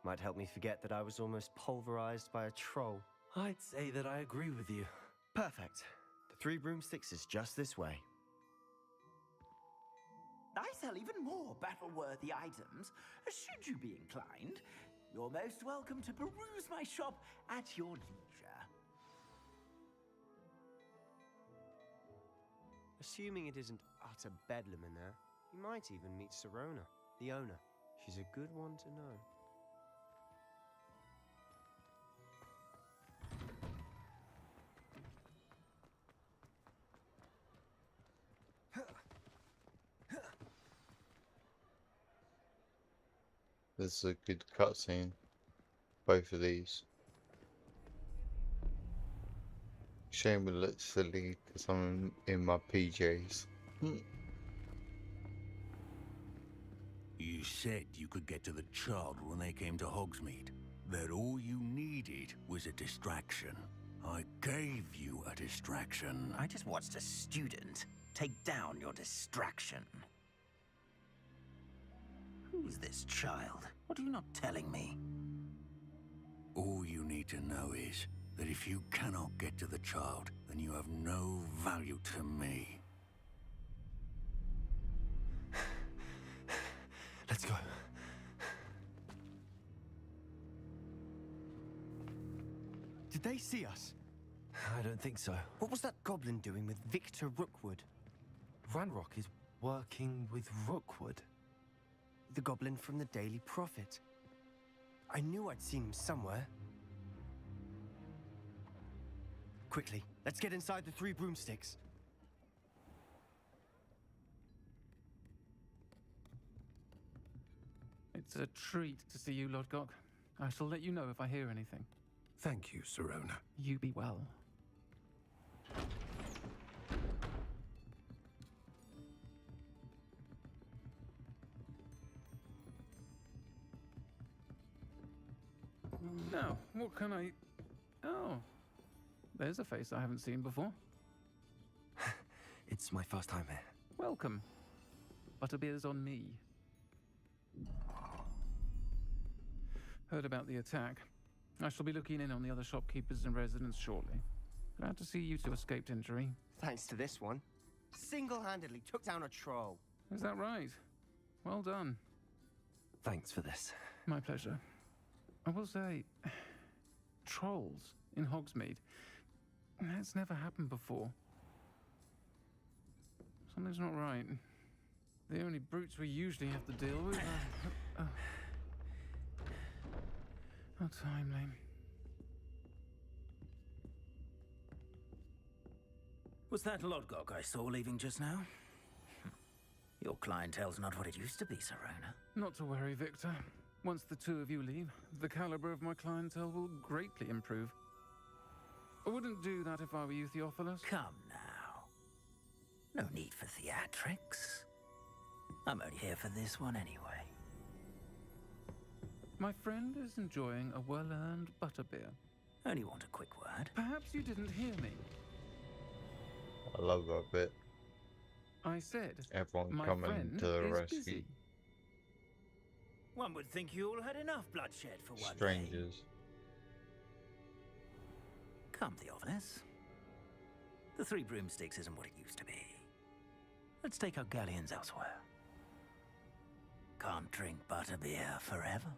Might help me forget that I was almost pulverized by a troll. I'd say that I agree with you. Perfect. The 3 broomsticks is just this way. I sell even more battle-worthy items. Should you be inclined, you're most welcome to peruse my shop at your leisure. Assuming it isn't utter bedlam in there, you might even meet Serona, the owner. She's a good one to know. this is a good cutscene. Both of these. Shame it looks silly because I'm in my PJs. You said you could get to the child when they came to Hogsmeade. That all you needed was a distraction. I gave you a distraction. I just watched a student take down your distraction. Who's this child? What are you not telling me? All you need to know is that if you cannot get to the child, then you have no value to me. Let's go. Did they see us? I don't think so. What was that goblin doing with Victor Rookwood? Ranrock is working with Rookwood. The goblin from the Daily Prophet. I knew I'd seen him somewhere. Quickly, let's get inside the 3 broomsticks. It's a treat to see you, Lodgok. I shall let you know if I hear anything. Thank you, Sirona. You be well. Now, what can I... Oh, there's a face I haven't seen before. It's my first time here. Welcome. Butterbeer's on me. Heard about the attack. I shall be looking in on the other shopkeepers and residents shortly. Glad to see you two escaped injury. Thanks to this one. Single-handedly took down a troll. Is that right? Well done. Thanks for this. My pleasure. I will say, trolls in Hogsmeade. That's never happened before. Something's not right. The only brutes we usually have to deal with are... How timely. Was that Lodgok I saw leaving just now? Your clientele's not what it used to be, Sirona. Not to worry, Victor. Once the two of you leave, the caliber of my clientele will greatly improve. I wouldn't do that if I were you, Theophilus. Come now. No need for theatrics. I'm only here for this one anyway. My friend is enjoying a well-earned butterbeer. Only want a quick word. Perhaps you didn't hear me. I love that bit. I said, everyone my coming friend to the is rescue. busy. One would think you all had enough bloodshed for one day. Strangers. Come, Theophilus. The 3 broomsticks isn't what it used to be. Let's take our galleons elsewhere. Can't drink butterbeer forever.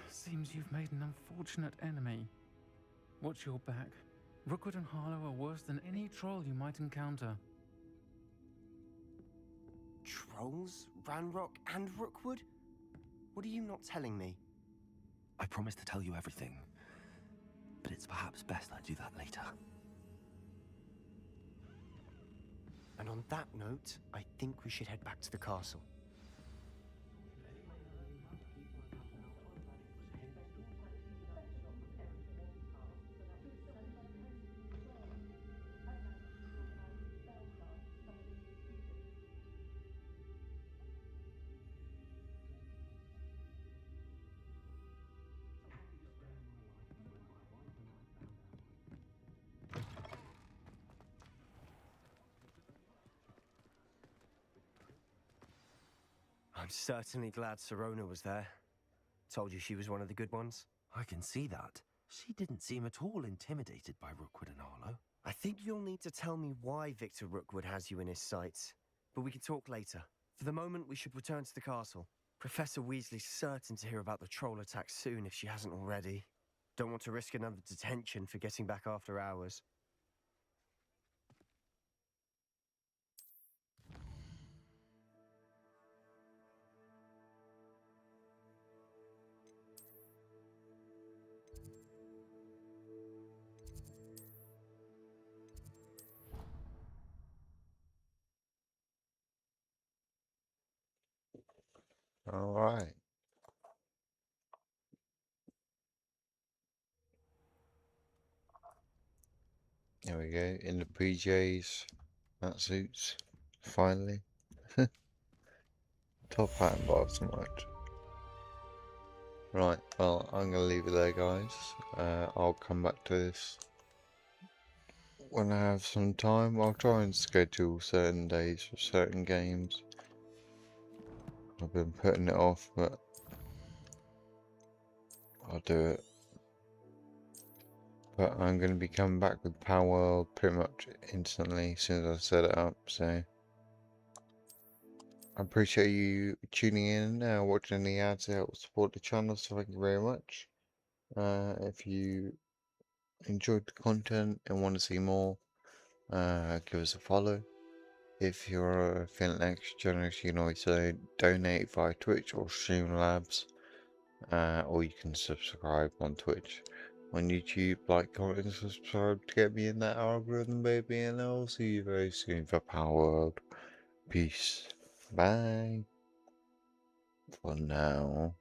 Seems you've made an unfortunate enemy. Watch your back. Rookwood and Harlow are worse than any troll you might encounter. Trolls? Ranrock and Rookwood? What are you not telling me? I promise to tell you everything, but it's perhaps best I do that later. And on that note, I think we should head back to the castle. I'm certainly glad Sirona was there. Told you she was one of the good ones. I can see that. She didn't seem at all intimidated by Rookwood and Harlow. I think you'll need to tell me why Victor Rookwood has you in his sights. But we can talk later. For the moment, we should return to the castle. Professor Weasley's certain to hear about the troll attack soon if she hasn't already. Don't want to risk another detention for getting back after hours. Alright. There we go, in the PJs. That suits. Finally. Top hat and bottom right. Right, well, I'm going to leave it there, guys. I'll come back to this when I have some time. I'll try and schedule certain days for certain games. I've been putting it off, but I'll do it. But I'm going to be coming back with Power World pretty much instantly as soon as I set it up, so I appreciate you tuning in and watching the ads to help support the channel, so thank you very much. If you enjoyed the content and want to see more, give us a follow. If you're feeling extra generous, you can always donate via Twitch or Streamlabs, or you can subscribe on Twitch. On YouTube, like, comment, and subscribe to get me in that algorithm, baby, and I'll see you very soon for Power World. Peace. Bye. For now.